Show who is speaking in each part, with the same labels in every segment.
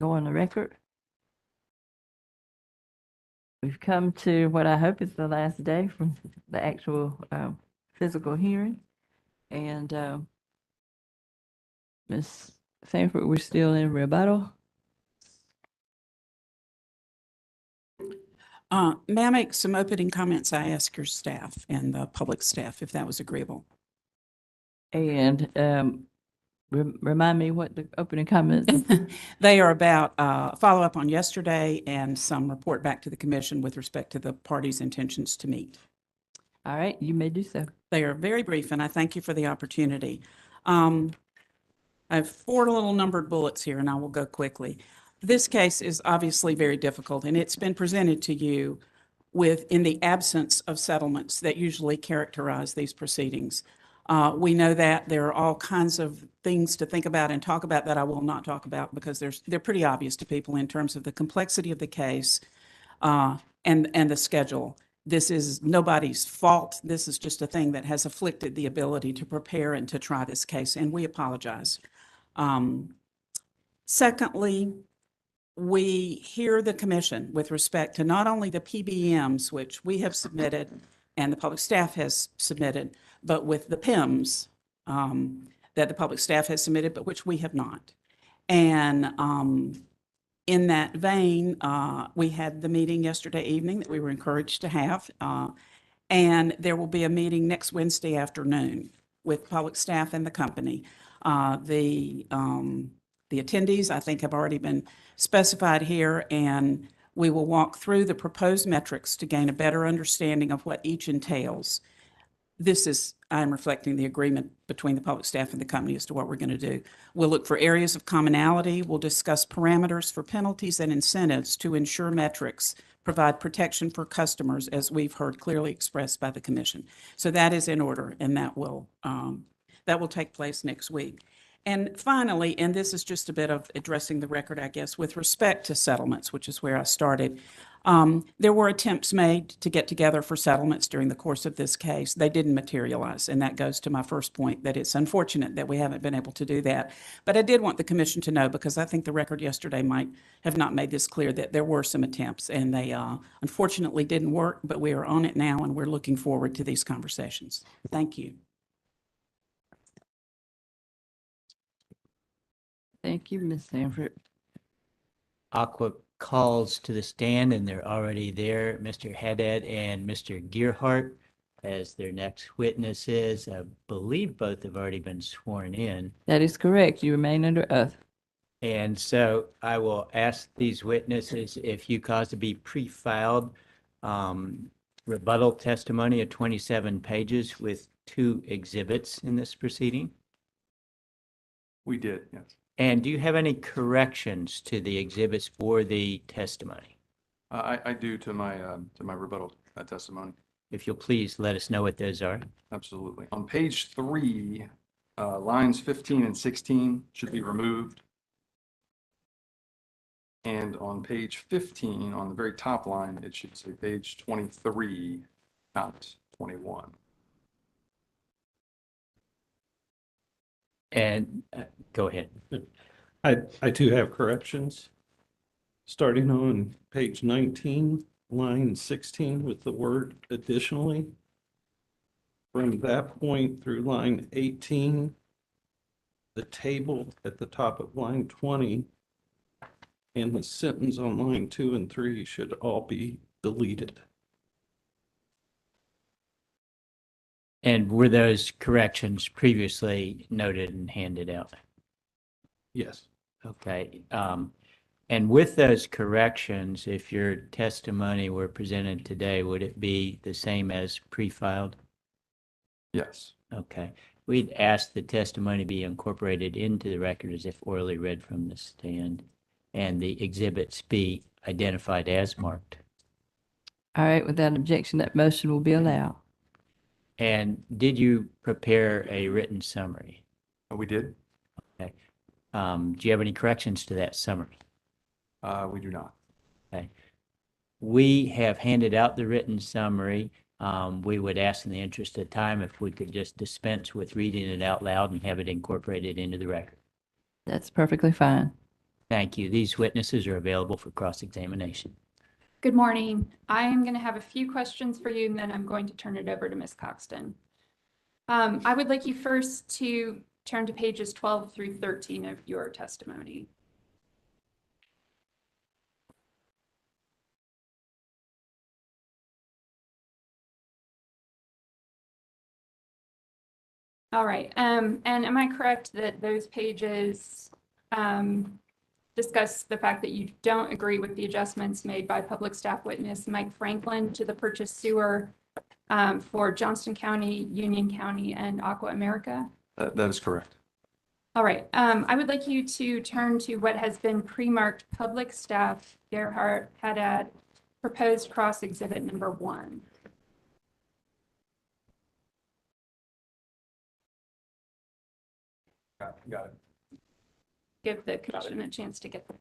Speaker 1: Go on the record. We've come to what I hope is the last day from the actual physical hearing. And Ms. Sanford, we're still in rebuttal.
Speaker 2: May I make some opening comments? I ask your staff and the public staff if that was agreeable.
Speaker 1: And remind me what the opening comments.
Speaker 2: They are about follow-up on yesterday and some report back to the commission with respect to the parties' intentions to meet.
Speaker 1: All right, you may do so.
Speaker 2: They are very brief, and I thank you for the opportunity. I have 4 little numbered bullets here, and I will go quickly. This case is obviously very difficult, and it's been presented to you in the absence of settlements that usually characterize these proceedings. We know that there are all kinds of things to think about and talk about that I will not talk about because they're pretty obvious to people in terms of the complexity of the case and the schedule. This is nobody's fault. This is just a thing that has afflicted the ability to prepare and to try this case, and we apologize. Secondly, we hear the commission with respect to not only the PBMs, which we have submitted and the public staff has submitted, but with the PIMs that the public staff has submitted, but which we have not. And in that vein, we had the meeting yesterday evening that we were encouraged to have. And there will be a meeting next Wednesday afternoon with public staff and the company. The attendees, I think, have already been specified here, and we will walk through the proposed metrics to gain a better understanding of what each entails. I'm reflecting the agreement between the public staff and the company as to what we're going to do. We'll look for areas of commonality. We'll discuss parameters for penalties and incentives to ensure metrics provide protection for customers, as we've heard clearly expressed by the commission. So that is in order, and that will take place next week. And finally, and this is just a bit of addressing the record, I guess, with respect to settlements, which is where I started. There were attempts made to get together for settlements during the course of this case. They didn't materialize, and that goes to my first point, that it's unfortunate that we haven't been able to do that. But I did want the commission to know, because I think the record yesterday might have not made this clear, that there were some attempts, and they unfortunately didn't work, but we are on it now, and we're looking forward to these conversations. Thank you.
Speaker 1: Thank you, Ms. Sanford.
Speaker 3: Aqua calls to the stand, and they're already there. Mr. Haddad and Mr. Gearhart as their next witnesses. I believe both have already been sworn in.
Speaker 1: That is correct. You remain under oath.
Speaker 3: And so I will ask these witnesses if you cause to be pre-filed rebuttal testimony of 27 pages with 2 exhibits in this proceeding.
Speaker 4: We did, yes.
Speaker 3: And do you have any corrections to the exhibits for the testimony?
Speaker 4: I do to my rebuttal testimony.
Speaker 3: If you'll please let us know what those are.
Speaker 4: Absolutely. On page 3, lines 15 and 16 should be removed. And on page 15, on the very top line, it should say page 23, not 21.
Speaker 3: And go ahead.
Speaker 5: I too have corrections. Starting on page 19, line 16 with the word additionally. From that point through line 18, the table at the top of line 20 and the sentence on line 2 and 3 should all be deleted.
Speaker 3: And were those corrections previously noted and handed out?
Speaker 5: Yes.
Speaker 3: Okay. And with those corrections, if your testimony were presented today, would it be the same as pre-filed?
Speaker 4: Yes.
Speaker 3: Okay. We'd ask the testimony be incorporated into the record as if orally read from the stand, and the exhibits be identified as marked.
Speaker 1: All right, without objection, that motion will be allowed.
Speaker 3: And did you prepare a written summary?
Speaker 4: We did.
Speaker 3: Okay. Do you have any corrections to that summary?
Speaker 4: We do not.
Speaker 3: Okay. We have handed out the written summary. We would ask, in the interest of time, if we could just dispense with reading it out loud and have it incorporated into the record.
Speaker 1: That's perfectly fine.
Speaker 3: Thank you. These witnesses are available for cross-examination.
Speaker 6: Good morning. I am going to have a few questions for you, and then I'm going to turn it over to Ms. Coxton. I would like you first to turn to pages 12 through 13 of your testimony. All right. And am I correct that those pages discuss the fact that you don't agree with the adjustments made by public staff witness Mike Franklin to the purchase sewer for Johnston County, Union County, and Aqua America?
Speaker 4: That is correct.
Speaker 6: All right. I would like you to turn to what has been pre-marked public staff Gerhart Haddad proposed cross exhibit number 1.
Speaker 4: Got it.
Speaker 6: Give the commission a chance to get there.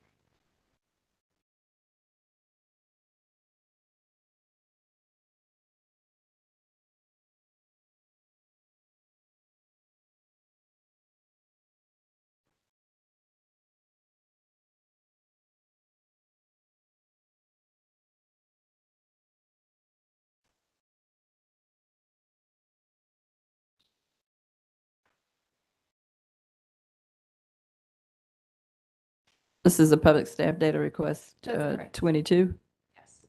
Speaker 1: This is a public staff data request,
Speaker 6: That's correct.
Speaker 1: 22.
Speaker 6: Yes.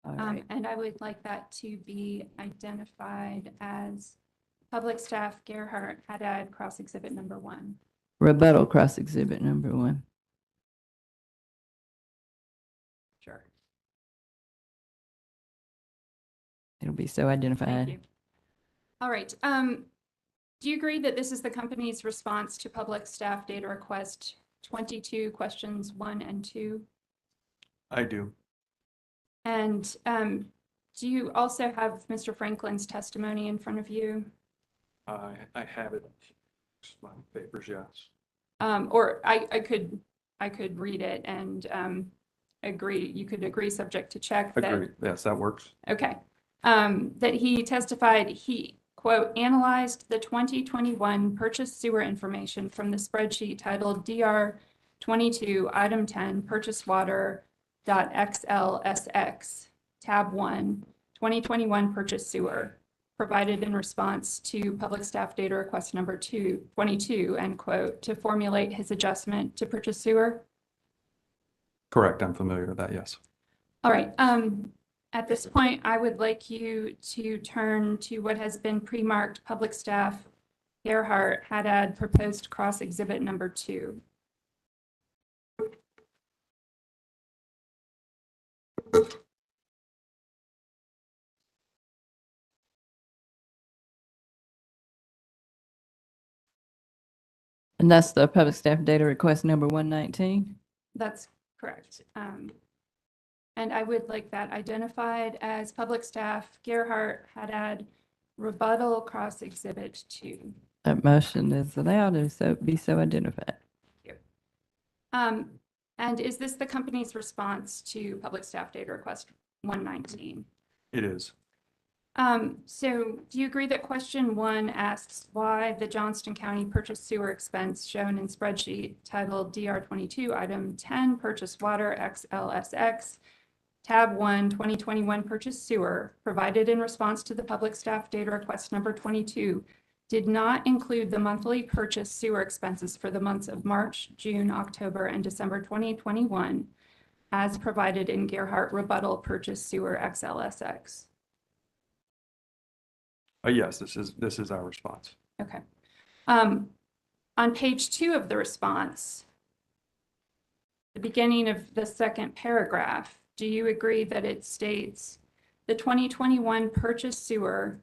Speaker 1: All right.
Speaker 6: And I would like that to be identified as public staff Gerhart Haddad cross exhibit number 1.
Speaker 1: Rebuttal cross exhibit number 1.
Speaker 6: Sure.
Speaker 1: It'll be so
Speaker 6: Thank
Speaker 1: identified.
Speaker 6: you. All right. Do you agree that this is the company's response to public staff data request 22 questions 1 and 2?
Speaker 4: I do.
Speaker 6: And do you also have Mr. Franklin's testimony in front of you?
Speaker 4: I have it. My papers, yes.
Speaker 6: Or I could read it and agree. You could agree subject to check that.
Speaker 4: Agreed. Yes, that works.
Speaker 6: Okay. That he testified he, quote, analyzed the 2021 purchase sewer information from the spreadsheet titled DR 22 item 10 purchase water .xlsx tab 1 2021 purchase sewer provided in response to public staff data request number 22, end quote, to formulate his adjustment to purchase sewer.
Speaker 4: Correct. I'm familiar with that. Yes.
Speaker 6: All right. At this point, I would like you to turn to what has been pre-marked public staff Gerhart Haddad proposed cross exhibit number 2.
Speaker 1: And that's the public staff data request number 119.
Speaker 6: That's correct. And I would like that identified as public staff Gerhart Haddad rebuttal cross exhibit 2.
Speaker 1: That motion is allowed and so be so identified.
Speaker 6: And is this the company's response to public staff data request 119?
Speaker 4: It is.
Speaker 6: So do you agree that question 1 asks why the Johnston County purchase sewer expense shown in spreadsheet titled DR22 item 10 purchase water XLSX tab 1 2021 purchase sewer provided in response to the public staff data request number 22 did not include the monthly purchase sewer expenses for the months of March, June, October, and December 2021 as provided in Gerhart rebuttal purchase sewer XLSX?
Speaker 4: Yes, this is our response.
Speaker 6: Okay. On page 2 of the response, the beginning of the second paragraph, do you agree that it states the 2021 purchase sewer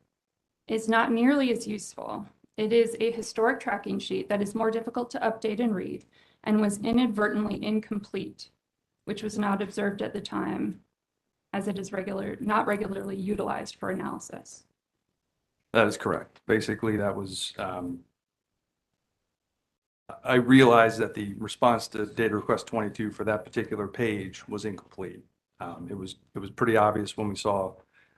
Speaker 6: is not nearly as useful? It is a historic tracking sheet that is more difficult to update and read and was inadvertently incomplete, which was not observed at the time as it is not regularly utilized for analysis.
Speaker 4: That is correct. Basically, that was, I realized that the response to data request 22 for that particular page was incomplete. It was pretty obvious when we saw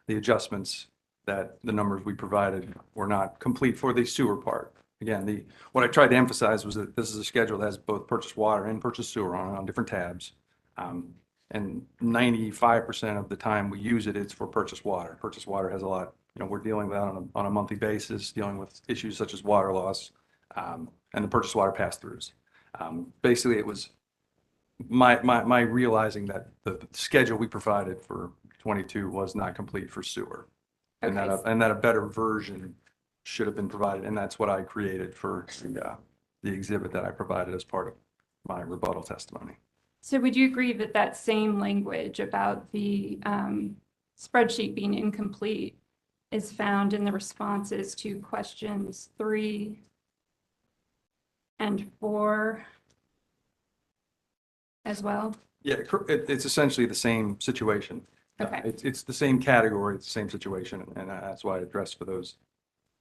Speaker 4: the adjustments that the numbers we provided were not complete for the sewer part. Again, what I tried to emphasize was that this is a schedule that has both purchase water and purchase sewer on different tabs. And 95% of the time we use it, it's for purchase water. Purchase water has a lot, we're dealing with that on a monthly basis, dealing with issues such as water loss, and the purchase water pass-throughs. Basically, it was my realizing that the schedule we provided for 22 was not complete for sewer. And
Speaker 6: Okay.
Speaker 4: that a better version should have been provided, and that's what I created for the exhibit that I provided as part of my rebuttal testimony.
Speaker 6: So would you agree that that same language about the spreadsheet being incomplete is found in the responses to questions 3 and 4 as well?
Speaker 4: Yeah, it's essentially the same situation.
Speaker 6: Okay.
Speaker 4: It's the same category, it's the same situation, and that's why I addressed for those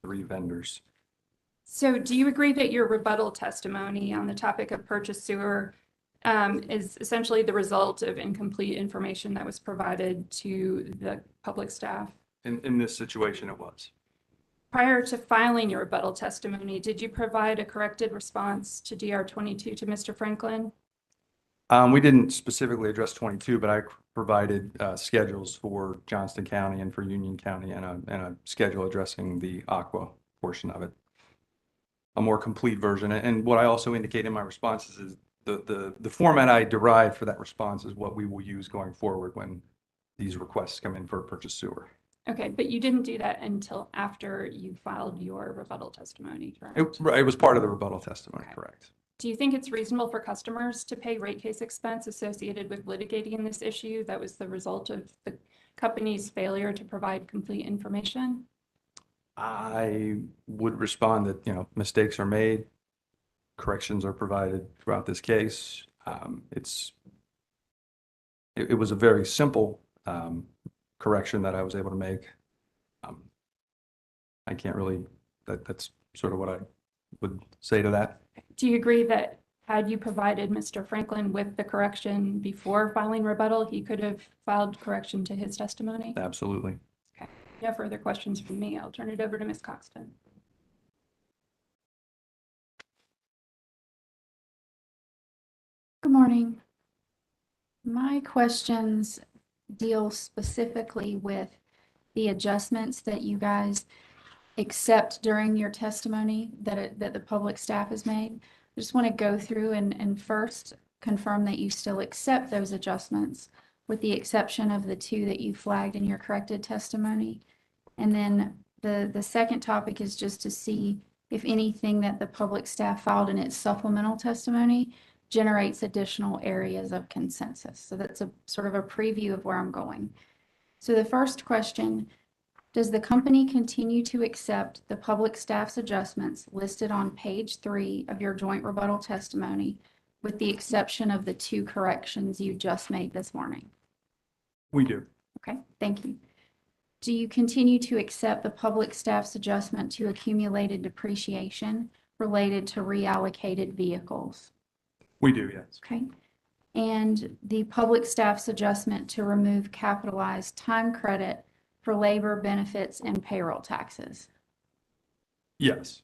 Speaker 4: 3 vendors.
Speaker 6: So do you agree that your rebuttal testimony on the topic of purchase sewer is essentially the result of incomplete information that was provided to the public staff?
Speaker 4: In this situation, it was.
Speaker 6: Prior to filing your rebuttal testimony, did you provide a corrected response to DR 22 to Mr. Franklin?
Speaker 4: We didn't specifically address 22, but I provided schedules for Johnston County and for Union County and a schedule addressing the Aqua portion of it. A more complete version. And what I also indicate in my responses is the format I derived for that response is what we will use going forward when these requests come in for purchase sewer.
Speaker 6: Okay, but you didn't do that until after you filed your rebuttal testimony, correct?
Speaker 4: It was part of the rebuttal testimony,
Speaker 6: Okay.
Speaker 4: correct?
Speaker 6: Do you think it's reasonable for customers to pay rate case expense associated with litigating this issue that was the result of the company's failure to provide complete information?
Speaker 4: I would respond that, mistakes are made, corrections are provided throughout this case. It was a very simple correction that I was able to make. I can't really, that's sort of what I would say to that.
Speaker 6: Do you agree that had you provided Mr. Franklin with the correction before filing rebuttal, he could have filed correction to his testimony?
Speaker 4: Absolutely.
Speaker 6: Okay. No further questions from me. I'll turn it over to Ms. Coxton.
Speaker 7: Good morning. My questions deal specifically with the adjustments that you guys accept during your testimony that the public staff has made. I just want to go through and first confirm that you still accept those adjustments with the exception of the 2 that you flagged in your corrected testimony. And then the second topic is just to see if anything that the public staff filed in its supplemental testimony generates additional areas of consensus. So that's a sort of a preview of where I'm going. So the first question, does the company continue to accept the public staff's adjustments listed on page 3 of your joint rebuttal testimony, with the exception of the 2 corrections you just made this morning?
Speaker 4: We do.
Speaker 7: Okay, thank you. Do you continue to accept the public staff's adjustment to accumulated depreciation related to reallocated vehicles?
Speaker 4: We do, yes.
Speaker 7: Okay. And the public staff's adjustment to remove capitalized time credit for labor benefits and payroll taxes?
Speaker 4: Yes.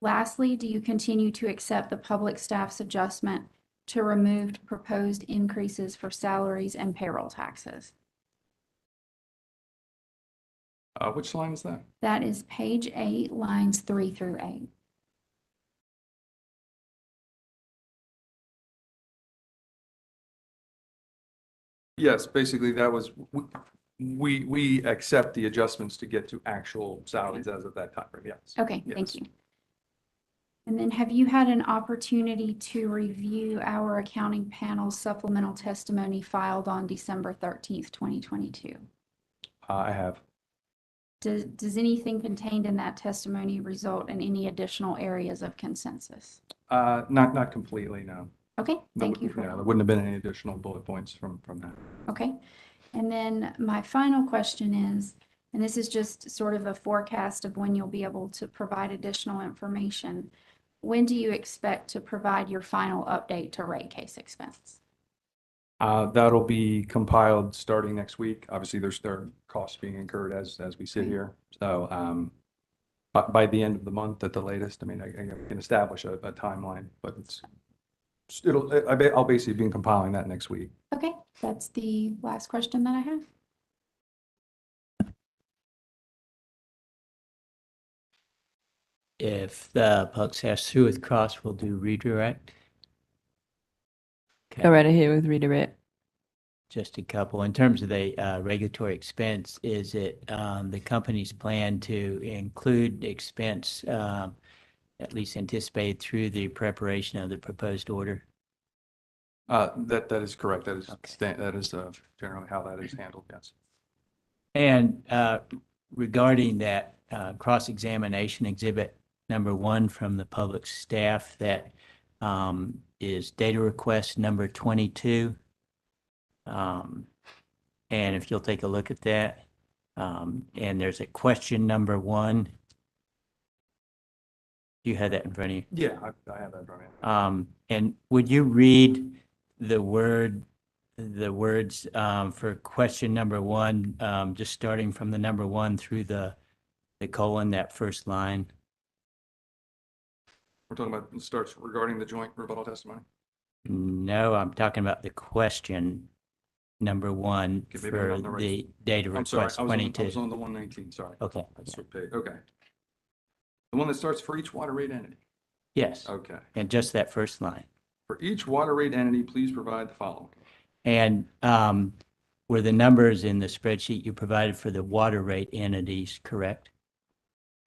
Speaker 7: Lastly, do you continue to accept the public staff's adjustment to remove proposed increases for salaries and payroll taxes?
Speaker 4: Which line is that?
Speaker 7: That is page 8, lines 3 through 8.
Speaker 4: Yes, basically that was, we accept the adjustments to get to actual salaries as of that time, yes.
Speaker 7: Okay,
Speaker 4: Yes.
Speaker 7: thank you. And then have you had an opportunity to review our accounting panel's supplemental testimony filed on December 13th, 2022?
Speaker 4: I have.
Speaker 7: Does anything contained in that testimony result in any additional areas of consensus?
Speaker 4: Not completely, no.
Speaker 7: Okay, thank you for
Speaker 4: Yeah,
Speaker 7: that.
Speaker 4: there wouldn't have been any additional bullet points from that.
Speaker 7: Okay. And then my final question is, and this is just sort of a forecast of when you'll be able to provide additional information. When do you expect to provide your final update to rate case expense?
Speaker 4: That'll be compiled starting next week. Obviously, there are costs being incurred as we sit here. So by the end of the month at the latest. I mean, I can establish a timeline, but I'll basically be compiling that next week.
Speaker 7: Okay, that's the last question that I have.
Speaker 3: If the public staff's through with cross, we'll do redirect.
Speaker 1: Go right ahead with redirect.
Speaker 3: Just a couple. In terms of the regulatory expense, is it the company's plan to include expense at least anticipated through the preparation of the proposed order?
Speaker 4: That is correct. That is,
Speaker 3: Okay.
Speaker 4: that is generally how that is handled, yes.
Speaker 3: And regarding that cross-examination exhibit number 1 from the public staff, that is data request number 22. And if you'll take a look at that, and there's a question number 1. You had that in front of you.
Speaker 4: Yeah, I have that right.
Speaker 3: And would you read the words for question number 1, just starting from the number 1 through the colon, that first line?
Speaker 4: We're talking about, it starts regarding the joint rebuttal testimony.
Speaker 3: No, I'm talking about the question number 1
Speaker 4: Okay, maybe I'm
Speaker 3: for
Speaker 4: on the right-
Speaker 3: the data
Speaker 4: I'm sorry,
Speaker 3: request
Speaker 4: I was
Speaker 3: 22.
Speaker 4: on the 119, sorry.
Speaker 3: Okay,
Speaker 4: That's what page, okay. The one that starts for each water rate entity.
Speaker 3: yes,
Speaker 4: Okay.
Speaker 3: and just that first line.
Speaker 4: For each water rate entity, please provide the following.
Speaker 3: And were the numbers in the spreadsheet you provided for the water rate entities correct?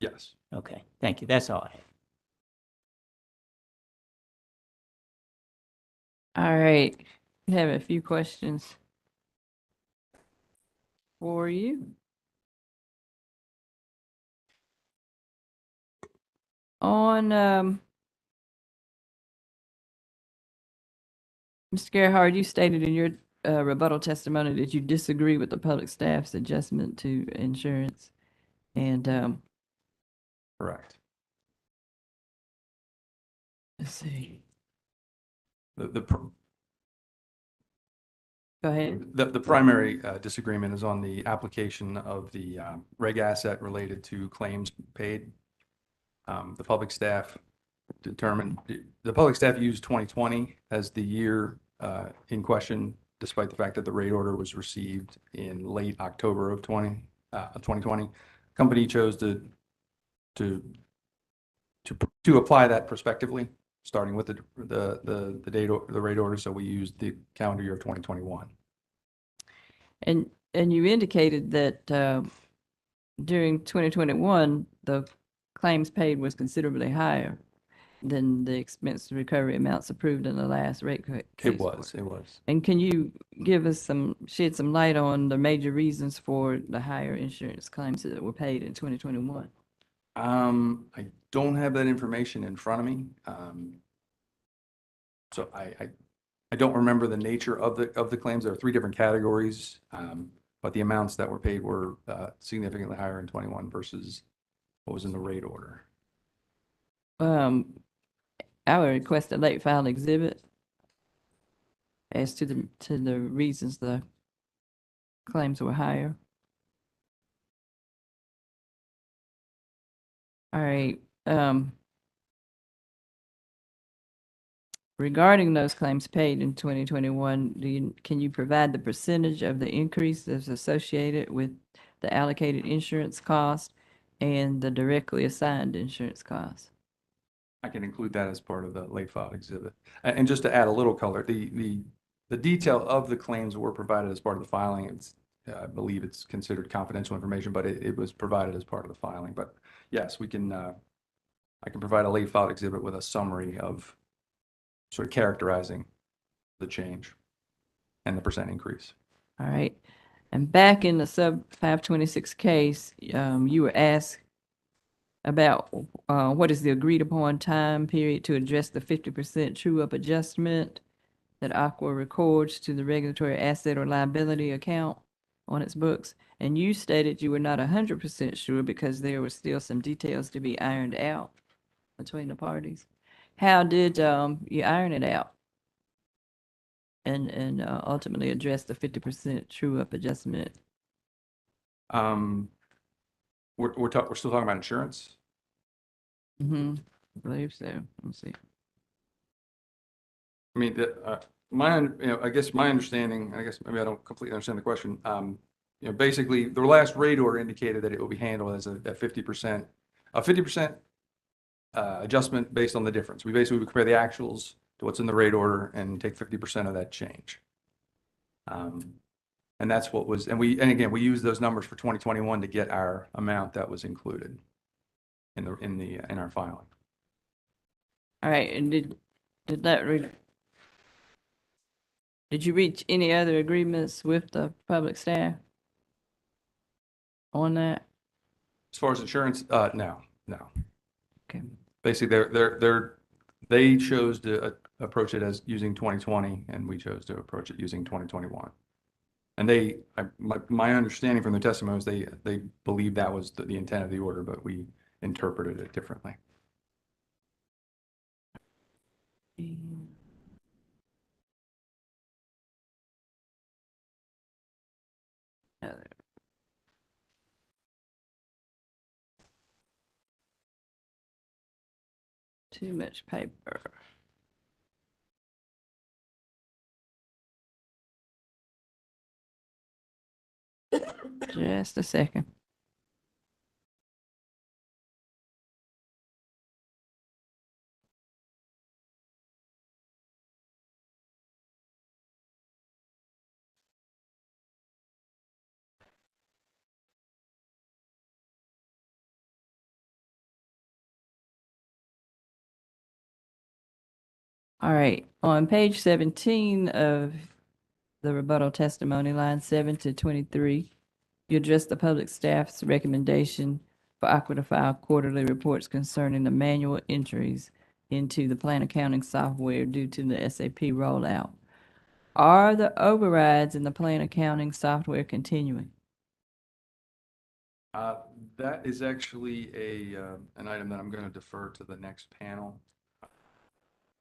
Speaker 4: Yes.
Speaker 3: Okay, thank you. That's all I have.
Speaker 1: All right, I have a few questions for you. On, Mr. Gerhard, you stated in your rebuttal testimony that you disagree with the public staff's adjustment to insurance. And,
Speaker 4: Correct.
Speaker 1: let's see,
Speaker 4: The
Speaker 1: go ahead.
Speaker 4: The primary disagreement is on the application of the reg asset related to claims paid. The public staff used 2020 as the year in question, despite the fact that the rate order was received in late October of 2020. Company chose to apply that prospectively, starting with the rate order. So we used the calendar year of 2021.
Speaker 1: And you indicated that during 2021, the claims paid was considerably higher than the expense recovery amounts approved in the last rate case.
Speaker 4: It was.
Speaker 1: And can you shed some light on the major reasons for the higher insurance claims that were paid in 2021?
Speaker 4: I don't have that information in front of me. So I don't remember the nature of the claims. There are 3 different categories, but the amounts that were paid were significantly higher in 21 versus what was in the rate order.
Speaker 1: I would request a late file exhibit as to the reasons the claims were higher. All right, regarding those claims paid in 2021, can you provide the percentage of the increase that's associated with the allocated insurance cost and the directly assigned insurance cost?
Speaker 4: I can include that as part of the late file exhibit. And just to add a little color, the detail of the claims were provided as part of the filing. I believe it's considered confidential information, but it was provided as part of the filing. But yes, I can provide a late file exhibit with a summary of sort of characterizing the change and the percent increase.
Speaker 1: All right. And back in the sub 526 case, you were asked about what is the agreed upon time period to address the 50% true up adjustment that Aqua records to the regulatory asset or liability account on its books. And you stated you were not 100% sure because there were still some details to be ironed out between the parties. How did you iron it out and ultimately address the 50% true up adjustment?
Speaker 4: We're still talking about insurance?
Speaker 1: Mm-hmm, I believe so. Let's see.
Speaker 4: I mean, I guess my understanding, I guess maybe I don't completely understand the question. Basically, the last rate order indicated that it will be handled as a 50%, a 50% adjustment based on the difference. We basically would compare the actuals to what's in the rate order and take 50% of that change. And that's what was, and again, we used those numbers for 2021 to get our amount that was included in our filing.
Speaker 1: All right, and did you reach any other agreements with the public staff on that?
Speaker 4: As far as insurance, no.
Speaker 1: Okay.
Speaker 4: Basically, they chose to approach it as using 2020, and we chose to approach it using 2021. And my understanding from the testimony is they believe that was the intent of the order, but we interpreted it differently.
Speaker 1: Too much paper. Just a second. All right, on page 17 of the rebuttal testimony, line 7 to 23, you address the public staff's recommendation for Aqua to file quarterly reports concerning the manual entries into the plant accounting software due to the SAP rollout. Are the overrides in the plant accounting software continuing?
Speaker 4: That is actually an item that I'm going to defer to the next panel.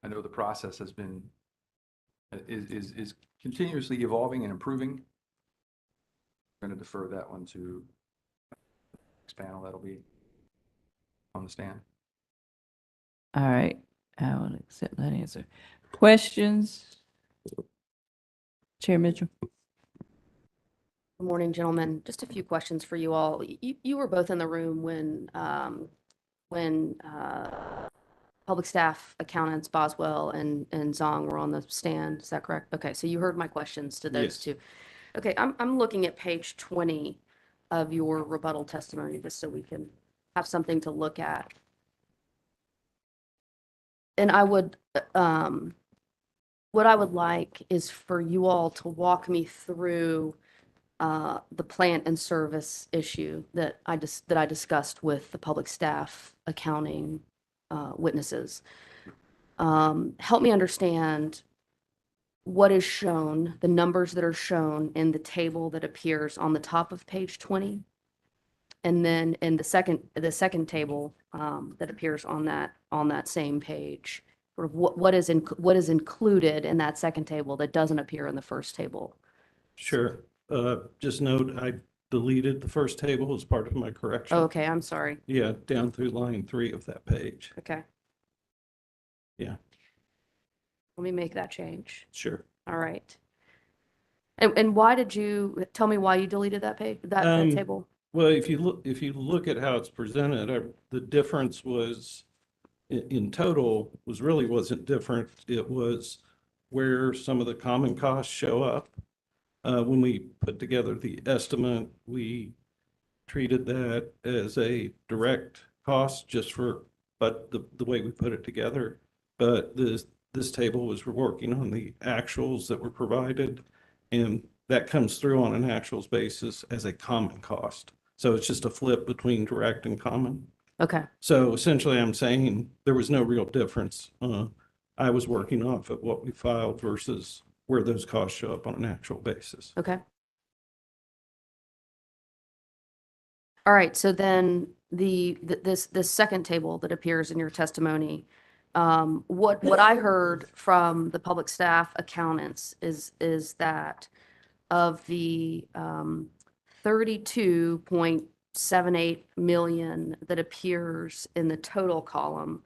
Speaker 4: I know the process has been, is continuously evolving and improving. I'm going to defer that one to the next panel. That'll be on the stand.
Speaker 1: All right, I will accept that answer. Questions? Chair Mitchell?
Speaker 8: Good morning, gentlemen. Just a few questions for you all. You were both in the room when public staff accountants Boswell and Zong were on the stand. Is that correct? Okay, so you heard my questions to those
Speaker 5: Yes.
Speaker 8: two. Okay, I'm looking at page 20 of your rebuttal testimony, just so we can have something to look at. And I would, what I would like is for you all to walk me through the plant and service issue that I discussed with the public staff accounting witnesses. Help me understand what is shown, the numbers that are shown in the table that appears on the top of page 20. And then in the second table that appears on that same page, sort of what is included in that second table that doesn't appear in the first table.
Speaker 5: Sure. Just note, I deleted the first table as part of my correction.
Speaker 8: Oh, okay, I'm sorry.
Speaker 5: Yeah, down through line 3 of that page.
Speaker 8: Okay.
Speaker 5: Yeah.
Speaker 8: Let me make that change.
Speaker 5: Sure.
Speaker 8: All right. And why did you tell me why you deleted that page, that table?
Speaker 5: Well, if you look at how it's presented, the difference was in total wasn't different. It was where some of the common costs show up. When we put together the estimate, we treated that as a direct cost but the way we put it together. But this table was working on the actuals that were provided, and that comes through on an actuals basis as a common cost. So it's just a flip between direct and common.
Speaker 8: Okay.
Speaker 5: So essentially, I'm saying there was no real difference. I was working off of what we filed versus where those costs show up on an actual basis.
Speaker 8: Okay. All right. So then this second table that appears in your testimony, what I heard from the public staff accountants is that of the 32.2 $7.8 million that appears in the total column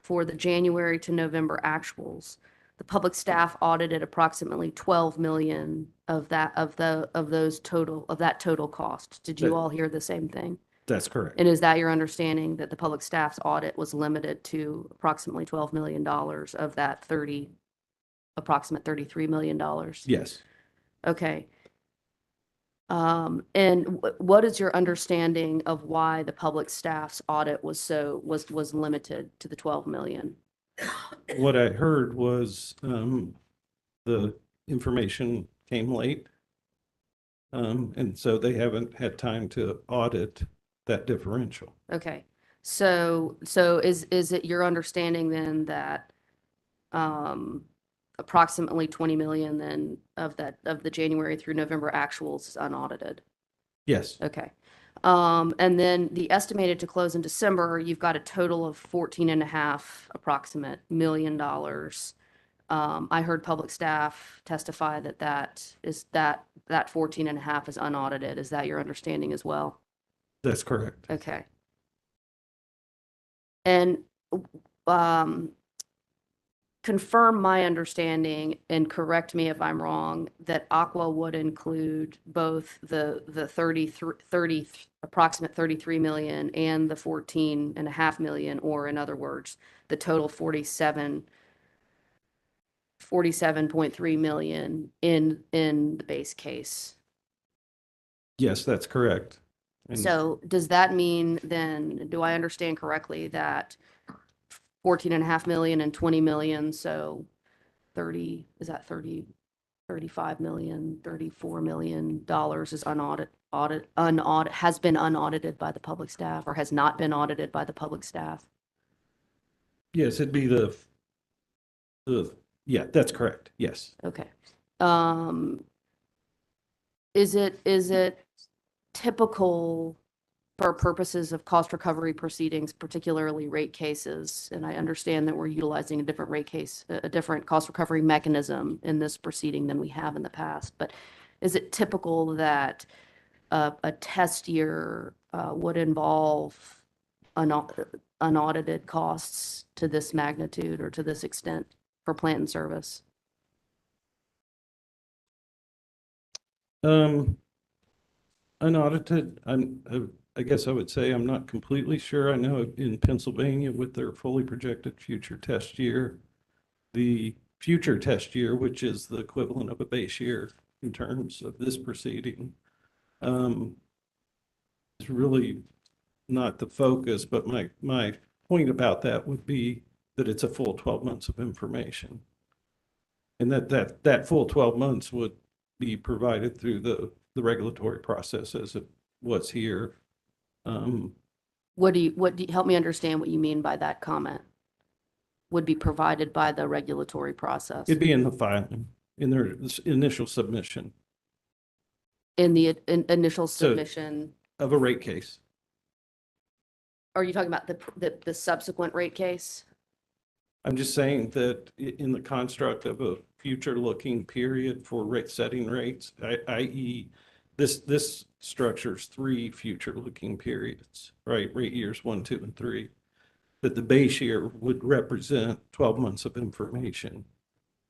Speaker 8: for the January to November actuals, the public staff audited approximately 12 million of that, of that total cost. Did you
Speaker 5: That-
Speaker 8: all hear the same thing?
Speaker 5: That's correct.
Speaker 8: And is that your understanding that the public staff's audit was limited to approximately $12 million of that approximate $33 million?
Speaker 5: Yes.
Speaker 8: Okay. And what is your understanding of why the public staff's audit was limited to the 12 million?
Speaker 5: What I heard was the information came late. And so they haven't had time to audit that differential.
Speaker 8: Okay, so is it your understanding then that approximately 20 million then of the January through November actuals is unaudited?
Speaker 5: Yes,
Speaker 8: Okay. And then the estimated to close in December, you've got a total of 14.5 approximate million dollars. I heard public staff testify that 14.5 is unaudited. Is that your understanding as well?
Speaker 5: that's correct.
Speaker 8: Okay. And confirm my understanding and correct me if I'm wrong, that Aqua would include both the approximate 33 million and the 14.5 million, or in other words, the total 47.3 million in the base case.
Speaker 5: Yes, that's correct. And
Speaker 8: So does that mean then, do I understand correctly that 14.5 million and 20 million, so 30, is that 35 million, $34 million is has been unaudited by the public staff, or has not been audited by the public staff?
Speaker 5: yes, it'd be yeah, that's correct. Yes.
Speaker 8: Okay. Is it typical for purposes of cost recovery proceedings, particularly rate cases? And I understand that we're utilizing a different a different cost recovery mechanism in this proceeding than we have in the past. But is it typical that a test year would involve unaudited costs to this magnitude or to this extent for plant and service?
Speaker 5: Unaudited, I guess I would say I'm not completely sure. I know in Pennsylvania with their fully projected future test year, the future test year, which is the equivalent of a base year in terms of this proceeding, is really not the focus, but my point about that would be that it's a full 12 months of information. And that full 12 months would be provided through the regulatory process as it was here.
Speaker 8: What do you help me understand what you mean by that comment? Would be provided by the regulatory process
Speaker 5: It'd be in the filing, in their initial submission
Speaker 8: in the initial
Speaker 5: So-
Speaker 8: submission.
Speaker 5: of a rate case.
Speaker 8: Are you talking about the subsequent rate case?
Speaker 5: I'm just saying that in the construct of a future-looking period for setting rates, i.e., this structures 3 future-looking periods, right? Rate years 1, 2, and 3. That the base year would represent 12 months of information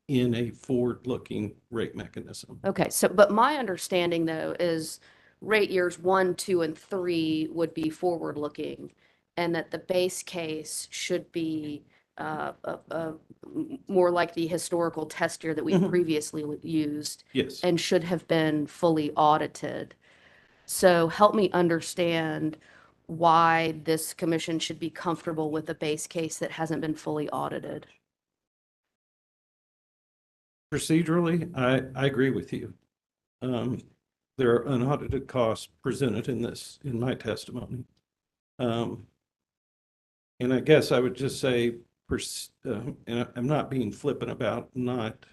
Speaker 5: in a forward-looking rate mechanism.
Speaker 8: Okay, so, but my understanding though is rate years 1, 2, and 3 would be forward-looking, and that the base case should be more like the historical test year that we
Speaker 5: Mhm.
Speaker 8: previously used,
Speaker 5: Yes.
Speaker 8: and should have been fully audited. So help me understand why this commission should be comfortable with a base case that hasn't been fully audited.
Speaker 5: Procedurally, I agree with you. There are unaudited costs presented in my testimony. And I guess I would just say, and I'm not being flippant about not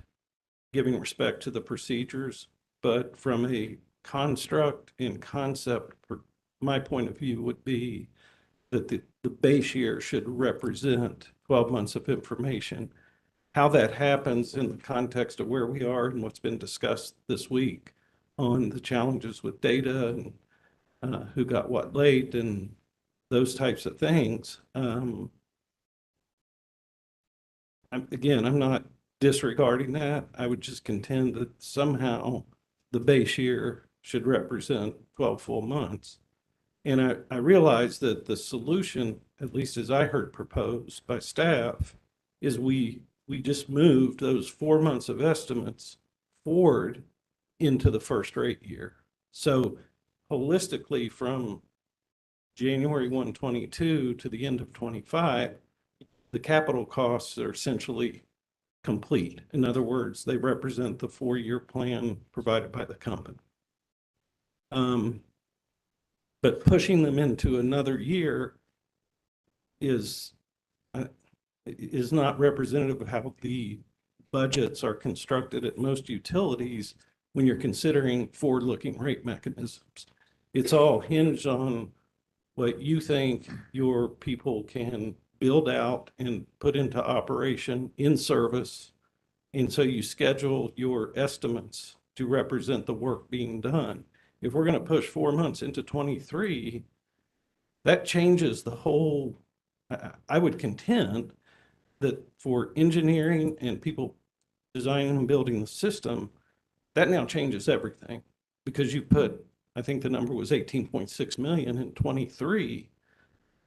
Speaker 5: giving respect to the procedures, but from a construct and concept, my point of view would be that the base year should represent 12 months of information. How that happens in the context of where we are and what's been discussed this week on the challenges with data and who got what late and those types of things. I'm not disregarding that. I would just contend that somehow the base year should represent 12 full months. And I realize that the solution, at least as I heard proposed by staff, is we just moved those 4 months of estimates forward into the first rate year. So holistically, from January 1, 22 to the end of 25, the capital costs are essentially complete. In other words, they represent the 4-year plan provided by the company. But pushing them into another year is not representative of how the budgets are constructed at most utilities when you're considering forward-looking rate mechanisms. It's all hinged on what you think your people can build out and put into operation in service. And so you schedule your estimates to represent the work being done. If we're going to push 4 months into 23, that changes the whole. I would contend that for engineering and people designing and building the system, that now changes everything, because you put, I think the number was 18.6 million in 23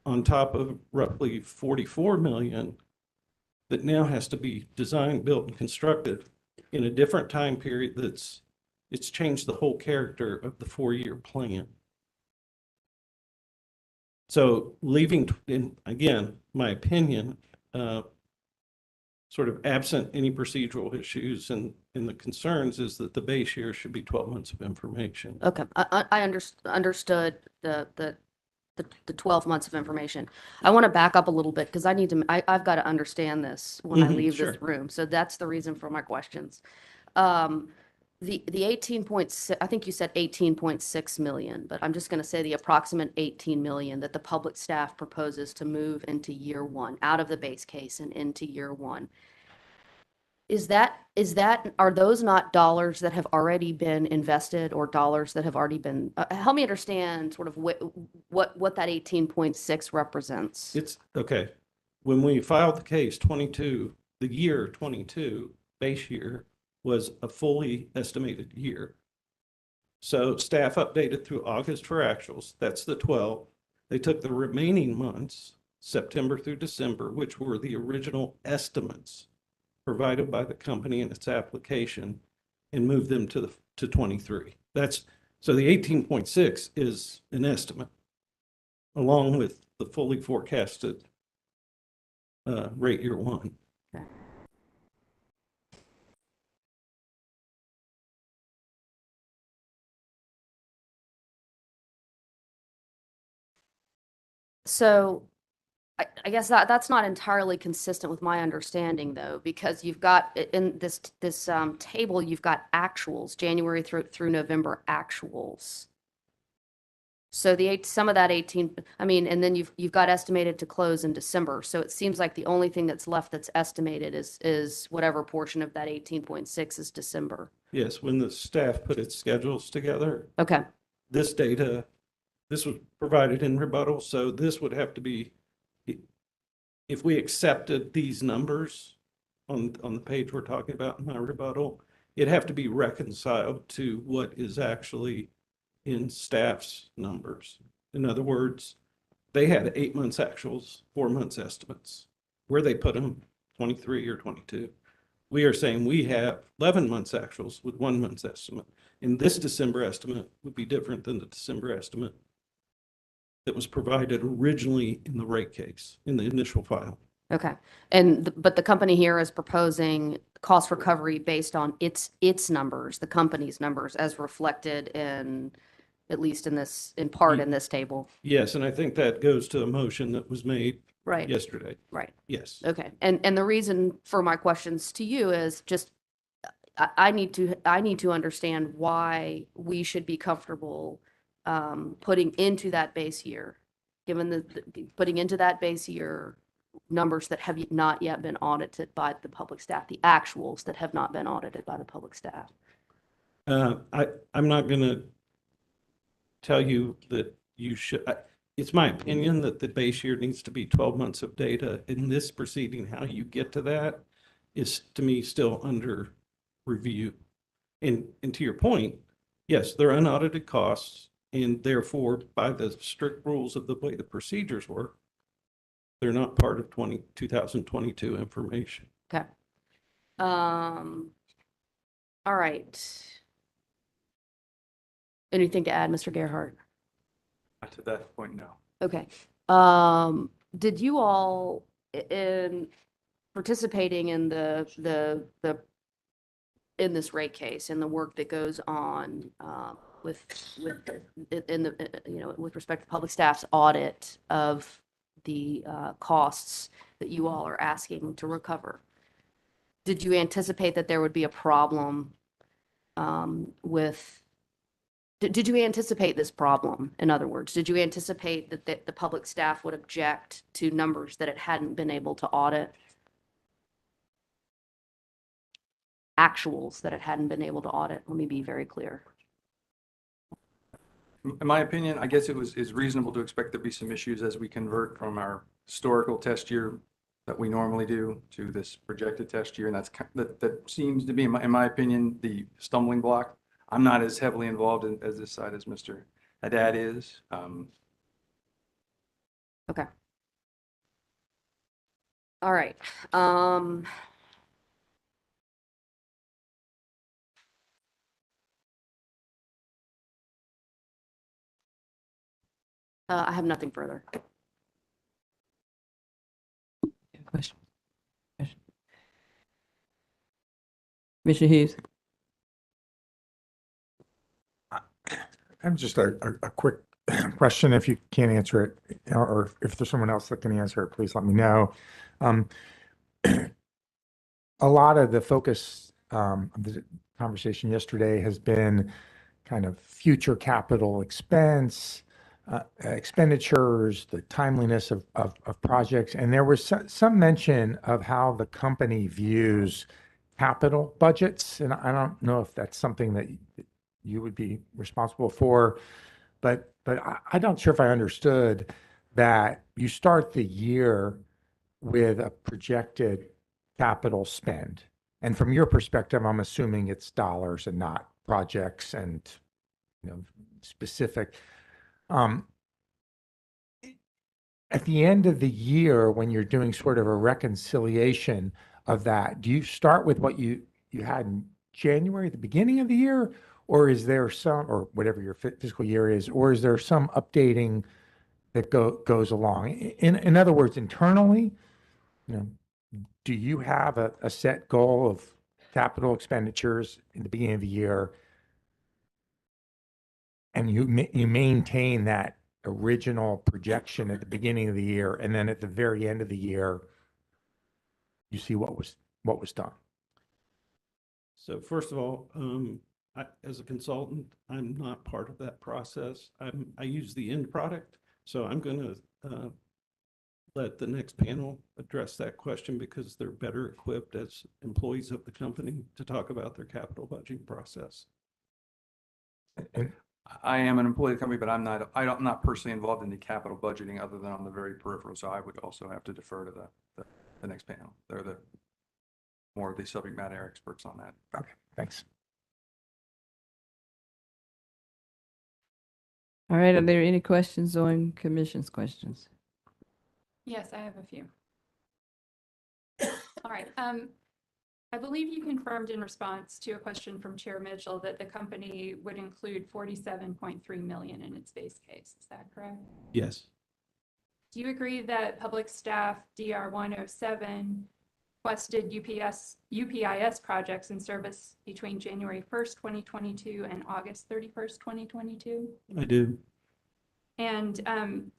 Speaker 5: on top of roughly 44 million that now has to be designed, built, and constructed in a different time period. It's changed the whole character of the 4-year plan. So leaving, in, again, my opinion, sort of absent any procedural issues and the concerns, is that the base year should be 12 months of information.
Speaker 8: Okay, I understood the 12 months of information. I want to back up a little bit because I've got to understand this when I leave
Speaker 5: sure.
Speaker 8: this room. So that's the reason for my questions. The 18.6, I think you said 18.6 million, but I'm just going to say the approximate 18 million that the public staff proposes to move into year one, out of the base case and into year one. Are those not dollars that have already been invested or dollars that have already been, help me understand sort of what that 18.6 represents?
Speaker 5: It's okay. When we filed the case 22, the year 22 base year was a fully estimated year. So staff updated through August for actuals. That's the 12. They took the remaining months, September through December, which were the original estimates provided by the company in its application, and moved them to 23. So the 18.6 is an estimate, along with the fully forecasted rate year one.
Speaker 8: Okay. So I guess that's not entirely consistent with my understanding, though, because you've got in this table, you've got actuals, January through November actuals. So some of that 18, I mean, and then you've got estimated to close in December. So it seems like the only thing that's left that's estimated is whatever portion of that 18.6 is December.
Speaker 5: Yes, when the staff put its schedules together,
Speaker 8: Okay.
Speaker 5: this data, this was provided in rebuttal, so this would have to be, if we accepted these numbers on the page we're talking about in my rebuttal, it'd have to be reconciled to what is actually in staff's numbers. In other words, they had 8 months actuals, 4 months estimates. Where they put them, 23 or 22. We are saying we have 11 months actuals with 1 month's estimate. And this December estimate would be different than the December estimate that was provided originally in the rate case, in the initial file.
Speaker 8: Okay. But the company here is proposing cost recovery based on its numbers, the company's numbers, as reflected in, at least in part in this table.
Speaker 5: Yes, and I think that goes to a motion that was made
Speaker 8: Right.
Speaker 5: yesterday.
Speaker 8: Right.
Speaker 5: Yes.
Speaker 8: Okay. And the reason for my questions to you is just, I need to understand why we should be comfortable putting into that base year, given putting into that base year numbers that have not yet been audited by the public staff, the actuals that have not been audited by the public staff.
Speaker 5: I'm not going to tell you that you should, it's my opinion that the base year needs to be 12 months of data. In this proceeding, how you get to that is, to me, still under review. And to your point, yes, they're unaudited costs, and therefore, by the strict rules of the way the procedures work, they're not part of 2022 information.
Speaker 8: Okay. All right. Anything to add, Mr. Gerhart?
Speaker 4: To that point, no.
Speaker 8: Okay. Did you all, in participating in in this rate case and the work that goes on, with with respect to public staff's audit of the, costs that you all are asking to recover, did you anticipate that there would be a problem, did you anticipate this problem? In other words, did you anticipate that the public staff would object to numbers that it hadn't been able to audit? Actuals that it hadn't been able to audit? Let me be very clear.
Speaker 4: In my opinion, I guess it's reasonable to expect there'll be some issues as we convert from our historical test year that we normally do to this projected test year. And that seems to be, in my opinion, the stumbling block. I'm not as heavily involved as this side as Mr. Haddad is.
Speaker 8: Okay. All right. I have nothing further.
Speaker 1: Question. Commissioner Hughes?
Speaker 9: I have just a quick question. If you can't answer it, or if there's someone else that can answer it, please let me know. A lot of the focus of the conversation yesterday has been kind of future capital expenditures, the timeliness of projects. And there was some mention of how the company views capital budgets. And I don't know if that's something that you would be responsible for, but I'm not sure if I understood that you start the year with a projected capital spend. And from your perspective, I'm assuming it's dollars and not projects and, specific. At the end of the year, when you're doing sort of a reconciliation of that, do you start with what you had in January at the beginning of the year, or is there some, or whatever your fiscal year is, or is there some updating that goes along? In other words, internally, do you have a set goal of capital expenditures in the beginning of the year, and you maintain that original projection at the beginning of the year, and then at the very end of the year, you see what was done?
Speaker 5: So first of all, as a consultant, I'm not part of that process. I use the end product. So I'm going to let the next panel address that question, because they're better equipped as employees of the company to talk about their capital budgeting process.
Speaker 9: And
Speaker 4: I am an employee of the company, but I'm not personally involved in the capital budgeting other than on the very peripheral. So I would also have to defer to the next panel. They're more of the subject matter experts on that.
Speaker 9: okay, thanks.
Speaker 1: All right, are there any questions on commission's questions?
Speaker 6: Yes, I have a few. All right. I believe you confirmed in response to a question from Chair Mitchell that the company would include 47.3 million in its base case. Is that correct?
Speaker 5: Yes.
Speaker 6: Do you agree that public staff DR 107 requested UPIS projects in service between January 1st, 2022 and August 31st, 2022?
Speaker 5: I do.
Speaker 6: And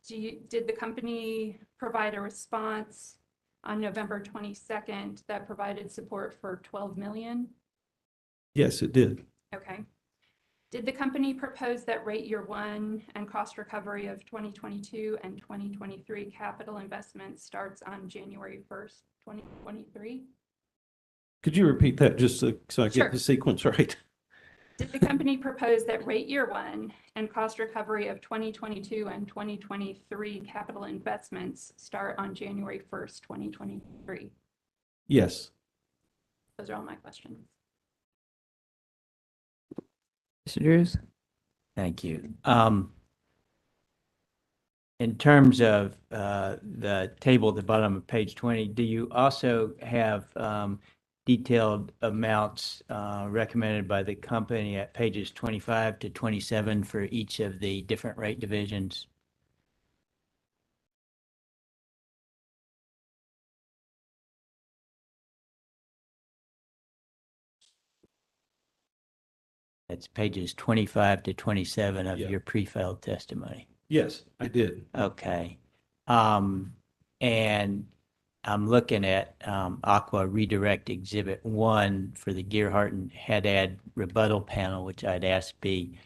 Speaker 6: did the company provide a response on November 22nd that provided support for 12 million?
Speaker 5: Yes, it did.
Speaker 6: Okay. Did the company propose that rate year one and cost recovery of 2022 and 2023 capital investment starts on January 1st, 2023?
Speaker 5: Could you repeat that just so I
Speaker 6: Sure.
Speaker 5: get the sequence right?
Speaker 6: Did the company propose that rate year one and cost recovery of 2022 and 2023 capital investments start on January 1st, 2023?
Speaker 5: Yes.
Speaker 6: Those are all my questions.
Speaker 1: Mr. Drews?
Speaker 3: Thank you. In terms of the table at the bottom of page 20, do you also have detailed amounts recommended by the company at pages 25 to 27 for each of the different rate divisions? That's pages 25 to 27 of
Speaker 5: Yeah.
Speaker 3: your pre-filed testimony.
Speaker 5: Yes, I did.
Speaker 3: Okay. And I'm looking at Aqua Redirect Exhibit 1 for the Gearhart and Haddad rebuttal panel, which I'd ask be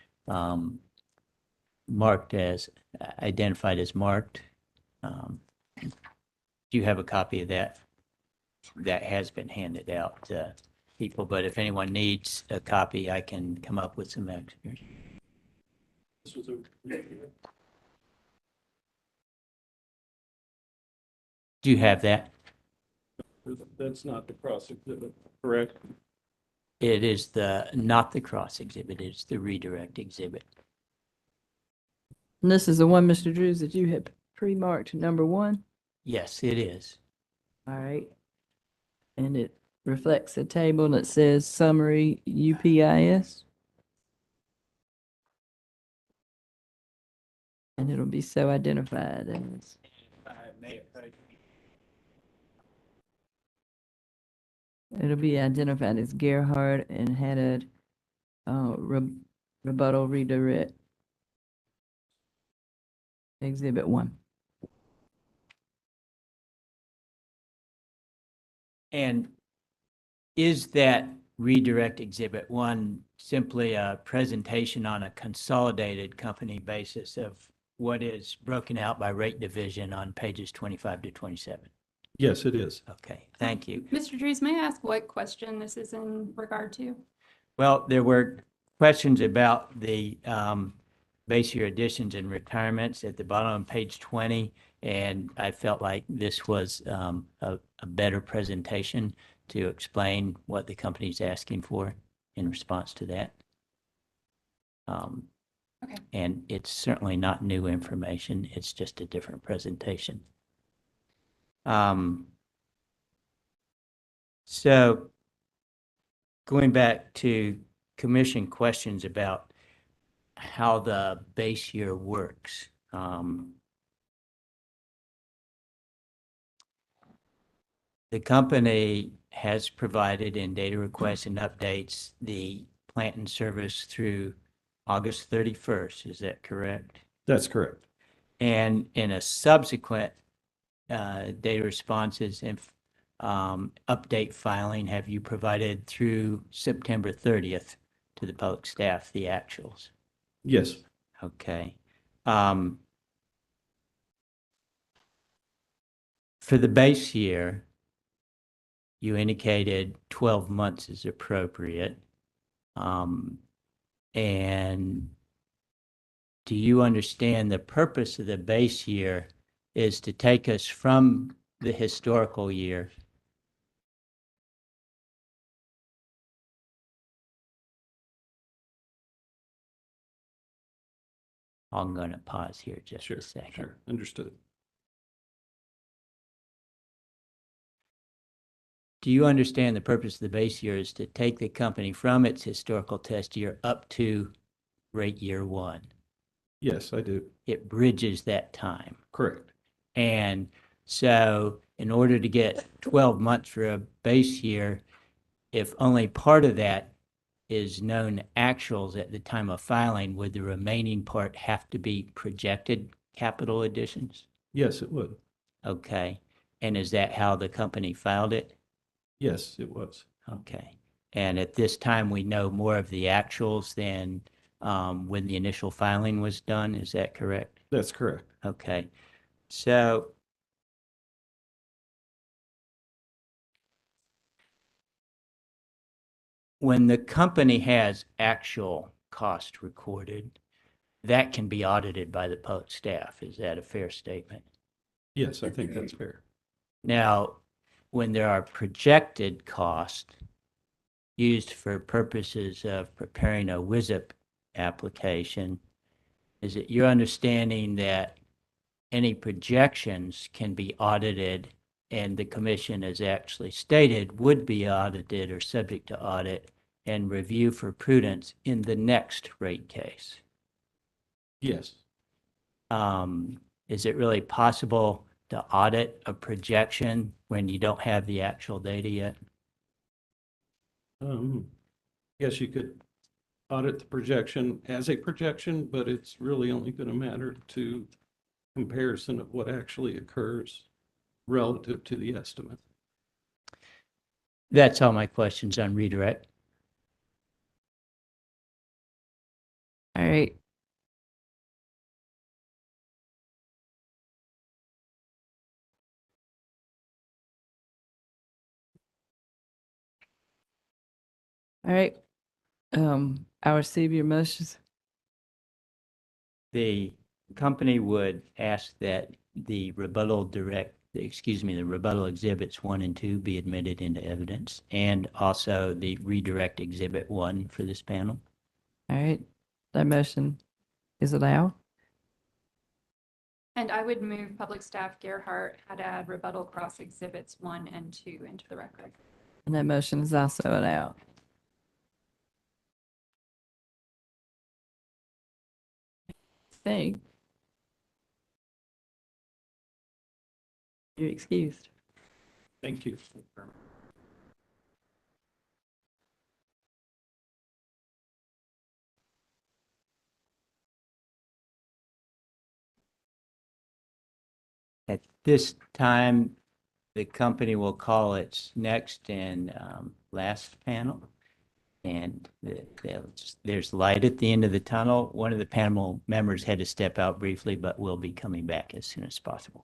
Speaker 3: marked as, identified as marked. Do you have a copy of that? That has been handed out to people, but if anyone needs a copy, I can come up with some extras.
Speaker 5: This was
Speaker 3: Do you have that?
Speaker 5: That's not the cross exhibit, correct?
Speaker 3: It is not the cross exhibit, it's the redirect exhibit.
Speaker 1: And this is the one, Mr. Drews, that you had pre-marked number 1?
Speaker 3: Yes, it is.
Speaker 1: All right. And it reflects a table that says summary UPIS. And it'll be so identified as. It'll be identified as Gerhard and Haddad rebuttal redirect. Exhibit 1.
Speaker 3: And is that redirect exhibit 1 simply a presentation on a consolidated company basis of what is broken out by rate division on pages 25 to 27?
Speaker 5: Yes, it is.
Speaker 3: Okay, thank you.
Speaker 6: Mr. Drews, may I ask what question this is in regard to?
Speaker 3: Well, there were questions about the base year additions and retirements at the bottom of page 20, and I felt like this was a better presentation to explain what the company's asking for in response to that.
Speaker 6: Okay.
Speaker 3: And it's certainly not new information, it's just a different presentation. So going back to commission questions about how the base year works. The company has provided in data requests and updates the plant and service through August 31st. Is that correct?
Speaker 5: That's correct.
Speaker 3: And in a subsequent data responses and update filing, have you provided through September 30th to the public staff the actuals?
Speaker 5: Yes,
Speaker 3: Okay. For the base year, you indicated 12 months is appropriate. And do you understand the purpose of the base year is to take us from the historical year I'm going to pause here just
Speaker 5: sure,
Speaker 3: a second.
Speaker 5: sure, understood.
Speaker 3: Do you understand the purpose of the base year is to take the company from its historical test year up to rate year 1?
Speaker 5: Yes, I do.
Speaker 3: It bridges that time.
Speaker 5: Correct.
Speaker 3: And so in order to get 12 months for a base year, if only part of that is known actuals at the time of filing, would the remaining part have to be projected capital additions?
Speaker 5: Yes, it would.
Speaker 3: Okay. And is that how the company filed it?
Speaker 5: Yes, it was.
Speaker 3: Okay. And at this time, we know more of the actuals than when the initial filing was done. Is that correct?
Speaker 5: That's correct.
Speaker 3: Okay. So when the company has actual cost recorded, that can be audited by the public staff. Is that a fair statement?
Speaker 5: Yes, I think that's fair.
Speaker 3: Now, when there are projected costs used for purposes of preparing a WISIP application, is it your understanding that any projections can be audited and the commission, as actually stated, would be audited or subject to audit and review for prudence in the next rate case?
Speaker 5: Yes.
Speaker 3: Is it really possible to audit a projection when you don't have the actual data yet?
Speaker 5: Yes, you could audit the projection as a projection, but it's really only going to matter to comparison of what actually occurs relative to the estimate.
Speaker 3: That's all my questions on redirect.
Speaker 1: All right. All right. I receive your motions.
Speaker 3: The company would ask that the rebuttal exhibits 1 and 2 be admitted into evidence, and also the redirect exhibit 1 for this panel.
Speaker 1: All right. That motion is allowed.
Speaker 6: And I would move Public Staff Gerhart had add rebuttal cross exhibits 1 and 2 into the record.
Speaker 1: And that motion is also allowed. Think. You're excused.
Speaker 5: Thank you.
Speaker 3: At this time, the company will call its next and last panel. And there's light at the end of the tunnel. One of the panel members had to step out briefly, but will be coming back as soon as possible.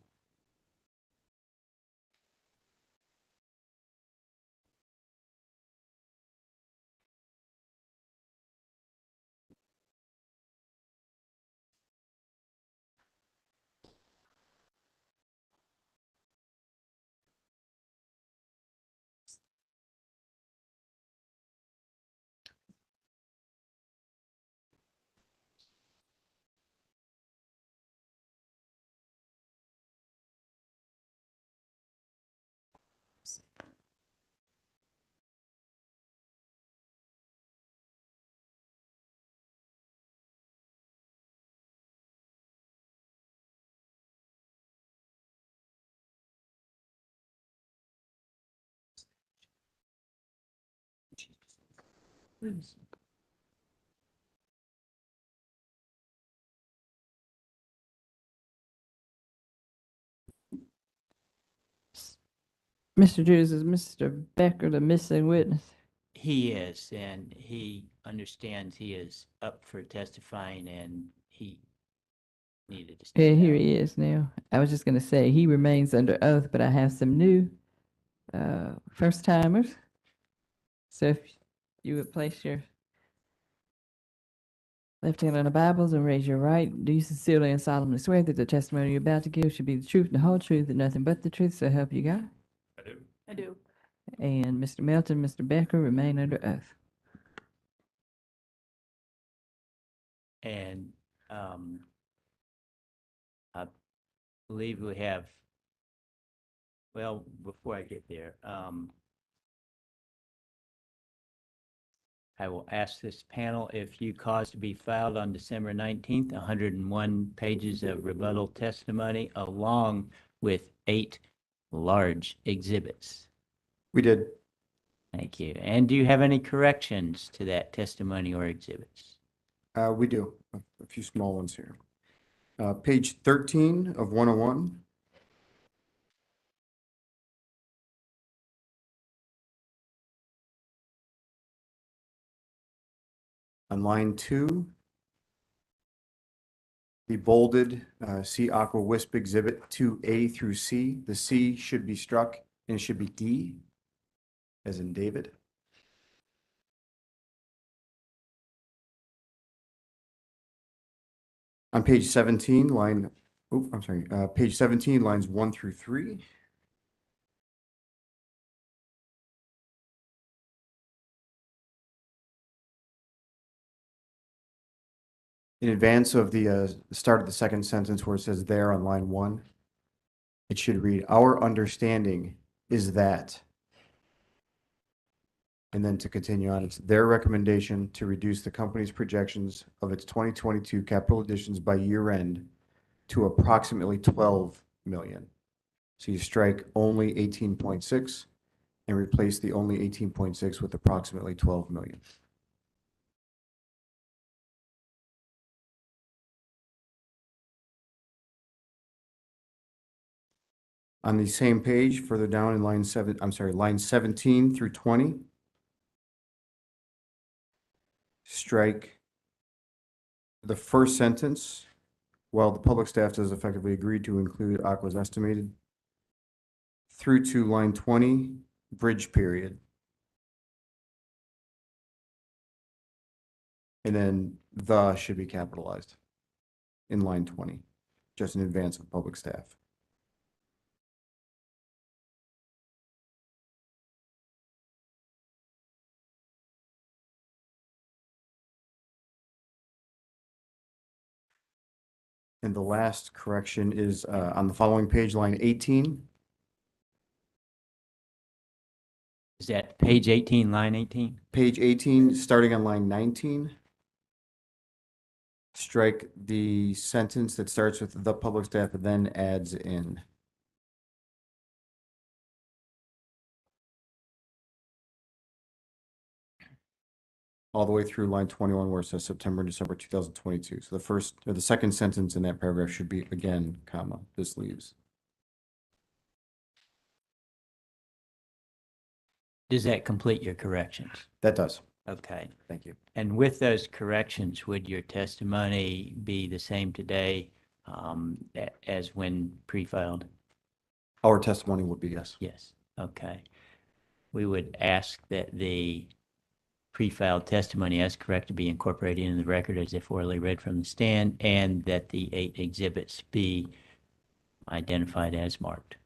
Speaker 1: Mr. Drews, is Mr. Becker the missing witness?
Speaker 3: He is, and he understands he is up for testifying, and he needed to
Speaker 1: Yeah,
Speaker 3: step
Speaker 1: here
Speaker 3: out.
Speaker 1: he is now. I was just going to say he remains under oath, but I have some new first timers. So if you would place your left hand on the Bibles and raise your right, do you sincerely and solemnly swear that the testimony you're about to give should be the truth and the whole truth and nothing but the truth, so help you God?
Speaker 2: I do.
Speaker 1: And Mr. Melton, Mr. Becker remain under oath.
Speaker 3: And I believe we have, well, before I get there, I will ask this panel if you cause to be filed on December 19th, 101 pages of rebuttal testimony along with 8 large exhibits.
Speaker 10: We did.
Speaker 3: Thank you. And do you have any corrections to that testimony or exhibits?
Speaker 10: We do. A few small ones here. Page 13 of 101. On line 2, the bolded see Aqua Wisp exhibit 2A through C. The C should be struck and it should be D, as in David. On page 17, page 17, lines 1 through 3. In advance of the start of the second sentence where it says there on line 1, it should read, "Our understanding is that." And then to continue on, it's their recommendation to reduce the company's projections of its 2022 capital additions by year end to approximately 12 million. So you strike only 18.6 and replace the only 18.6 with approximately 12 million. On the same page, further down in line 17 through 20, strike the first sentence, while the public staff does effectively agree to include Aqua's estimated, through to line 20, bridge period. And then the should be capitalized in line 20, just in advance of public staff. And the last correction is on the following page, line 18.
Speaker 3: Is that page 18, line 18?
Speaker 10: Page 18, starting on line 19. Strike the sentence that starts with the public staff and then adds in. All the way through line 21 where it says September and December 2022. So the first or the second sentence in that paragraph should be again, comma, this leaves.
Speaker 3: Does that complete your corrections?
Speaker 10: That does.
Speaker 3: Okay.
Speaker 10: Thank you.
Speaker 3: And with those corrections, would your testimony be the same today as when pre-filed?
Speaker 10: Our testimony would be yes.
Speaker 3: Yes. Okay. We would ask that the pre-filed testimony as corrected be incorporated into the record as if orally read from the stand, and that the 8 exhibits be identified as marked.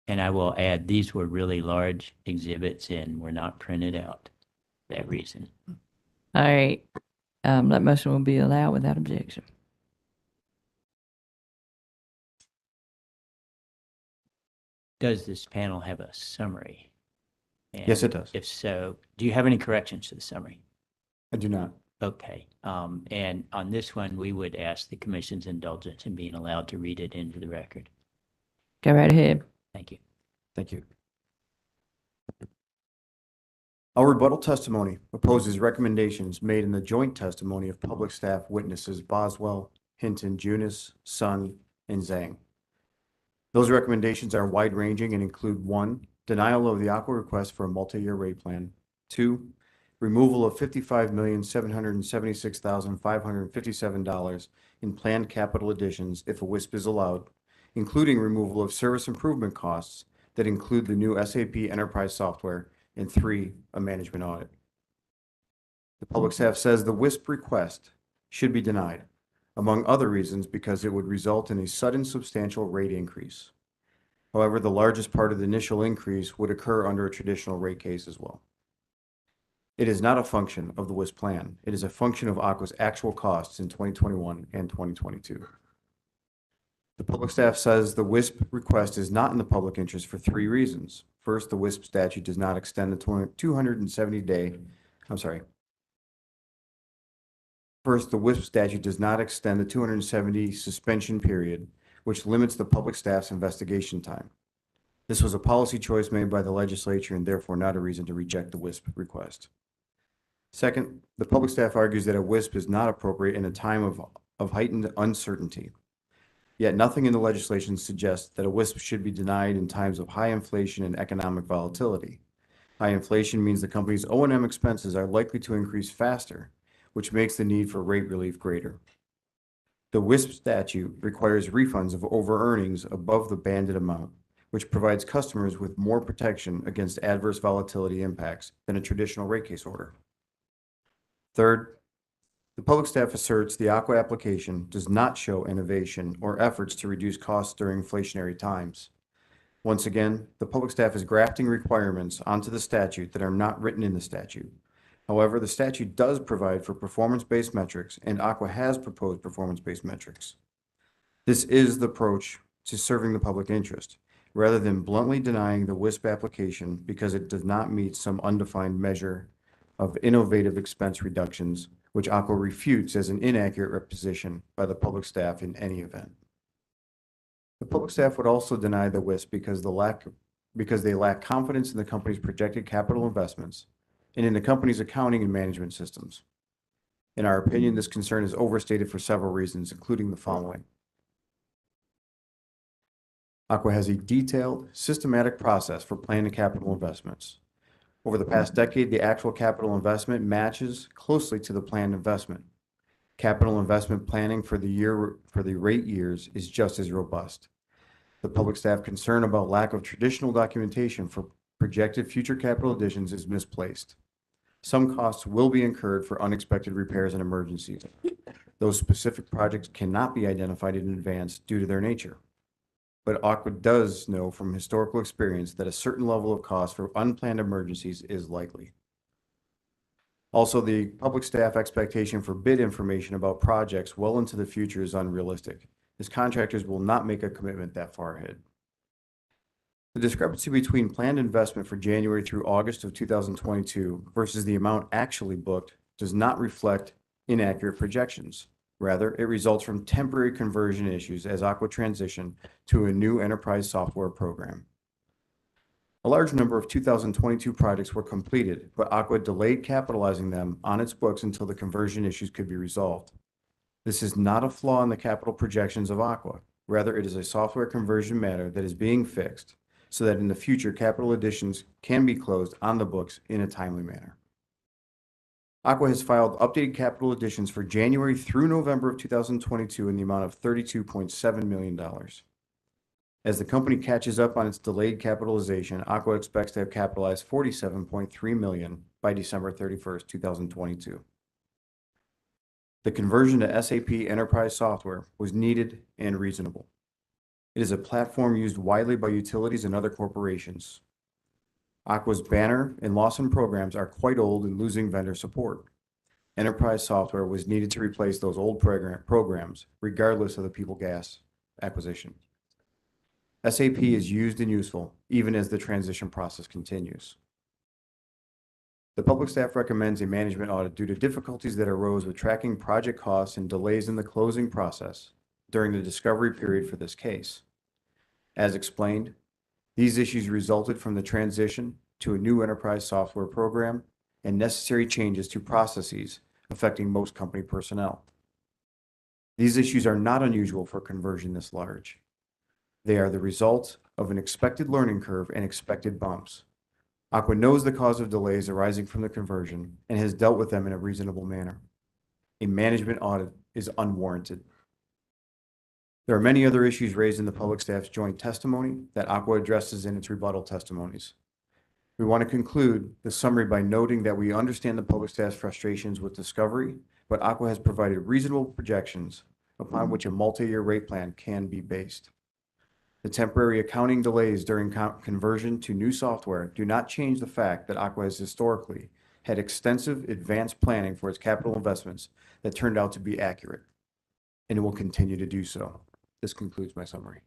Speaker 3: And I will add, these were really large exhibits and were not printed out for that reason.
Speaker 1: All right. That motion will be allowed without objection.
Speaker 3: Does this panel have a summary?
Speaker 10: Yes,
Speaker 3: And
Speaker 10: it does.
Speaker 3: If so, do you have any corrections to the summary?
Speaker 10: I do not.
Speaker 3: Okay. And on this one, we would ask the commission's indulgence in being allowed to read it into the record.
Speaker 1: Go right ahead.
Speaker 3: Thank you.
Speaker 10: Thank you. Our rebuttal testimony opposes recommendations made in the joint testimony of public staff witnesses Boswell, Hinton, Junis, Sun, and Zhang. Those recommendations are wide-ranging and include 1, denial of the Aqua request for a multi-year rate plan. 2, removal of $55,776,557 in planned capital additions if a WISP is allowed, including removal of service improvement costs that include the new SAP enterprise software, and 3, a management audit. The public staff says the WISP request should be denied, among other reasons because it would result in a sudden substantial rate increase. However, the largest part of the initial increase would occur under a traditional rate case as well. It is not a function of the WISP plan. It is a function of Aqua's actual costs in 2021 and 2022. The public staff says the WISP request is not in the public interest for 3 reasons. First, the WISP statute does not extend the 270-day, First, the WISP statute does not extend the 270 suspension period, which limits the public staff's investigation time. This was a policy choice made by the legislature and therefore not a reason to reject the WISP request. Second, the public staff argues that a WISP is not appropriate in a time of heightened uncertainty. Yet nothing in the legislation suggests that a WISP should be denied in times of high inflation and economic volatility. High inflation means the company's O&M expenses are likely to increase faster, which makes the need for rate relief greater. The WISP statute requires refunds of over-earnings above the banded amount, which provides customers with more protection against adverse volatility impacts than a traditional rate case order. Third, the public staff asserts the Aqua application does not show innovation or efforts to reduce costs during inflationary times. Once again, the public staff is grafting requirements onto the statute that are not written in the statute. However, the statute does provide for performance-based metrics, and Aqua has proposed performance-based metrics. This is the approach to serving the public interest, rather than bluntly denying the WISP application because it does not meet some undefined measure of innovative expense reductions, which Aqua refutes as an inaccurate reposition by the public staff in any event. The public staff would also deny the WISP because they lack confidence in the company's projected capital investments and in the company's accounting and management systems. In our opinion, this concern is overstated for several reasons, including the following. Aqua has a detailed, systematic process for planning capital investments. Over the past decade, the actual capital investment matches closely to the planned investment. Capital investment planning for the rate years is just as robust. The public staff concern about lack of traditional documentation for projected future capital additions is misplaced. Some costs will be incurred for unexpected repairs and emergencies. Those specific projects cannot be identified in advance due to their nature. But Aqua does know from historical experience that a certain level of cost for unplanned emergencies is likely. Also, the public staff expectation for bid information about projects well into the future is unrealistic, as contractors will not make a commitment that far ahead. The discrepancy between planned investment for January through August of 2022 versus the amount actually booked does not reflect inaccurate projections. Rather, it results from temporary conversion issues as Aqua transition to a new enterprise software program. A large number of 2022 projects were completed, but Aqua delayed capitalizing them on its books until the conversion issues could be resolved. This is not a flaw in the capital projections of Aqua. Rather, it is a software conversion matter that is being fixed so that in the future, capital additions can be closed on the books in a timely manner. Aqua has filed updated capital additions for January through November of 2022 in the amount of $32.7 million. As the company catches up on its delayed capitalization, Aqua expects to have capitalized $47.3 million by December 31st, 2022. The conversion to SAP enterprise software was needed and reasonable. It is a platform used widely by utilities and other corporations. Aqua's Banner and Lawson programs are quite old and losing vendor support. Enterprise software was needed to replace those old programs, regardless of the People Gas acquisition. SAP is used and useful, even as the transition process continues. The public staff recommends a management audit due to difficulties that arose with tracking project costs and delays in the closing process during the discovery period for this case. As explained, these issues resulted from the transition to a new enterprise software program and necessary changes to processes affecting most company personnel. These issues are not unusual for conversion this large. They are the result of an expected learning curve and expected bumps. Aqua knows the cause of delays arising from the conversion and has dealt with them in a reasonable manner. A management audit is unwarranted. There are many other issues raised in the public staff's joint testimony that Aqua addresses in its rebuttal testimonies. We want to conclude the summary by noting that we understand the public staff's frustrations with discovery, but Aqua has provided reasonable projections upon which a multi-year rate plan can be based. The temporary accounting delays during conversion to new software do not change the fact that Aqua has historically had extensive advanced planning for its capital investments that turned out to be accurate, and it will continue to do so. This concludes my summary.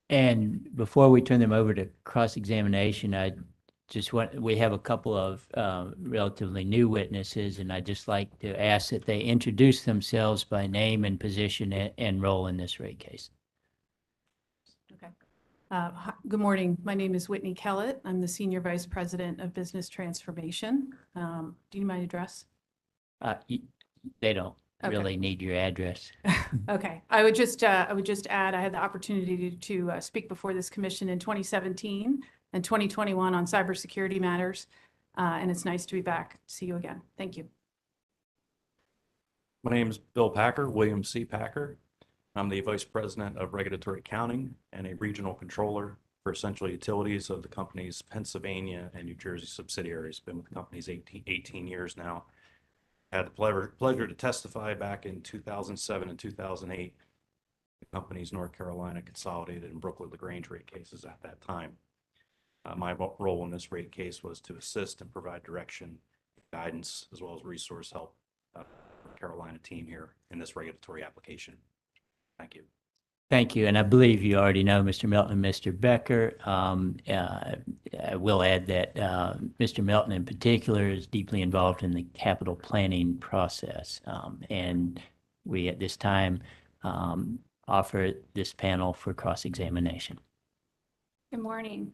Speaker 3: And before we turn them over to cross-examination, we have a couple of relatively new witnesses, and I'd just like to ask that they introduce themselves by name and position and role in this rate case.
Speaker 11: Okay. Good morning. My name is Whitney Kellett. I'm the Senior Vice President of Business Transformation. Do you need my address?
Speaker 3: They don't
Speaker 11: Okay.
Speaker 3: really need your address.
Speaker 11: Okay. I would just add, I had the opportunity to speak before this commission in 2017 and 2021 on cybersecurity matters. And it's nice to be back. See you again. Thank you.
Speaker 12: My name is Bill Packer, William C. Packer. I'm the Vice President of Regulatory Accounting and a Regional Controller for Essential Utilities of the company's Pennsylvania and New Jersey subsidiaries. Been with the company's 18 years now. Had the pleasure to testify back in 2007 and 2008. The company's North Carolina Consolidated and Brookwood LaGrange rate cases at that time. My role in this rate case was to assist and provide direction, guidance, as well as resource help for the Carolina team here in this regulatory application. Thank you.
Speaker 3: Thank you. And I believe you already know Mr. Melton and Mr. Becker. I will add that Mr. Melton in particular is deeply involved in the capital planning process. And we at this time offer this panel for cross-examination.
Speaker 6: Good morning.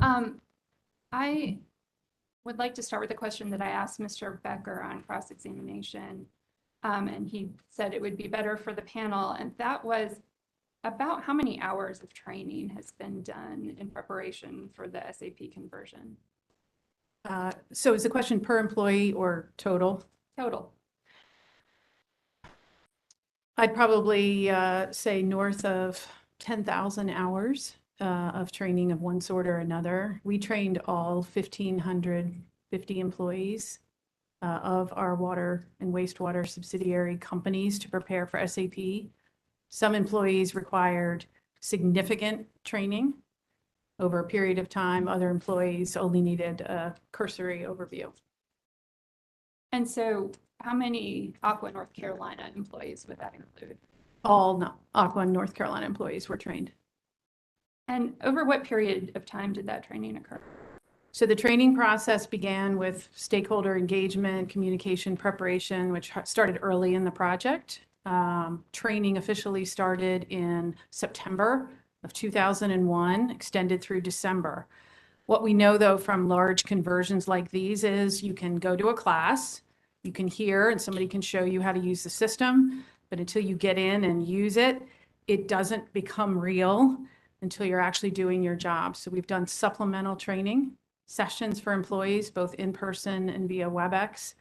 Speaker 6: I would like to start with a question that I asked Mr. Becker on cross-examination. And he said it would be better for the panel. And that was about how many hours of training has been done in preparation for the SAP conversion?
Speaker 11: So is the question per employee or total?
Speaker 6: Total.
Speaker 11: I'd probably say north of 10,000 hours of training of one sort or another. We trained all 1,550 employees of our water and wastewater subsidiary companies to prepare for SAP. Some employees required significant training over a period of time. Other employees only needed a cursory overview.
Speaker 6: And so how many Aqua North Carolina employees would that include?
Speaker 11: All Aqua and North Carolina employees were trained.
Speaker 6: And over what period of time did that training occur?
Speaker 11: So the training process began with stakeholder engagement, communication, preparation, which started early in the project. Training officially started in September of 2001, extended through December. What we know, though, from large conversions like these is you can go to a class, you can hear, and somebody can show you how to use the system, but until you get in and use it, it doesn't become real until you're actually doing your job. So we've done supplemental training sessions for employees, both in person and via WebEx,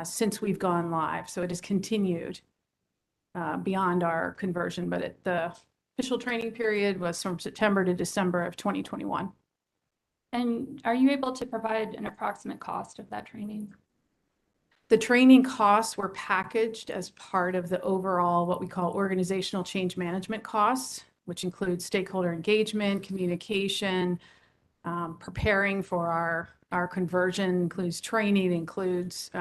Speaker 11: since we've gone live. So it has continued beyond our conversion, but the official training period was from September to December of 2021.
Speaker 6: And are you able to provide an approximate cost of that training?
Speaker 11: The training costs were packaged as part of the overall, what we call organizational change management costs, which includes stakeholder engagement, communication, preparing for our conversion, includes training, includes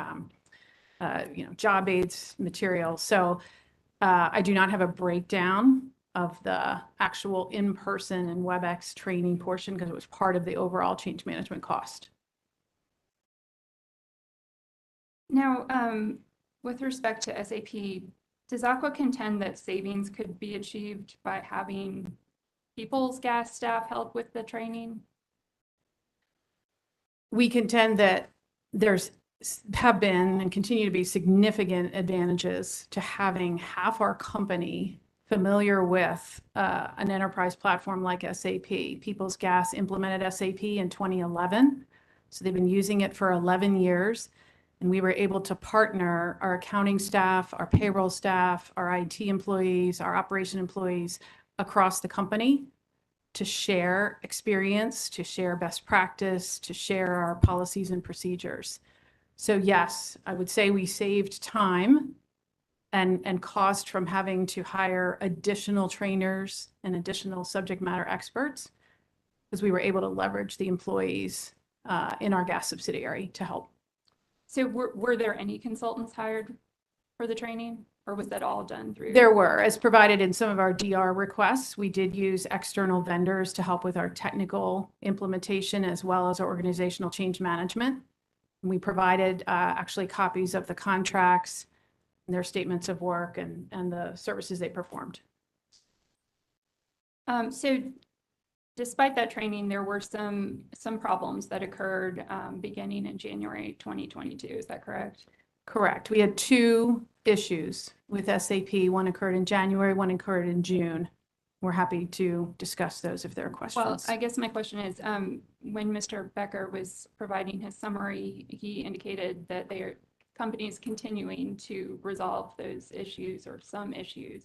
Speaker 11: job aids material. So I do not have a breakdown of the actual in-person and WebEx training portion because it was part of the overall change management cost.
Speaker 6: Now, with respect to SAP, does Aqua contend that savings could be achieved by having Peoples Gas staff help with the training?
Speaker 11: We contend that have been and continue to be significant advantages to having half our company familiar with an enterprise platform like SAP. Peoples Gas implemented SAP in 2011, so they've been using it for 11 years. And we were able to partner our accounting staff, our payroll staff, our IT employees, our operation employees across the company to share experience, to share best practice, to share our policies and procedures. So yes, I would say we saved time and cost from having to hire additional trainers and additional subject matter experts because we were able to leverage the employees in our gas subsidiary to help.
Speaker 6: So were there any consultants hired for the training, or was that all done through?
Speaker 11: There were, as provided in some of our DR requests. We did use external vendors to help with our technical implementation as well as our organizational change management. And we provided actually copies of the contracts and their statements of work and the services they performed.
Speaker 6: So despite that training, there were some problems that occurred beginning in January 2022. Is that correct?
Speaker 11: Correct. We had two issues with SAP. One occurred in January, one occurred in June. We're happy to discuss those if there are questions.
Speaker 6: Well, I guess my question is, when Mr. Becker was providing his summary, he indicated that their company is continuing to resolve those issues or some issues.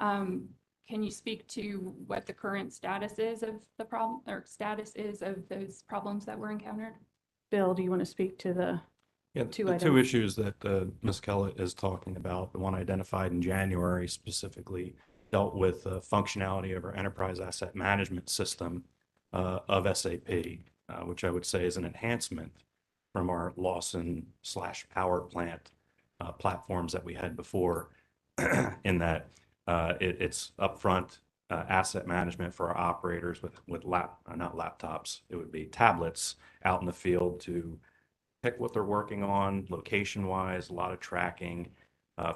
Speaker 6: Can you speak to what the current status is of the problem or status is of those problems that were encountered?
Speaker 11: Bill, do you want to speak to the
Speaker 12: Yeah,
Speaker 11: Two
Speaker 12: the two
Speaker 11: items.
Speaker 12: issues that Ms. Kellett is talking about, the one identified in January specifically dealt with the functionality of our enterprise asset management system of SAP, which I would say is an enhancement from our Lawson/Power Plant platforms that we had before, in that it's upfront asset management for our operators with not laptops, it would be tablets out in the field to pick what they're working on, location-wise, a lot of tracking,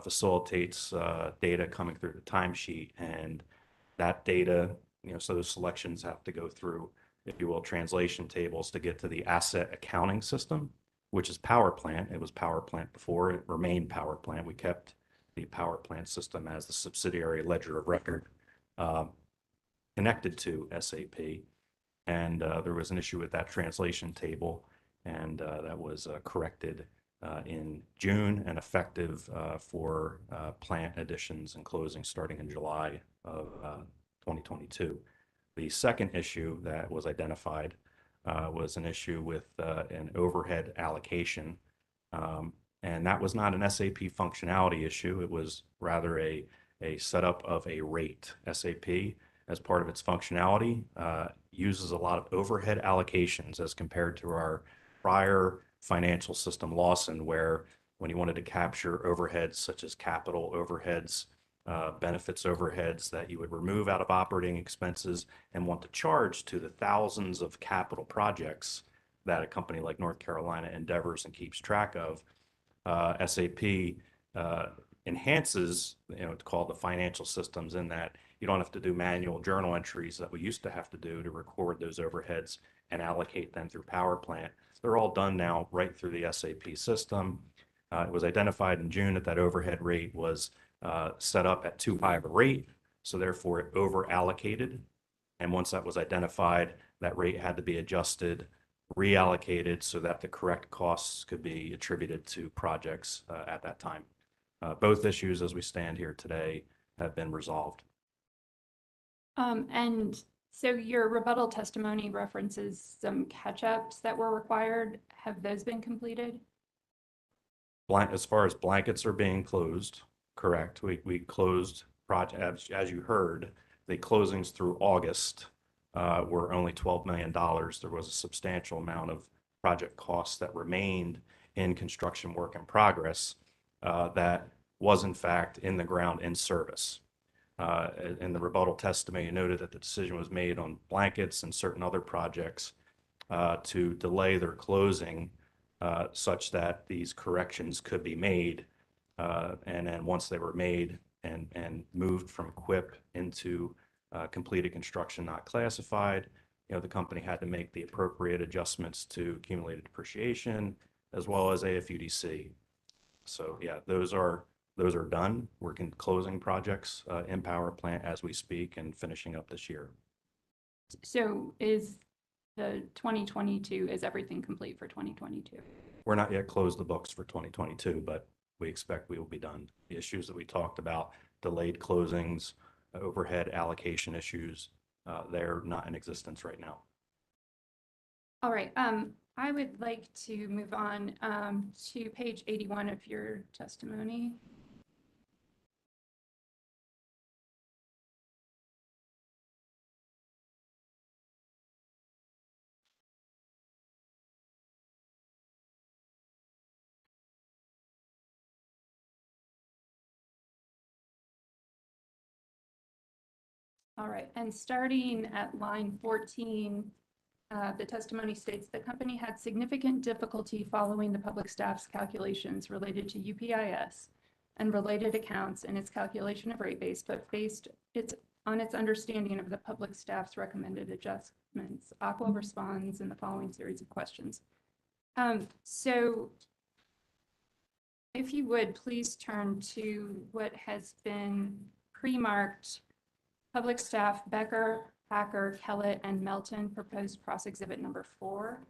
Speaker 12: facilitates data coming through the timesheet, and that data, so those selections have to go through, if you will, translation tables to get to the asset accounting system, which is Power Plant. It was Power Plant before, it remained Power Plant. We kept the Power Plant system as the subsidiary ledger of record connected to SAP. And there was an issue with that translation table, and that was corrected in June and effective for plant additions and closings starting in July of 2022. The second issue that was identified was an issue with an overhead allocation. And that was not an SAP functionality issue. It was rather a setup of a rate. SAP, as part of its functionality, uses a lot of overhead allocations as compared to our prior financial system, Lawson, where when you wanted to capture overheads such as capital overheads, benefits overheads that you would remove out of operating expenses and want to charge to the thousands of capital projects that a company like North Carolina endeavors and keeps track of, SAP enhances, to call it the financial systems, in that you don't have to do manual journal entries that we used to have to do to record those overheads and allocate them through Power Plant. They're all done now right through the SAP system. It was identified in June that that overhead rate was set up at too high of a rate, so therefore it over allocated. And once that was identified, that rate had to be adjusted, reallocated so that the correct costs could be attributed to projects at that time. Both issues, as we stand here today, have been resolved.
Speaker 6: And so your rebuttal testimony references some catch-ups that were required. Have those been completed?
Speaker 12: As far as blankets are being closed, correct. We closed projects, as you heard, the closings through August were only $12 million. There was a substantial amount of project costs that remained in construction work in progress that was in fact in the ground in service. In the rebuttal testimony, noted that the decision was made on blankets and certain other projects to delay their closing such that these corrections could be made. And then once they were made and moved from QUIP into completed construction not classified, the company had to make the appropriate adjustments to accumulated depreciation as well as AFUDC. So yeah, those are done. We're closing projects in Power Plant as we speak and finishing up this year.
Speaker 6: So is the 2022, is everything complete for 2022?
Speaker 12: We're not yet closed the books for 2022, but we expect we will be done. The issues that we talked about, delayed closings, overhead allocation issues, they're not in existence right now.
Speaker 6: All right. I would like to move on to page 81 of your testimony. All right, and starting at line 14, the testimony states the company had significant difficulty following the public staff's calculations related to UPIS and related accounts in its calculation of rate base, but based on its understanding of the public staff's recommended adjustments. Aqua responds in the following series of questions. So if you would, please turn to what has been pre-marked public staff Becker, Packer, Kellett, and Melton proposed cross exhibit number 4.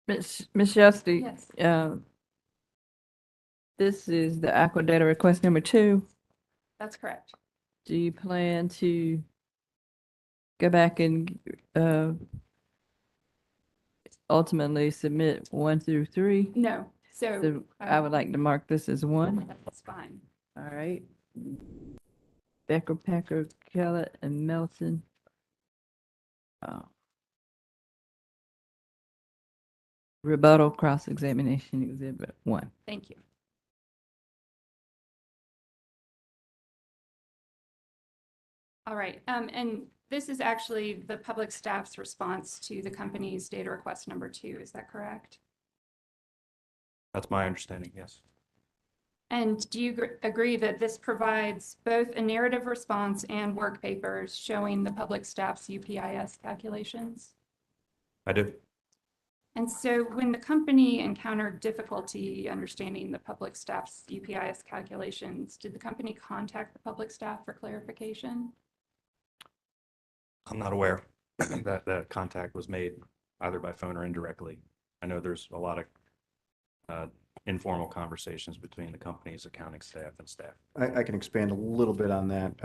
Speaker 1: Ms. Shusty,
Speaker 6: Yes.
Speaker 1: This is the Aqua data request number 2.
Speaker 6: That's correct.
Speaker 1: Do you plan to go back and ultimately submit 1 through 3?
Speaker 6: No,
Speaker 1: So I would like to mark this as 1.
Speaker 6: That's fine.
Speaker 1: All right. Becker, Packer, Kellett, and Melton. Rebuttal cross-examination exhibit 1.
Speaker 6: Thank you. All right, and this is actually the public staff's response to the company's data request number 2. Is that correct?
Speaker 12: That's my understanding, yes.
Speaker 6: And do you agree that this provides both a narrative response and work papers showing the public staff's UPIS calculations?
Speaker 12: I do.
Speaker 6: And so when the company encountered difficulty understanding the public staff's UPIS calculations, did the company contact the public staff for clarification?
Speaker 12: I'm not aware that that contact was made either by phone or indirectly. I know there's a lot of informal conversations between the company's accounting staff and staff.
Speaker 10: I can expand a little bit on that.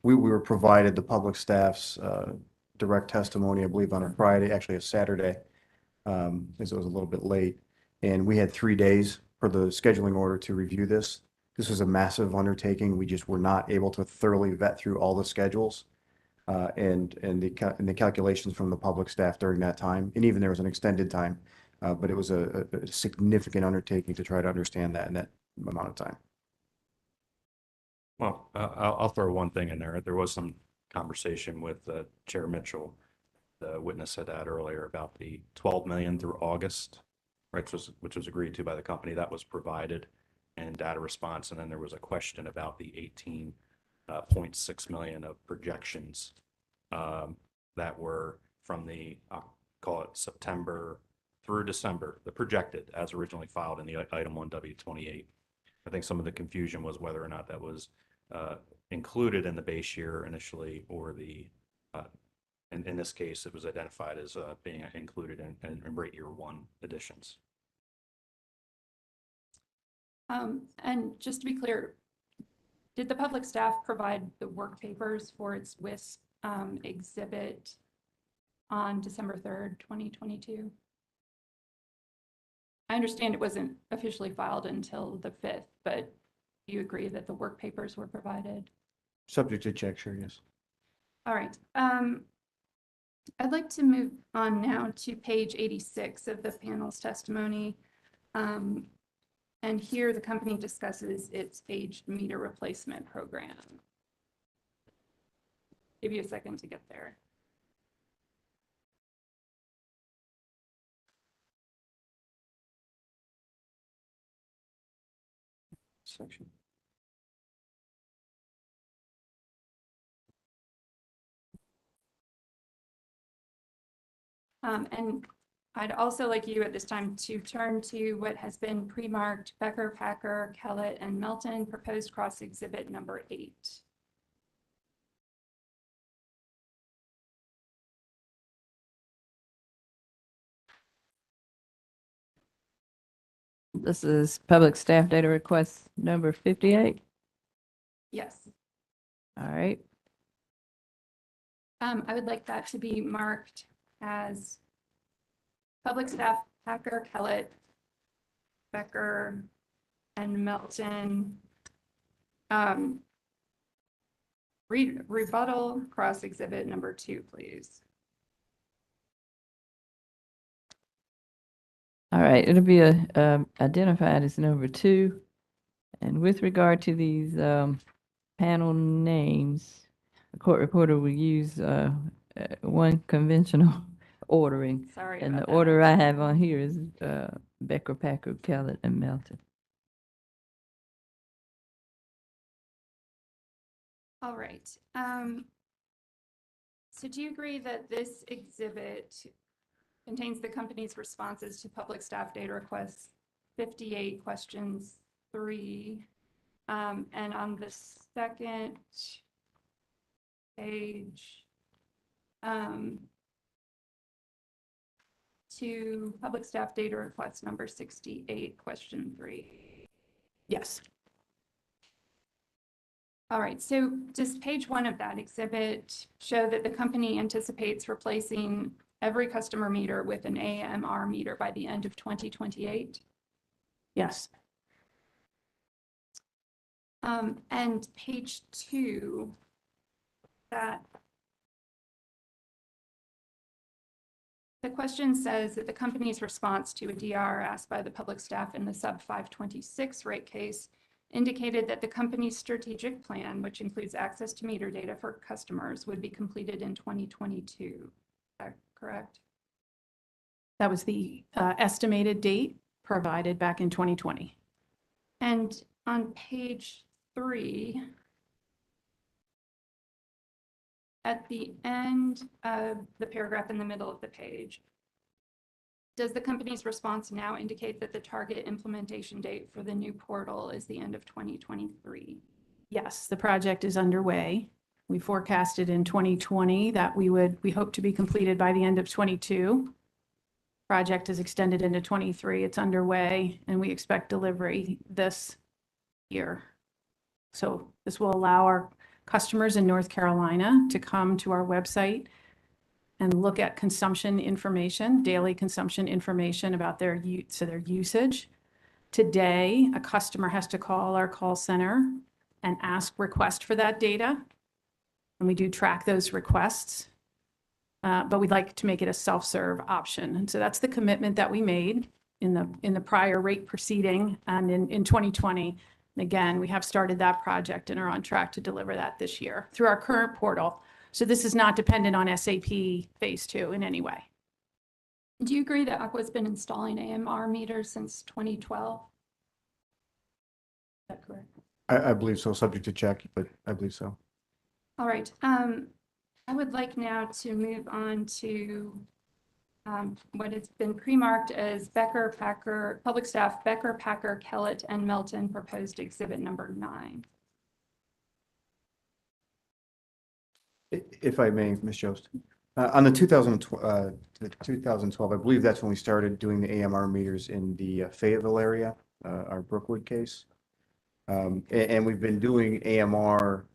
Speaker 10: We were provided the public staff's direct testimony, I believe, on a Friday, actually a Saturday, as it was a little bit late. And we had 3 days for the scheduling order to review this. This was a massive undertaking. We just were not able to thoroughly vet through all the schedules and the calculations from the public staff during that time. And even there was an extended time, but it was a significant undertaking to try to understand that in that amount of time.
Speaker 12: Well, I'll throw one thing in there. There was some conversation with Chair Mitchell, the witness had that earlier, about the 12 million through August, right, which was agreed to by the company. That was provided in data response. And then there was a question about the 18.6 million of projections that were from the, I'll call it September through December, the projected as originally filed in the item 1 W-218. I think some of the confusion was whether or not that was included in the base year initially, or the, in this case, it was identified as being included in rate year 1 additions.
Speaker 6: And just to be clear, did the public staff provide the work papers for its WISP exhibit on December 3rd, 2022? I understand it wasn't officially filed until the 5th, but do you agree that the work papers were provided?
Speaker 10: Subject to check, sure, yes.
Speaker 6: All right. I'd like to move on now to page 86 of the panel's testimony. And here the company discusses its aged meter replacement program. Give you a second to get there.
Speaker 10: Section.
Speaker 6: And I'd also like you at this time to turn to what has been pre-marked Becker, Packer, Kellett, and Melton proposed cross exhibit number 8.
Speaker 1: This is public staff data request number 58.
Speaker 6: Yes.
Speaker 1: All right.
Speaker 6: I would like that to be marked as public staff Packer, Kellett, Becker, and Melton. Rebuttal cross exhibit number 2, please.
Speaker 1: All right, it'll be identified as number 2. And with regard to these panel names, the court reporter will use one conventional ordering.
Speaker 6: Sorry
Speaker 1: And the
Speaker 6: about that.
Speaker 1: order I have on here is Becker, Packer, Kellett, and Melton.
Speaker 6: All right. So do you agree that this exhibit contains the company's responses to public staff data requests 58 questions 3, and on the second page to public staff data request number 68 question 3?
Speaker 11: Yes.
Speaker 6: All right, so does page 1 of that exhibit show that the company anticipates replacing every customer meter with an AMR meter by the end of 2028?
Speaker 11: Yes.
Speaker 6: And page 2, that the question says that the company's response to a DR asked by the public staff in the sub 526 rate case indicated that the company's strategic plan, which includes access to meter data for customers, would be completed in 2022. Is that correct?
Speaker 11: That was the estimated date provided back in 2020.
Speaker 6: And on page 3, at the end of the paragraph in the middle of the page, does the company's response now indicate that the target implementation date for the new portal is the end of 2023?
Speaker 11: Yes, the project is underway. We forecasted in 2020 that we hope to be completed by the end of 22. Project is extended into 23. It's underway, and we expect delivery this year. So this will allow our customers in North Carolina to come to our website and look at consumption information, daily consumption information about their usage. Today, a customer has to call our call center and request for that data. And we do track those requests, but we'd like to make it a self-serve option. And so that's the commitment that we made in the prior rate proceeding and in 2020. And again, we have started that project and are on track to deliver that this year through our current portal. So this is not dependent on SAP Phase 2 in any way.
Speaker 6: Do you agree that Aqua's been installing AMR meters since 2012? Is that correct?
Speaker 10: I believe so, subject to check, but I believe so.
Speaker 6: All right. I would like now to move on to what has been pre-marked as Becker, Packer, Public Staff, Becker, Packer, Kellett, and Melton proposed exhibit number 9.
Speaker 10: If I may, Ms. Jost, on the 2012, I believe that's when we started doing the AMR meters in the Fayetteville area, our Brookwood case. And we've been doing AMR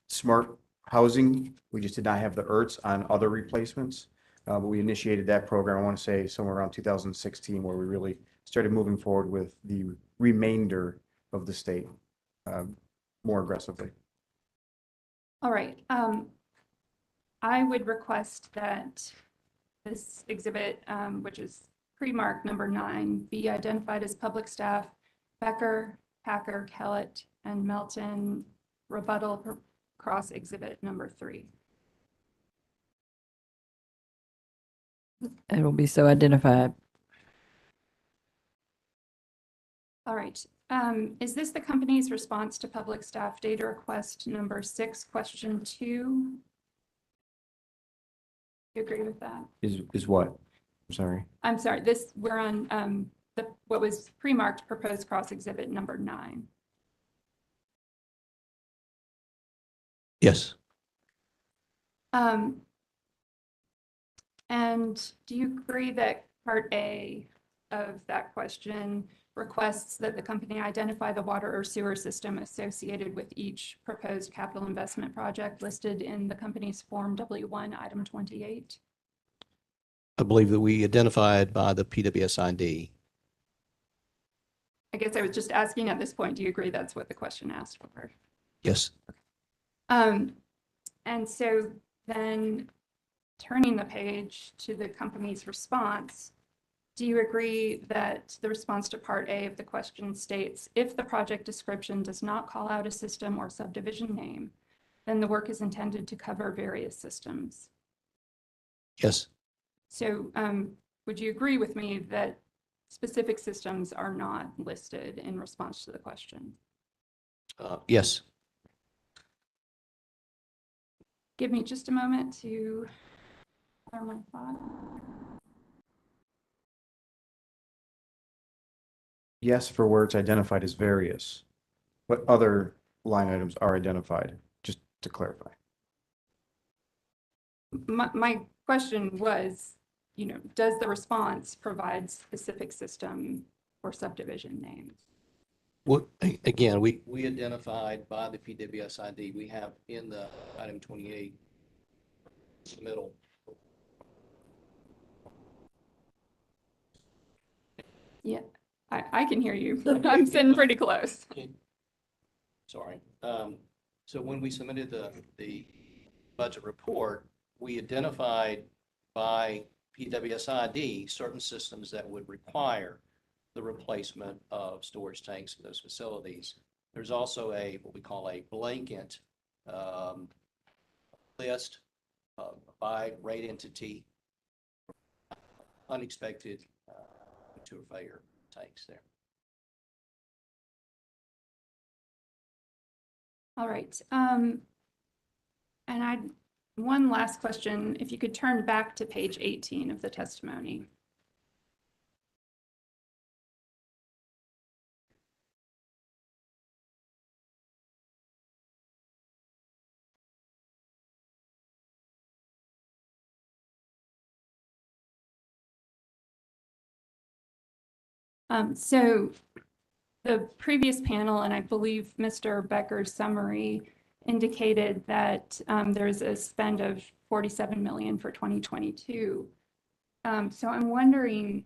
Speaker 10: smart housing. We just did not have the ERTs on other replacements. But we initiated that program, I want to say somewhere around 2016, where we really started moving forward with the remainder of the state more aggressively.
Speaker 6: All right. I would request that this exhibit, which is pre-marked number 9, be identified as Public Staff, Becker, Packer, Kellett, and Melton rebuttal cross exhibit number 3.
Speaker 1: It will be so identified.
Speaker 6: All right. Is this the company's response to public staff data request number 6, question 2? You agree with that?
Speaker 10: Is what? I'm sorry.
Speaker 6: I'm sorry, we're on what was pre-marked proposed cross exhibit number 9.
Speaker 12: Yes.
Speaker 6: And do you agree that part A of that question requests that the company identify the water or sewer system associated with each proposed capital investment project listed in the company's Form W-1, item 28?
Speaker 13: I believe that we identified by the PWSID.
Speaker 6: I guess I was just asking at this point, do you agree that's what the question asked for?
Speaker 13: Yes.
Speaker 6: And so then turning the page to the company's response, do you agree that the response to part A of the question states, if the project description does not call out a system or subdivision name, then the work is intended to cover various systems?
Speaker 13: Yes.
Speaker 6: So would you agree with me that specific systems are not listed in response to the question?
Speaker 13: Yes.
Speaker 6: Give me just a moment to clear my thought.
Speaker 10: Yes, for where it's identified as various. What other line items are identified, just to clarify?
Speaker 6: My question was, does the response provide specific system or subdivision names?
Speaker 13: Well, again, we identified by the PWSID, we have in the item 28, submittal.
Speaker 6: Yeah, I can hear you. I'm sitting pretty close.
Speaker 13: Sorry. So when we submitted the budget report, we identified by PWSID certain systems that would require the replacement of storage tanks in those facilities. There's also what we call a blanket list by rate entity, unexpected to failure tanks there.
Speaker 6: All right. One last question, if you could turn back to page 18 of the testimony. So the previous panel, and I believe Mr. Becker's summary indicated that there's a spend of 47 million for 2022. So I'm wondering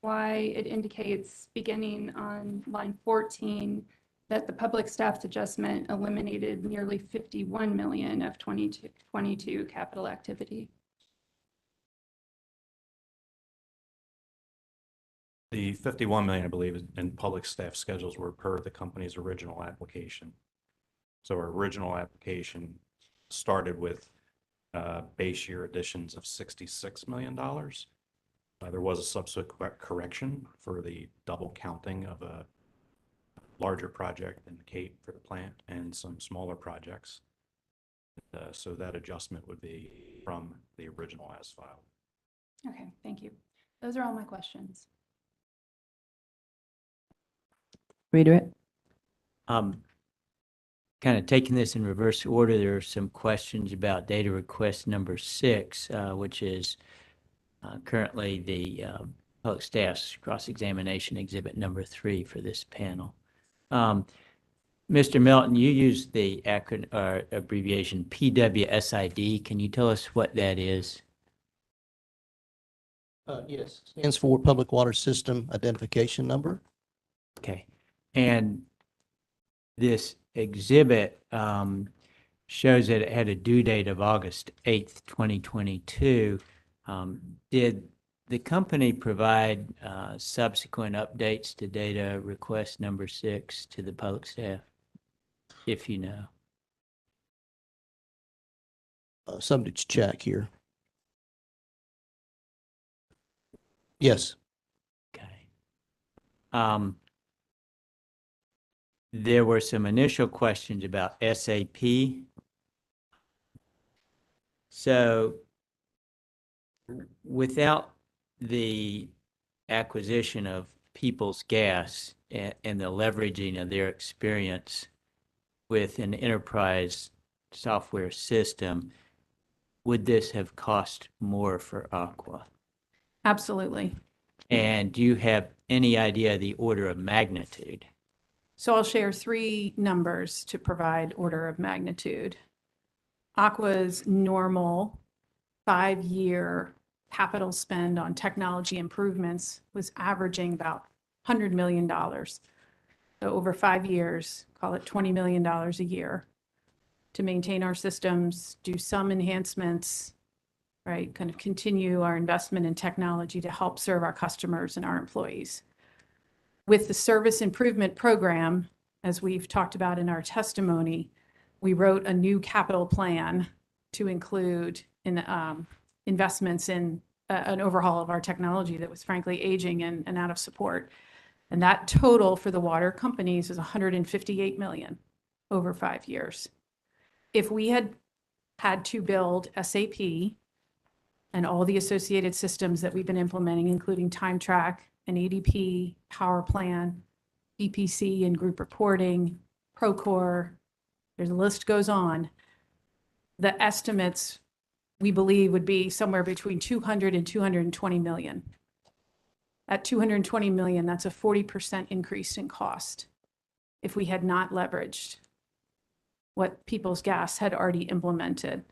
Speaker 6: why it indicates beginning on line 14 that the public staff's adjustment eliminated nearly 51 million of 2022 capital activity.
Speaker 12: The 51 million, I believe, in public staff schedules were per the company's original application. So our original application started with base year additions of $66 million. There was a subsequent correction for the double counting of a larger project in Cape for the plant and some smaller projects. So that adjustment would be from the original as filed.
Speaker 6: Okay, thank you. Those are all my questions.
Speaker 1: Redirect.
Speaker 3: Kind of taking this in reverse order, there are some questions about data request number 6, which is currently the public staff's cross-examination exhibit number 3 for this panel. Mr. Melton, you used the abbreviation PWSID. Can you tell us what that is?
Speaker 13: Yes. Stands for Public Water System Identification Number.
Speaker 3: Okay. And this exhibit shows that it had a due date of August 8th, 2022. Did the company provide subsequent updates to data request number 6 to the public staff, if you know?
Speaker 13: Something to check here. Yes.
Speaker 3: Okay. There were some initial questions about SAP. So without the acquisition of People's Gas and the leveraging of their experience with an enterprise software system, would this have cost more for Aqua?
Speaker 11: Absolutely.
Speaker 3: And do you have any idea the order of magnitude?
Speaker 11: So I'll share 3 numbers to provide order of magnitude. Aqua's normal 5-year capital spend on technology improvements was averaging about $100 million. So over 5 years, call it $20 million a year to maintain our systems, do some enhancements, right? Kind of continue our investment in technology to help serve our customers and our employees. With the service improvement program, as we've talked about in our testimony, we wrote a new capital plan to include investments in an overhaul of our technology that was frankly aging and out of support. And that total for the water companies is $158 million over 5 years. If we had had to build SAP and all the associated systems that we've been implementing, including Time Track and ADP, Power Plan, BPC and group reporting, Procore, there's a list goes on. The estimates we believe would be somewhere between 200 and 220 million. At 220 million, that's a 40% increase in cost. if we had not leveraged what Peoples Gas had already implemented.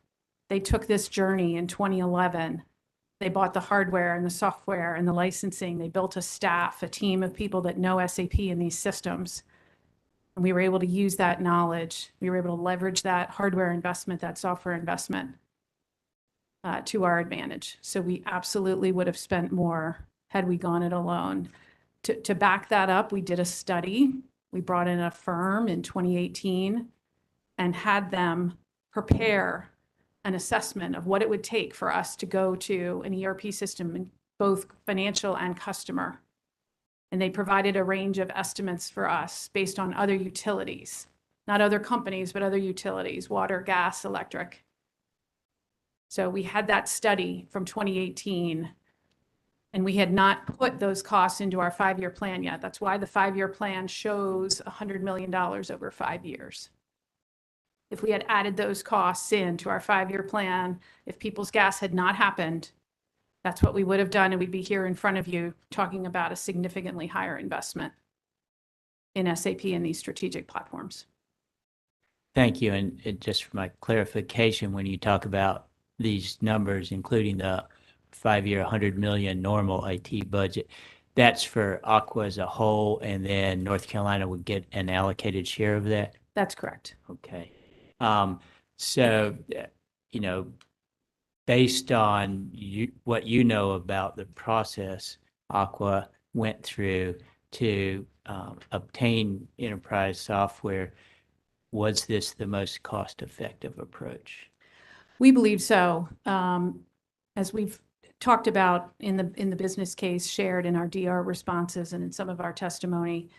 Speaker 11: They took this journey in 2011. They bought the hardware and the software and the licensing. They built a staff, a team of people that know SAP in these systems. And we were able to use that knowledge. We were able to leverage that hardware investment, that software investment to our advantage. So we absolutely would have spent more had we gone it alone. To back that up, we did a study. We brought in a firm in 2018 and had them prepare an assessment of what it would take for us to go to an ERP system, both financial and customer. And they provided a range of estimates for us based on other utilities, not other companies, but other utilities, water, gas, electric. So we had that study from 2018, and we had not put those costs into our 5-year plan yet. That's why the 5-year plan shows $100 million over 5 years. If we had added those costs into our 5-year plan, if Peoples Gas had not happened, that's what we would have done, and we'd be here in front of you talking about a significantly higher investment in SAP and these strategic platforms.
Speaker 3: Thank you. And just for my clarification, when you talk about these numbers, including the 5-year 100 million normal IT budget, that's for Aqua as a whole, and then North Carolina would get an allocated share of that?
Speaker 11: That's correct.
Speaker 3: Okay. So, you know, based on what you know about the process Aqua went through to obtain enterprise software, was this the most cost-effective approach?
Speaker 11: We believe so. As we've talked about in the business case shared in our DR responses and in some of our testimony,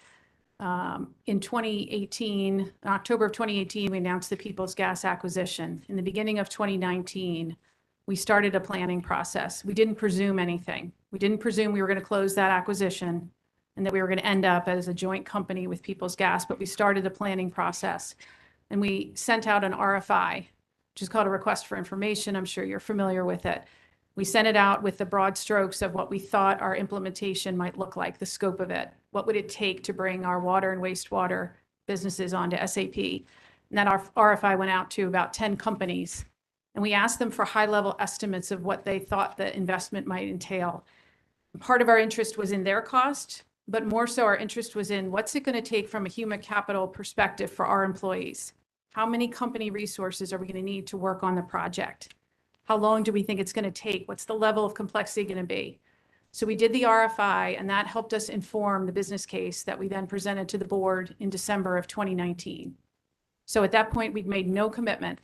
Speaker 11: in 2018, October of 2018, we announced the Peoples Gas acquisition. In the beginning of 2019, we started a planning process. We didn't presume anything. We didn't presume we were going to close that acquisition and that we were going to end up as a joint company with Peoples Gas, but we started a planning process. And we sent out an RFI, which is called a request for information. I'm sure you're familiar with it. We sent it out with the broad strokes of what we thought our implementation might look like, the scope of it. What would it take to bring our water and wastewater businesses onto SAP? And that RFI went out to about 10 companies. And we asked them for high-level estimates of what they thought the investment might entail. Part of our interest was in their cost, but more so our interest was in what's it going to take from a human capital perspective for our employees? How many company resources are we going to need to work on the project? How long do we think it's going to take? What's the level of complexity going to be? So we did the RFI, and that helped us inform the business case that we then presented to the board in December of 2019. So at that point, we'd made no commitment.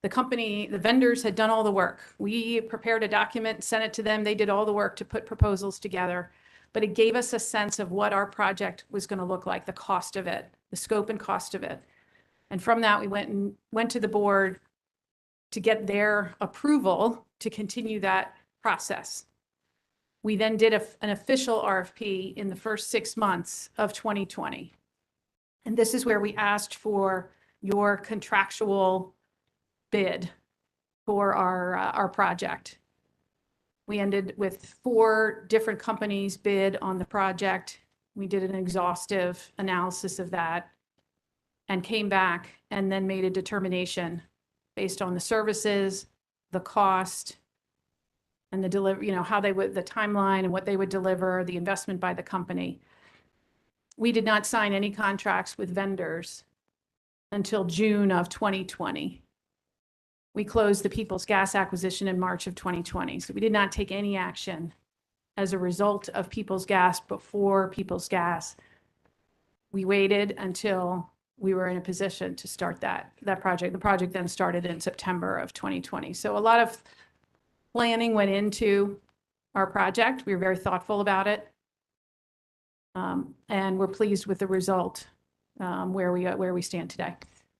Speaker 11: The vendors had done all the work. We prepared a document, sent it to them. They did all the work to put proposals together, but it gave us a sense of what our project was going to look like, the cost of it, the scope and cost of it. And from that, we went to the board to get their approval to continue that process. We then did an official RFP in the first 6 months of 2020. And this is where we asked for your contractual bid for our project. We ended with 4 different companies bid on the project. We did an exhaustive analysis of that and came back and then made a determination based on the services, the cost, and the delivery, how they would, the timeline and what they would deliver, the investment by the company. We did not sign any contracts with vendors until June of 2020. We closed the Peoples Gas acquisition in March of 2020. So we did not take any action as a result of Peoples Gas before Peoples Gas. We waited until we were in a position to start that project. The project then started in September of 2020. So a lot of planning went into our project. We were very thoughtful about it. And we're pleased with the result where we stand today.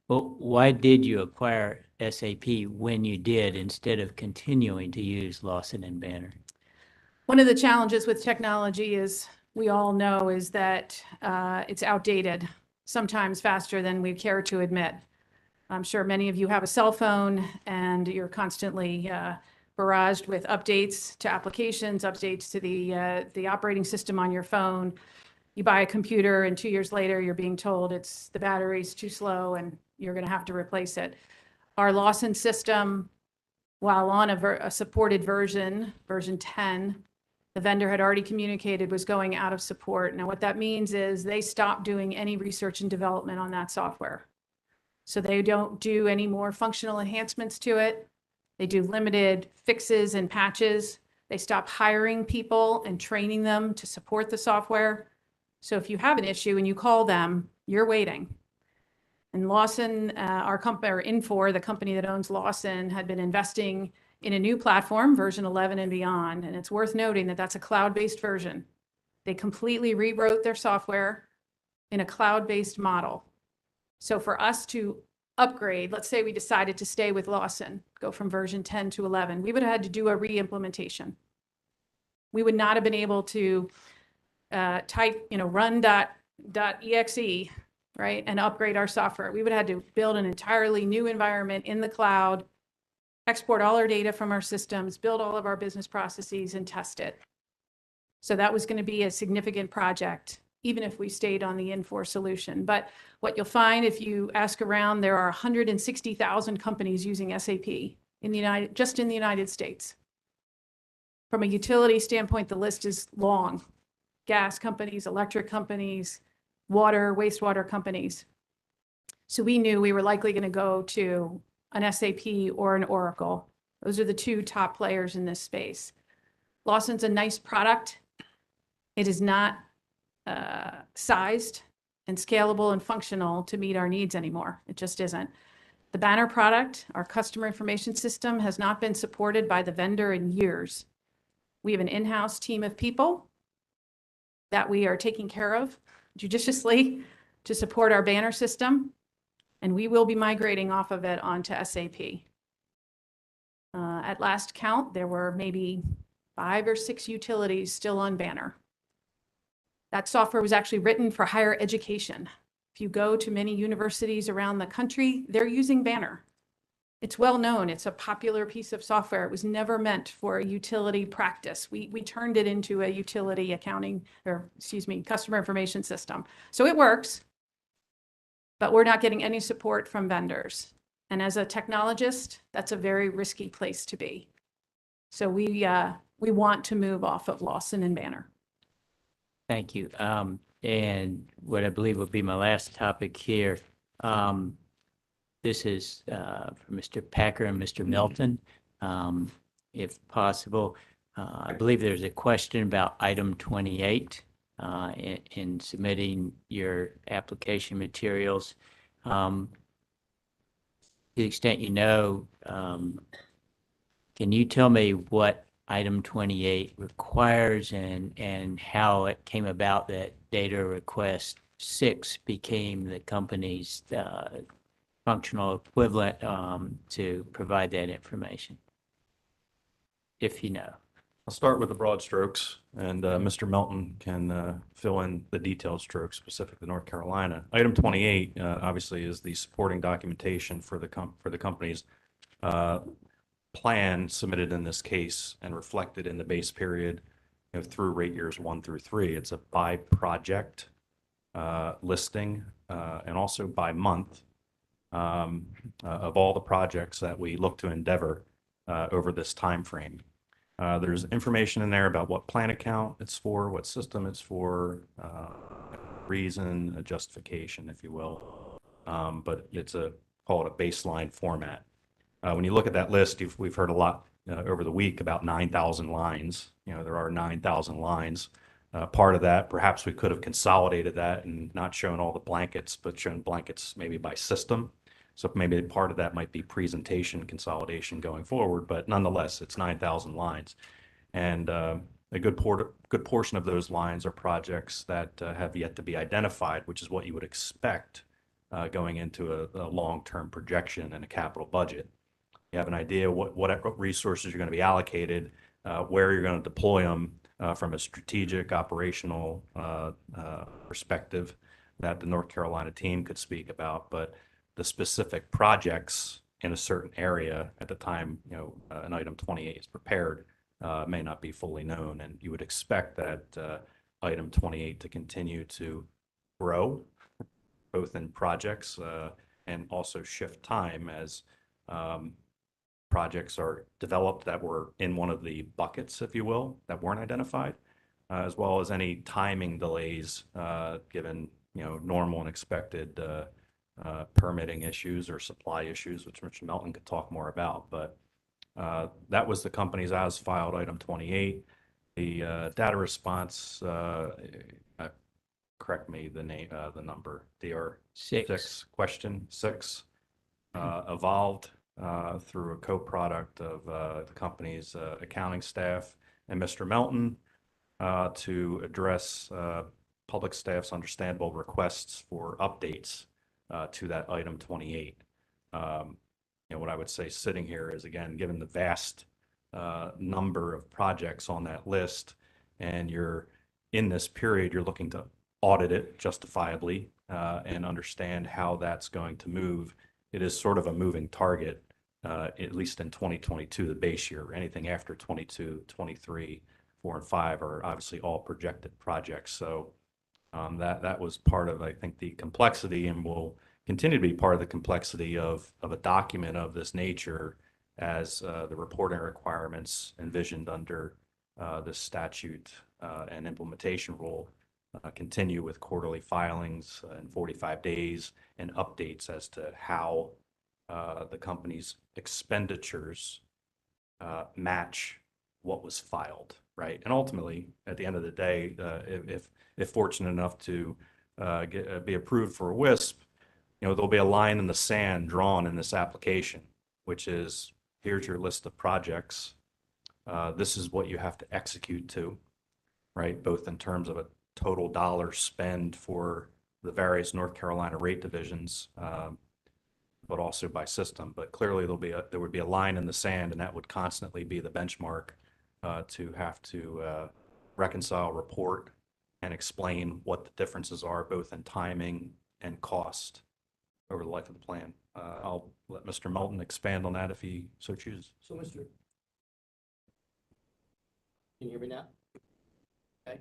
Speaker 3: Well, why did you acquire SAP when you did instead of continuing to use Lawson and Banner?
Speaker 11: One of the challenges with technology is, we all know, is that it's outdated, sometimes faster than we care to admit. I'm sure many of you have a cell phone and you're constantly barraged with updates to applications, updates to the operating system on your phone. you buy a computer and 2 years later, you're being told the battery's too slow and you're going to have to replace it. Our Lawson system, while on a supported version 10, the vendor had already communicated was going out of support. Now, what that means is they stopped doing any research and development on that software. So they don't do any more functional enhancements to it. They do limited fixes and patches. They stop hiring people and training them to support the software. So if you have an issue and you call them, you're waiting. And Lawson, our company, or Infor, the company that owns Lawson, had been investing in a new platform, version 11 and beyond. And it's worth noting that that's a cloud-based version. They completely rewrote their software in a cloud-based model. So for us to upgrade, let's say we decided to stay with Lawson, go from version 10 to 11, we would have had to do a re-implementation. We would not have been able to type, run.exe, right, and upgrade our software. We would have had to build an entirely new environment in the cloud, export all our data from our systems, build all of our business processes, and test it. So that was going to be a significant project, even if we stayed on the Infor solution. But what you'll find if you ask around, there are 160,000 companies using SAP in the just in the United States. From a utility standpoint, the list is long. Gas companies, electric companies, water, wastewater companies. So we knew we were likely going to go to an SAP or an Oracle. Those are the two top players in this space. Lawson's a nice product. It is not sized and scalable and functional to meet our needs anymore. It just isn't. The Banner product, our customer information system, has not been supported by the vendor in years. We have an in-house team of people that we are taking care of judiciously to support our Banner system, and we will be migrating off of it onto SAP. At last count, there were maybe 5 or 6 utilities still on Banner. That software was actually written for higher education. If you go to many universities around the country, they're using Banner. It's well known. It's a popular piece of software. It was never meant for a utility practice. We turned it into a utility accounting, or excuse me, customer information system. So it works, but we're not getting any support from vendors. And as a technologist, that's a very risky place to be. So we want to move off of Lawson and Banner.
Speaker 3: Thank you. And what I believe will be my last topic here. This is for Mr. Packer and Mr. Milton, if possible. I believe there's a question about item 28 in submitting your application materials. To the extent you know, can you tell me what item 28 requires and how it came about that data request 6 became the company's functional equivalent to provide that information, if you know?
Speaker 12: I'll start with the broad strokes, and Mr. Melton can fill in the detailed strokes specific to North Carolina. Item 28 obviously is the supporting documentation for the company's plan submitted in this case and reflected in the base period through rate years 1 through 3. It's a by project listing and also by month of all the projects that we look to endeavor over this time frame. There's information in there about what plan account it's for, what system it's for, reason, a justification, if you will. But it's call it a baseline format. When you look at that list, we've heard a lot over the week about 9,000 lines. There are 9,000 lines. Part of that, perhaps we could have consolidated that and not shown all the blankets, but shown blankets maybe by system. So maybe part of that might be presentation consolidation going forward, but nonetheless, it's 9,000 lines. And a good portion of those lines are projects that have yet to be identified, which is what you would expect going into a long-term projection and a capital budget. You have an idea what resources are going to be allocated, where you're going to deploy them from a strategic operational perspective that the North Carolina team could speak about, but the specific projects in a certain area at the time, an item 28 is prepared may not be fully known, and you would expect that item 28 to continue to grow, both in projects and also shift time as projects are developed that were in one of the buckets, if you will, that weren't identified, as well as any timing delays given, normal and expected permitting issues or supply issues, which Mr. Melton could talk more about. But that was the company's as filed item 28. The data response, correct me, the name, the number, DR
Speaker 3: Six.
Speaker 12: question 6, evolved through a co-product of the company's accounting staff and Mr. Melton to address public staff's understandable requests for updates to that item 28. What I would say sitting here is, again, given the vast number of projects on that list, and you're in this period, you're looking to audit it justifiably and understand how that's going to move. It is sort of a moving target, at least in 2022, the base year. Anything after 22, 23, 4, and 5 are obviously all projected projects. So that was part of, I think, the complexity, and will continue to be part of the complexity of a document of this nature as the reporting requirements envisioned under this statute and implementation rule continue with quarterly filings in 45 days and updates as to how the company's expenditures match what was filed, right? And ultimately, at the end of the day, if fortunate enough to be approved for a WISP, there'll be a line in the sand drawn in this application, which is, here's your list of projects. This is what you have to execute to, right? Both in terms of a total dollar spend for the various North Carolina rate divisions, but also by system. But clearly there would be a line in the sand, and that would constantly be the benchmark to have to reconcile, report, and explain what the differences are, both in timing and cost over the life of the plan. I'll let Mr. Melton expand on that if he so chooses.
Speaker 13: So, can you hear me now? Okay.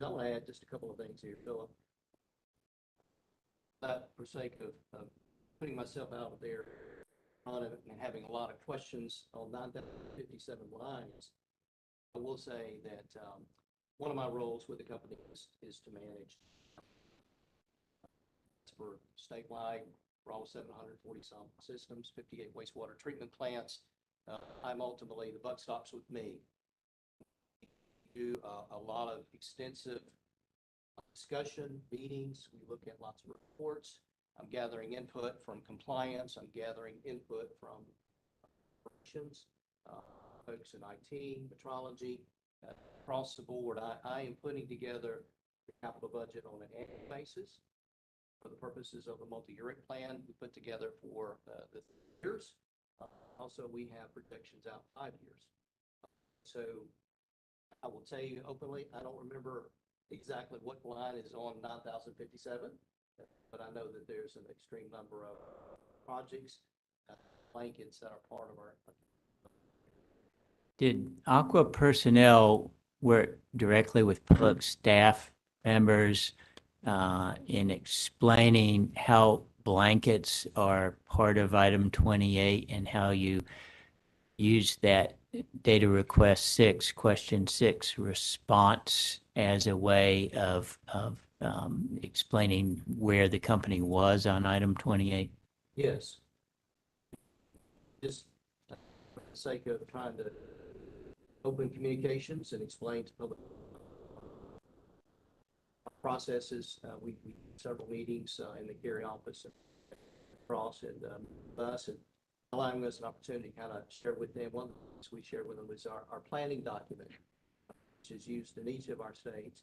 Speaker 13: I want to add just a couple of things here, Philip. Not for sake of putting myself out there on it and having a lot of questions on 957 lines, I will say that one of my roles with the company is to manage for statewide for all 740 some systems, 58 wastewater treatment plants. I'm ultimately, the buck stops with me. We do a lot of extensive discussion, meetings. We look at lots of reports. I'm gathering input from compliance. I'm gathering input from operations, folks in IT, metrology, across the board. I am putting together the capital budget on an annual basis for the purposes of a multi-year plan we put together for the years. Also, we have projections out 5 years. So I will tell you openly, I don't remember exactly what line is on 9,057, but I know that there's an extreme number of projects, blankets that are part of our.
Speaker 3: Did Aqua personnel work directly with public staff members in explaining how blankets are part of item 28 and how you use that data request 6, question 6 response as a way of explaining where the company was on item 28?
Speaker 13: Yes. Just for the sake of trying to open communications and explain to public processes. We several meetings in the Cary office across and us, and allowing us an opportunity to kind of share with them. One of the things we shared with them was our planning document, which is used in each of our states.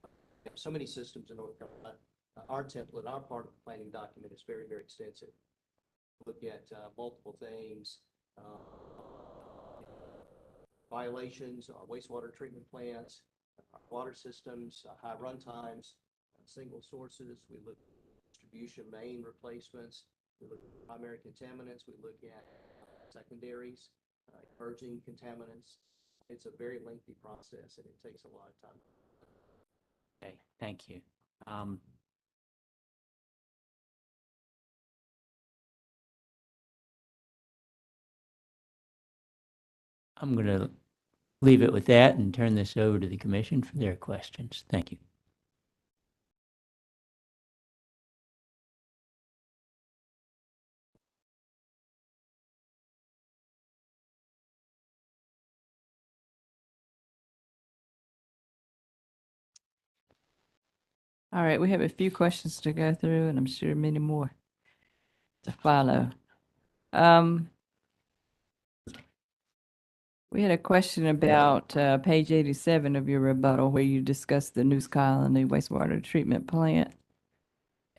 Speaker 13: We have so many systems in North Carolina. Our template, our part of the planning document is very, very extensive. Look at multiple things, violations, our wastewater treatment plants, our water systems, high run times, single sources. We look at distribution main replacements. We look at primary contaminants. We look at secondaries, emerging contaminants, It's a very lengthy process and it takes a lot of time.
Speaker 3: Okay, thank you. I'm going to leave it with that and turn this over to the commission for their questions. Thank you.
Speaker 1: All right, we have a few questions to go through, and I'm sure many more to follow. We had a question about page 87 of your rebuttal, where you discussed the News Colony wastewater treatment plant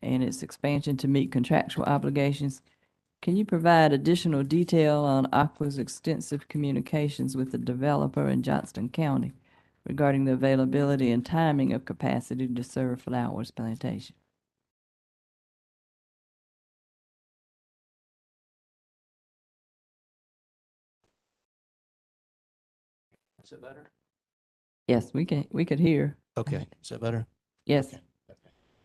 Speaker 1: and its expansion to meet contractual obligations. Can you provide additional detail on Aqua's extensive communications with the developer in Johnston County regarding the availability and timing of capacity to serve Flowers Plantation?
Speaker 13: Is it better?
Speaker 1: Yes, we could hear.
Speaker 13: Okay, is that better?
Speaker 1: Yes.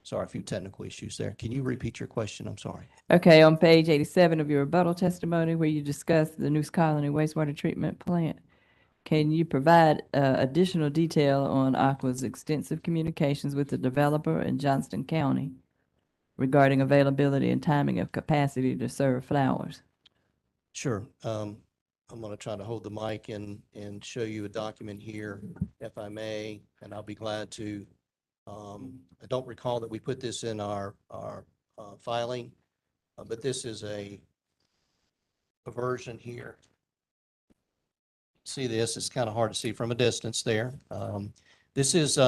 Speaker 13: Sorry, a few technical issues there. Can you repeat your question? I'm sorry.
Speaker 1: Okay, on page 87 of your rebuttal testimony, where you discuss the News Colony wastewater treatment plant, can you provide additional detail on Aqua's extensive communications with the developer in Johnston County regarding availability and timing of capacity to serve Flowers?
Speaker 13: Sure. I'm going to try to hold the mic and show you a document here, if I may, and I'll be glad to. I don't recall that we put this in our filing, but this is a version here. See this? It's kind of hard to see from a distance there. This is,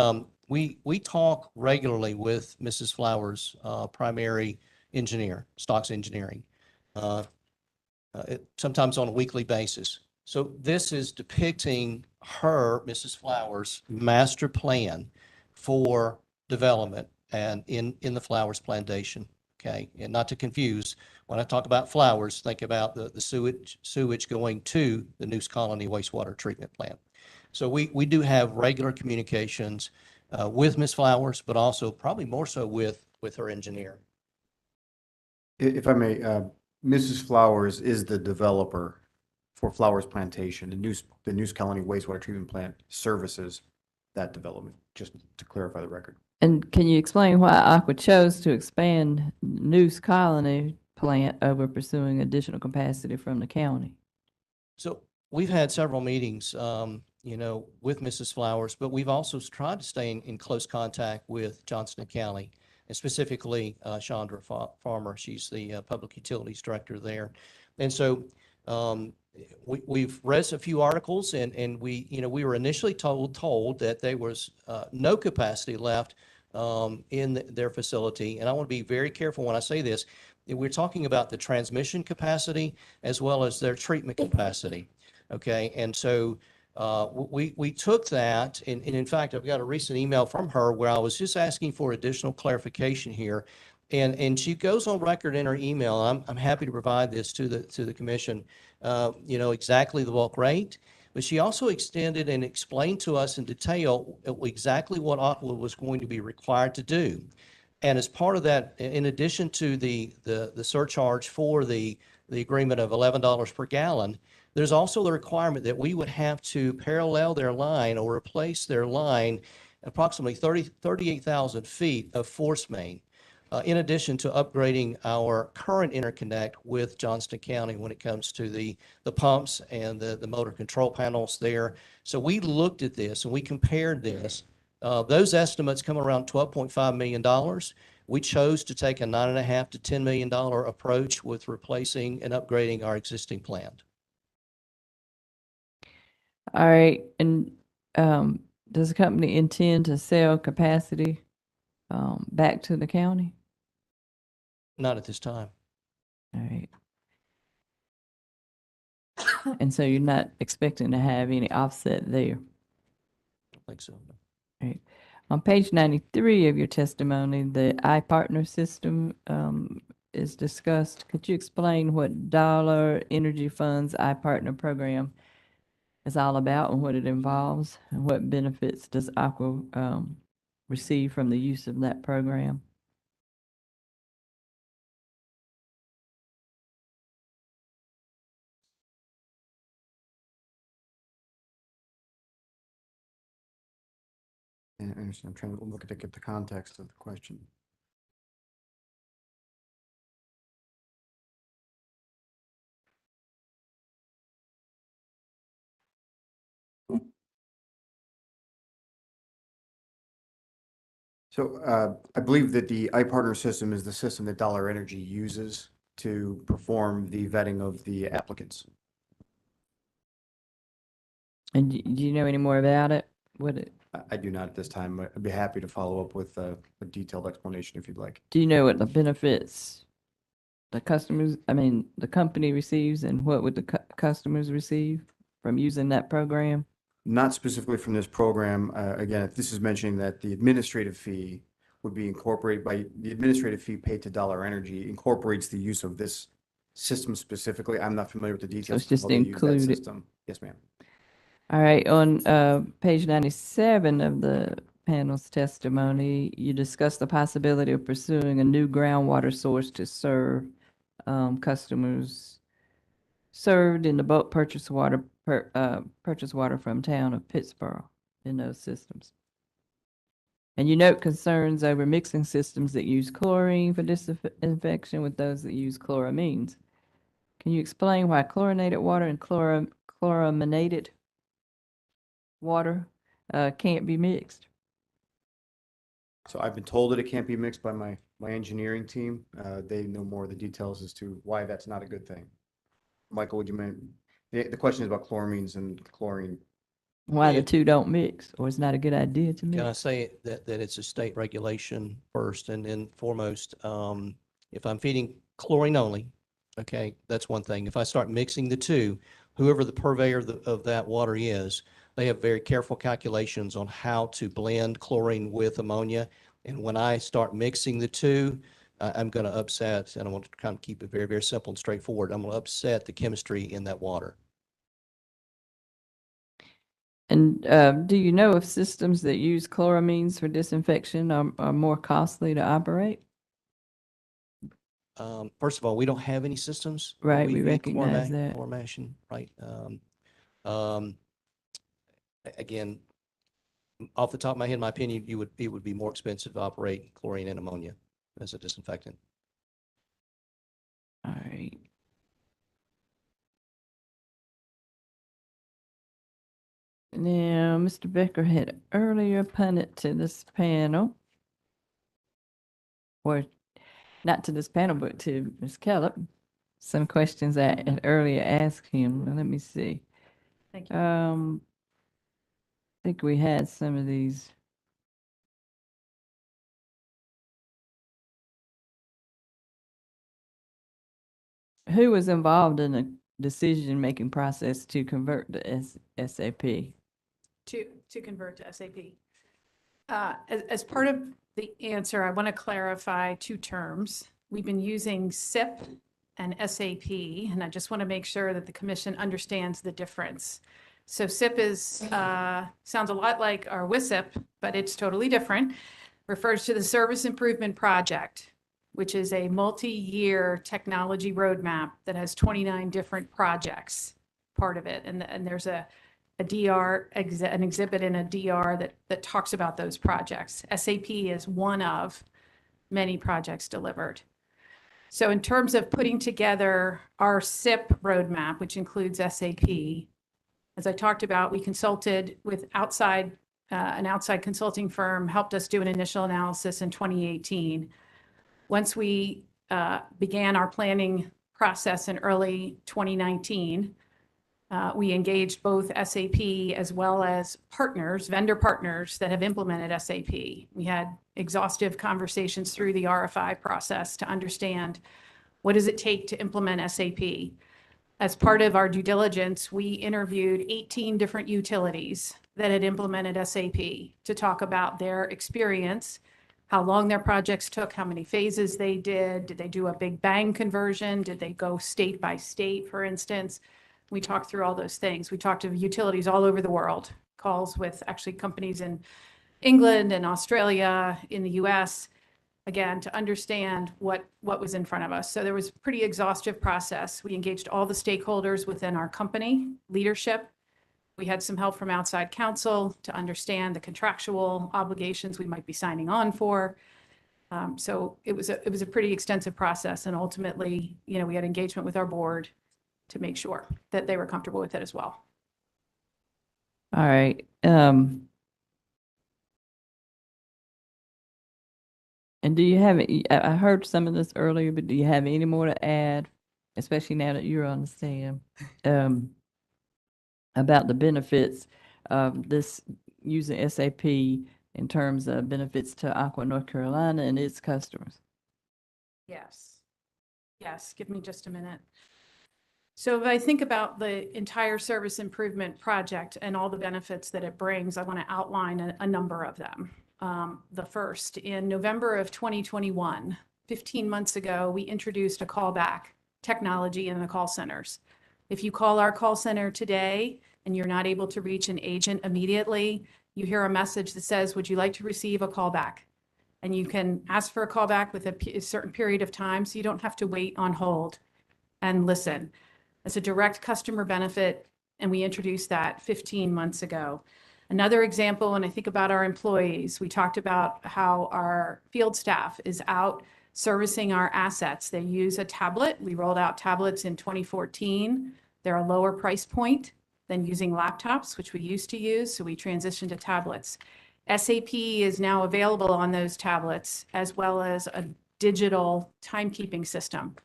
Speaker 13: we talk regularly with Mrs. Flowers, primary engineer, Stocks Engineering, sometimes on a weekly basis. So this is depicting her, Mrs. Flowers' master plan for development and in the Flowers Plantation. Okay, and not to confuse, when I talk about Flowers, think about the sewage going to the News Colony wastewater treatment plant. So we do have regular communications with Ms. Flowers, but also probably more so with her engineer.
Speaker 10: If I may, Mrs. Flowers is the developer for Flowers Plantation. The News Colony wastewater treatment plant services that development, just to clarify the record.
Speaker 1: And can you explain why Aqua chose to expand News Colony plant over pursuing additional capacity from the county?
Speaker 13: So we've had several meetings, with Mrs. Flowers, but we've also tried to stay in close contact with Johnston County, and specifically Chandra Farmer. She's the Public Utilities Director there. And so we've read a few articles, and we were initially told that there was no capacity left in their facility. And I want to be very careful when I say this. We're talking about the transmission capacity as well as their treatment capacity. Okay, and so we took that, and in fact, I've got a recent email from her where I was just asking for additional clarification here. And she goes on record in her email. I'm happy to provide this to the commission. Exactly the bulk rate, but she also extended and explained to us in detail exactly what Aqua was going to be required to do. And as part of that, in addition to the surcharge for the agreement of $11 per gallon, there's also the requirement that we would have to parallel their line or replace their line approximately 38,000 feet of force main. In addition to upgrading our current interconnect with Johnston County when it comes to the pumps and the motor control panels there. So we looked at this and we compared this. Those estimates come around $12.5 million. We chose to take a $9.5 to $10 million approach with replacing and upgrading our existing plant.
Speaker 1: All right, and does the company intend to sell capacity back to the county?
Speaker 13: Not at this time.
Speaker 1: All right. And so you're not expecting to have any offset there?
Speaker 13: I don't think so.
Speaker 1: Right. On page 93 of your testimony, the iPartner system is discussed. Could you explain what Dollar Energy Fund's iPartner program is all about and what it involves, and what benefits does Aqua receive from the use of that program?
Speaker 10: Yeah, I understand. I'm trying to look at get the context of the question. So I believe that the iPartner system is the system that Dollar Energy uses to perform the vetting of the applicants.
Speaker 1: And do you know any more about it?
Speaker 10: I do not at this time. I'd be happy to follow up with a detailed explanation if you'd like.
Speaker 1: Do you know what the benefits the company receives, and what would the customers receive from using that program?
Speaker 10: Not specifically from this program. Again, if this is mentioning that the administrative fee would be incorporated by, the administrative fee paid to Dollar Energy incorporates the use of this system specifically. I'm not familiar with the details.
Speaker 1: it's just
Speaker 10: of how they use that
Speaker 1: included.
Speaker 10: system. Yes, ma'am.
Speaker 1: All right, on page 97 of the panel's testimony, you discussed the possibility of pursuing a new groundwater source to serve customers served in the bulk purchase water from town of Pittsburgh in those systems. And you note concerns over mixing systems that use chlorine for disinfection with those that use chloramines. Can you explain why chlorinated water and chloraminated water can't be mixed?
Speaker 10: So I've been told that it can't be mixed by my engineering team. They know more of the details as to why that's not a good thing. Michael, would you mind? The question is about chloramines and chlorine.
Speaker 1: Why the
Speaker 13: It-
Speaker 1: two don't mix, or it's not a good idea to
Speaker 13: Can I
Speaker 1: mix?
Speaker 13: say that it's a state regulation first and then foremost? If I'm feeding chlorine only, okay, that's one thing. If I start mixing the two, whoever the purveyor of that water is, they have very careful calculations on how to blend chlorine with ammonia. And when I start mixing the two, I'm going to upset, and I want to kind of keep it very, very simple and straightforward. I'm going to upset the chemistry in that water.
Speaker 1: And do you know if systems that use chloramines for disinfection are more costly to operate?
Speaker 13: First of all, we don't have any systems.
Speaker 1: Right, we
Speaker 13: feed
Speaker 1: recognize that.
Speaker 13: chloramation, right? Um, Again, off the top of my head, in my opinion, it would be more expensive to operate chlorine and ammonia as a disinfectant.
Speaker 1: All right. Now, Mr. Becker had earlier punted to this panel, or not to this panel, but to Ms. Kellett, some questions I had earlier asked him. Let me see.
Speaker 11: Thank you.
Speaker 1: I think we had some of these. Who was involved in the decision-making process to convert to SAP?
Speaker 11: To convert to SAP. As part of the answer, I want to clarify two terms. We've been using SIP and SAP, and I just want to make sure that the commission understands the difference. So SIP is sounds a lot like our WISIP, but it's totally different. Refers to the Service Improvement Project, which is a multi-year technology roadmap that has 29 different projects, part of it. And there's an exhibit in a DR that talks about those projects. SAP is one of many projects delivered. So in terms of putting together our SIP roadmap, which includes SAP, as I talked about, we consulted with an outside consulting firm, helped us do an initial analysis in 2018. Once we began our planning process in early 2019, we engaged both SAP as well as vendor partners that have implemented SAP. We had exhaustive conversations through the RFI process to understand what does it take to implement SAP. As part of our due diligence, we interviewed 18 different utilities that had implemented SAP to talk about their experience, how long their projects took, how many phases they did they do a big bang conversion, did they go state by state, for instance. We talked through all those things. We talked to utilities all over the world, calls with actually companies in England and Australia, in the US, again, to understand what was in front of us. So there was a pretty exhaustive process. We engaged all the stakeholders within our company, leadership. We had some help from outside counsel to understand the contractual obligations we might be signing on for. So it was a pretty extensive process, and ultimately, you know, we had engagement with our board to make sure that they were comfortable with it as well.
Speaker 1: All right. And do you have, I heard some of this earlier, but do you have any more to add, especially now that you're on the stand, about the benefits of this using SAP in terms of benefits to Aqua, North Carolina and its customers?
Speaker 11: Yes. Yes, give me just a minute. So if I think about the entire service improvement project and all the benefits that it brings, I want to outline a number of them. The first, in November of 2021, 15 months ago, we introduced a callback technology in the call centers. If you call our call center today and you're not able to reach an agent immediately, you hear a message that says, "Would you like to receive a callback?" And you can ask for a callback with a certain period of time, so you don't have to wait on hold and listen. It's a direct customer benefit, and we introduced that 15 months ago. Another example, when I think about our employees, we talked about how our field staff is out servicing our assets. They use a tablet. We rolled out tablets in 2014. They're a lower price point than using laptops, which we used to use, so we transitioned to tablets. SAP is now available on those tablets, as well as a digital timekeeping system.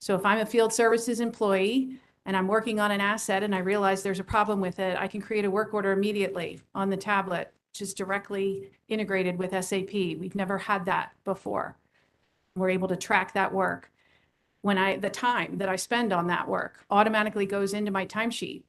Speaker 11: So if I'm a field services employee and I'm working on an asset and I realize there's a problem with it, I can create a work order immediately on the tablet, which is directly integrated with SAP. We've never had that before. We're able to track that work. The time that I spend on that work automatically goes into my timesheet.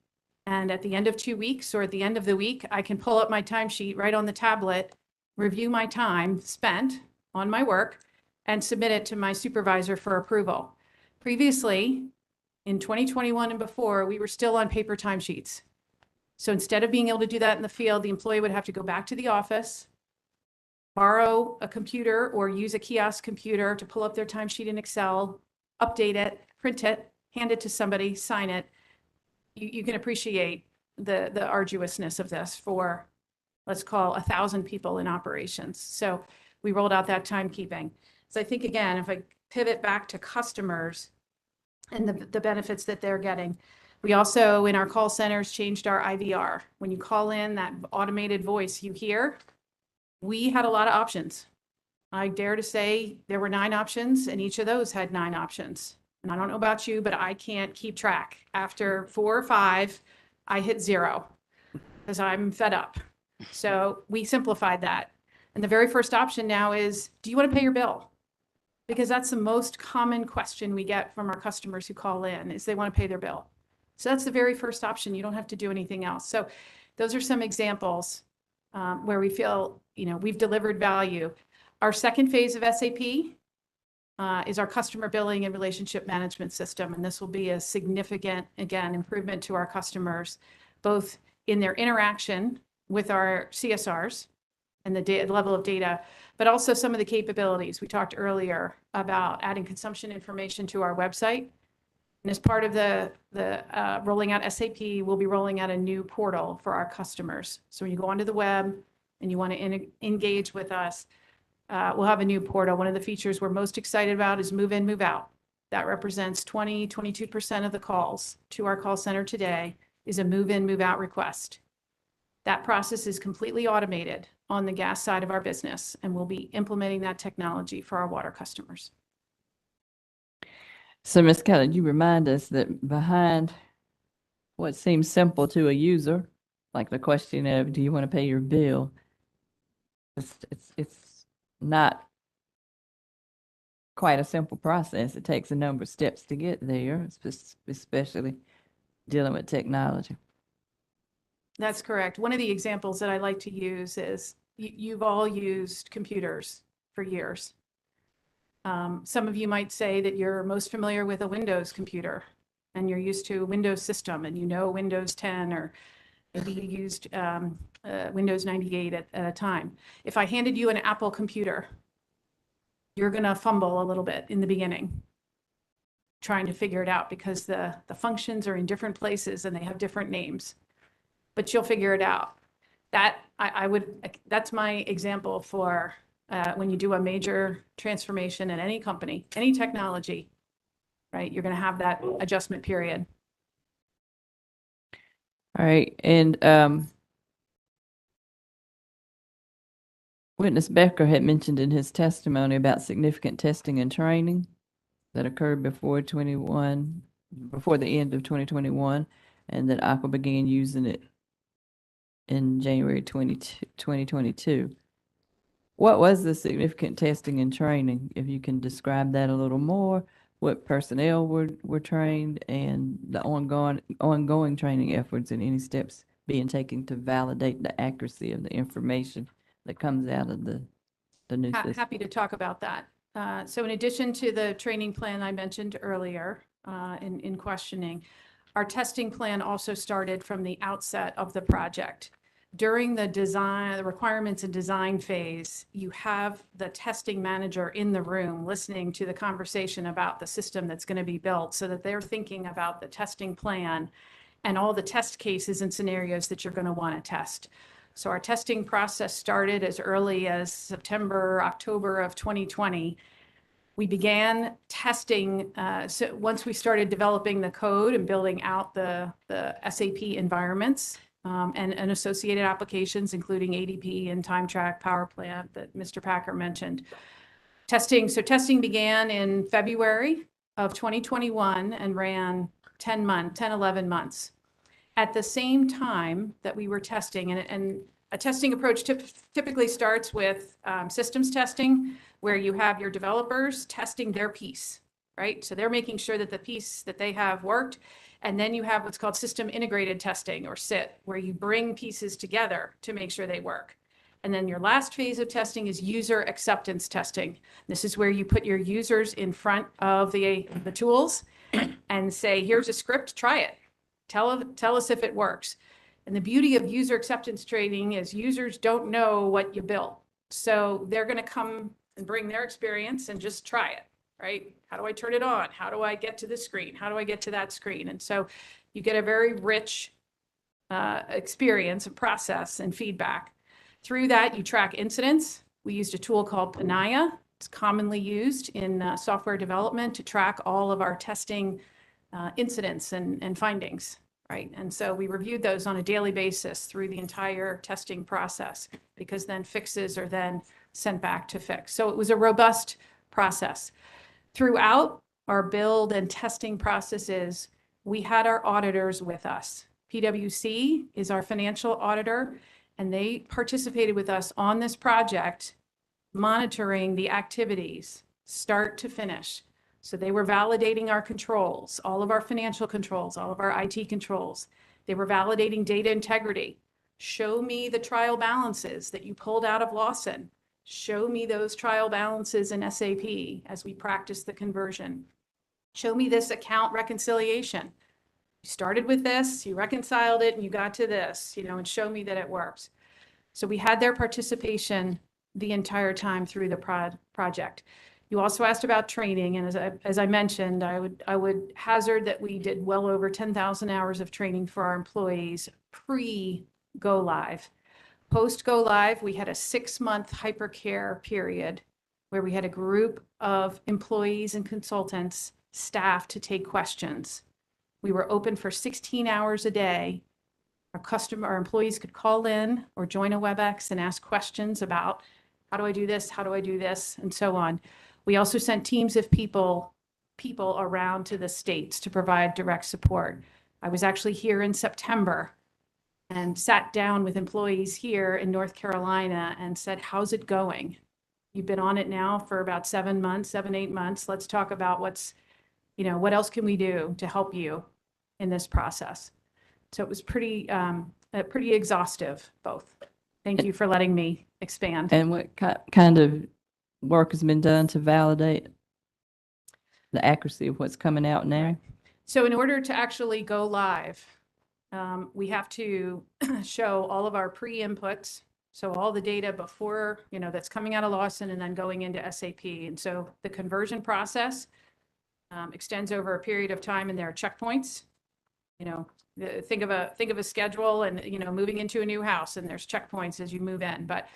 Speaker 11: And at the end of 2 weeks or at the end of the week, I can pull up my timesheet right on the tablet, review my time spent on my work, and submit it to my supervisor for approval. Previously, in 2021 and before, we were still on paper timesheets. So instead of being able to do that in the field, the employee would have to go back to the office, borrow a computer or use a kiosk computer to pull up their timesheet in Excel, update it, print it, hand it to somebody, sign it. You can appreciate the arduousness of this for, let's call 1,000 people in operations. So we rolled out that timekeeping. So I think, again, if I pivot back to customers and the benefits that they're getting, we also, in our call centers, changed our IVR. When you call in, that automated voice you hear, we had a lot of options. I dare to say there were 9 options, and each of those had 9 options. And I don't know about you, but I can't keep track. After 4 or 5, I hit 0 because I'm fed up. So we simplified that. And the very first option now is, do you want to pay your bill? Because that's the most common question we get from our customers who call in, is they want to pay their bill. So that's the very first option. You don't have to do anything else. So those are some examples where we feel, you know, we've delivered value. Our second phase of SAP is our customer billing and relationship management system. And this will be a significant, again, improvement to our customers, both in their interaction with our CSRs and the level of data, but also some of the capabilities. We talked earlier about adding consumption information to our website. And as part of the rolling out SAP, we'll be rolling out a new portal for our customers. So when you go onto the web and you want to engage with us, we'll have a new portal. One of the features we're most excited about is move in, move out. That represents 22% of the calls to our call center today is a move in, move out request. That process is completely automated on the gas side of our business, and we'll be implementing that technology for our water customers.
Speaker 1: So, Ms. Keller, you remind us that behind what seems simple to a user, like the question of, do you want to pay your bill? It's not quite a simple process. It takes a number of steps to get there, especially dealing with technology.
Speaker 11: That's correct. One of the examples that I like to use is you've all used computers for years. Some of you might say that you're most familiar with a Windows computer. and you're used to a Windows system and you know Windows 10 or maybe you used Windows 98 at a time. If I handed you an Apple computer, you're going to fumble a little bit in the beginning trying to figure it out because the functions are in different places and they have different names, but you'll figure it out. That's my example for when you do a major transformation in any company, any technology, right? You're going to have that adjustment period.
Speaker 1: All right, and Witness Becker had mentioned in his testimony about significant testing and training that occurred before the end of 2021, and that Aqua began using it in January 2022. What was the significant testing and training? If you can describe that a little more, what personnel were trained, and the ongoing training efforts, and any steps being taken to validate the accuracy of the information that comes out of the new system.
Speaker 11: Happy to talk about that. So in addition to the training plan I mentioned earlier in questioning, our testing plan also started from the outset of the project. During the design, the requirements and design phase, you have the testing manager in the room listening to the conversation about the system that's going to be built so that they're thinking about the testing plan and all the test cases and scenarios that you're going to want to test. So our testing process started as early as September, October of 2020. We began testing, so once we started developing the code and building out the SAP environments and associated applications, including ADP and Time Track Power Plant that Mr. Packer mentioned. Testing began in February of 2021 and ran 11 months. At the same time that we were testing, and a testing approach typically starts with systems testing, where you have your developers testing their piece, right? So they're making sure that the piece that they have worked. And then you have what's called system integrated testing, or SIT, where you bring pieces together to make sure they work. And then your last phase of testing is user acceptance testing. This is where you put your users in front of the tools and say, here's a script, try it. Tell us if it works. And the beauty of user acceptance training is users don't know what you built. So they're going to come and bring their experience and just try it, right? How do I turn it on? How do I get to this screen? How do I get to that screen? And so you get a very rich experience and process and feedback. Through that, you track incidents. We used a tool called Panaya. It's commonly used in software development to track all of our testing incidents and findings, right? And so we reviewed those on a daily basis through the entire testing process, because then fixes are then sent back to fix. So it was a robust process. Throughout our build and testing processes, we had our auditors with us. PwC is our financial auditor, and they participated with us on this project, monitoring the activities start to finish. So they were validating our controls, all of our financial controls, all of our IT controls. They were validating data integrity. Show me the trial balances that you pulled out of Lawson. Show me those trial balances in SAP as we practice the conversion. Show me this account reconciliation. You started with this, you reconciled it, and you got to this, and show me that it works. So we had their participation the entire time through the project. You also asked about training, and as I mentioned, I would hazard that we did well over 10,000 hours of training for our employees pre-go live. Post-go live, we had a 6-month hypercare period where we had a group of employees and consultants, staff to take questions. We were open for 16 hours a day. Our employees could call in or join a WebEx and ask questions about, how do I do this? How do I do this? And so on. We also sent teams of people around to the states to provide direct support. I was actually here in September and sat down with employees here in North Carolina and said, how's it going? You've been on it now for about 7 months, 8 months. Let's talk about what else can we do to help you in this process? So it was pretty exhaustive, both. Thank you for letting me expand.
Speaker 1: And what kind of work has been done to validate the accuracy of what's coming out now?
Speaker 11: So in order to actually go live, we have to show all of our pre-inputs. So all the data before, that's coming out of Lawson and then going into SAP. And so the conversion process extends over a period of time, and there are checkpoints. Think of a schedule and, moving into a new house, and there's checkpoints as you move in. But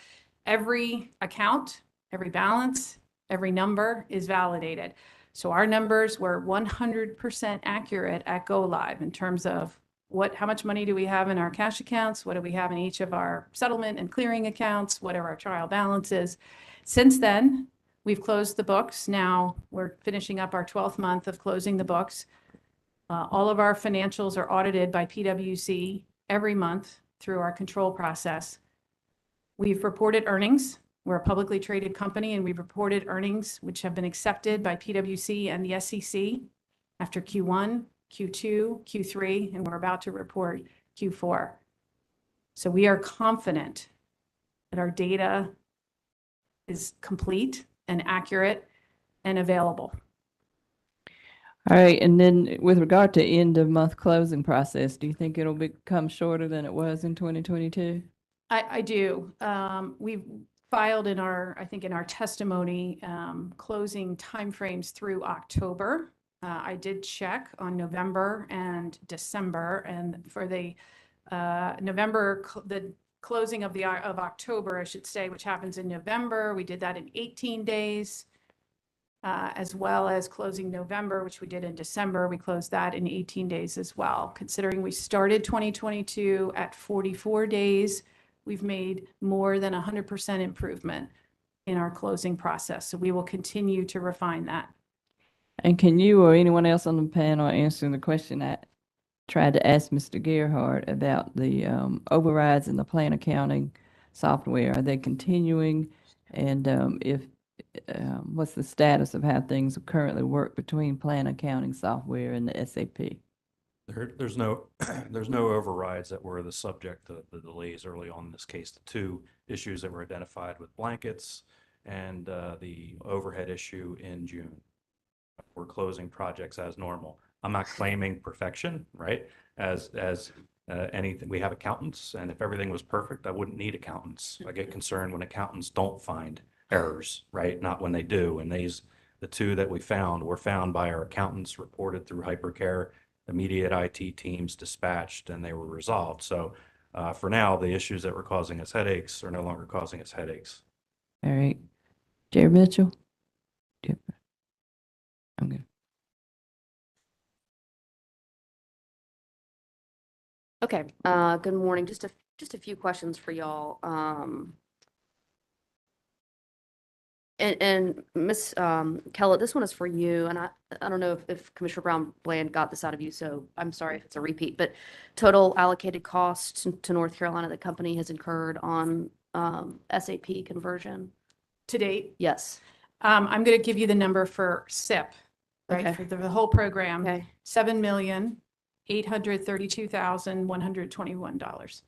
Speaker 11: every account, every balance, every number is validated. So our numbers were 100% accurate at go live in terms of how much money do we have in our cash accounts? What do we have in each of our settlement and clearing accounts? What are our trial balances? Since then, we've closed the books. Now we're finishing up our 12th month of closing the books. All of our financials are audited by PwC every month through our control process. We've reported earnings. We're a publicly traded company, and we've reported earnings which have been accepted by PwC and the SEC after Q1, Q2, Q3, and we're about to report Q4. So we are confident that our data is complete and accurate and available.
Speaker 1: All right, and then with regard to end of month closing process, do you think it'll become shorter than it was in 2022?
Speaker 11: I do. We've filed in our testimony, closing timeframes through October. I did check on November and December, and for the November, the closing of October, I should say, which happens in November, we did that in 18 days. As well as closing November, which we did in December, we closed that in 18 days as well. Considering we started 2022 at 44 days, we've made more than 100% improvement in our closing process. So we will continue to refine that.
Speaker 1: And can you or anyone else on the panel answer the question I tried to ask Mr. Gerhardt about the overrides in the plan accounting software? Are they continuing? And what's the status of how things currently work between plan accounting software and the SAP?
Speaker 12: There's no overrides that were the subject of the delays early on in this case. The two issues that were identified with blankets and the overhead issue in June. We're closing projects as normal. I'm not claiming perfection, right? As anything, we have accountants, and if everything was perfect, I wouldn't need accountants. I get concerned when accountants don't find errors, right? Not when they do. And the two that we found were found by our accountants, reported through hypercare, immediate IT teams dispatched, and they were resolved. So for now, the issues that were causing us headaches are no longer causing us headaches.
Speaker 1: All right. Jerry Mitchell? Yep. Okay.
Speaker 8: Okay, good morning. Just a few questions for y'all. And Ms. Kellett, this one is for you, and I don't know if Commissioner Brown Bland got this out of you, so I'm sorry if it's a repeat, but total allocated costs to North Carolina the company has incurred on SAP conversion?
Speaker 11: To date,
Speaker 8: Yes.
Speaker 11: I'm going to give you the number for SIP, right?
Speaker 8: Okay.
Speaker 11: For the whole program,
Speaker 8: Okay.
Speaker 11: $7,832,121.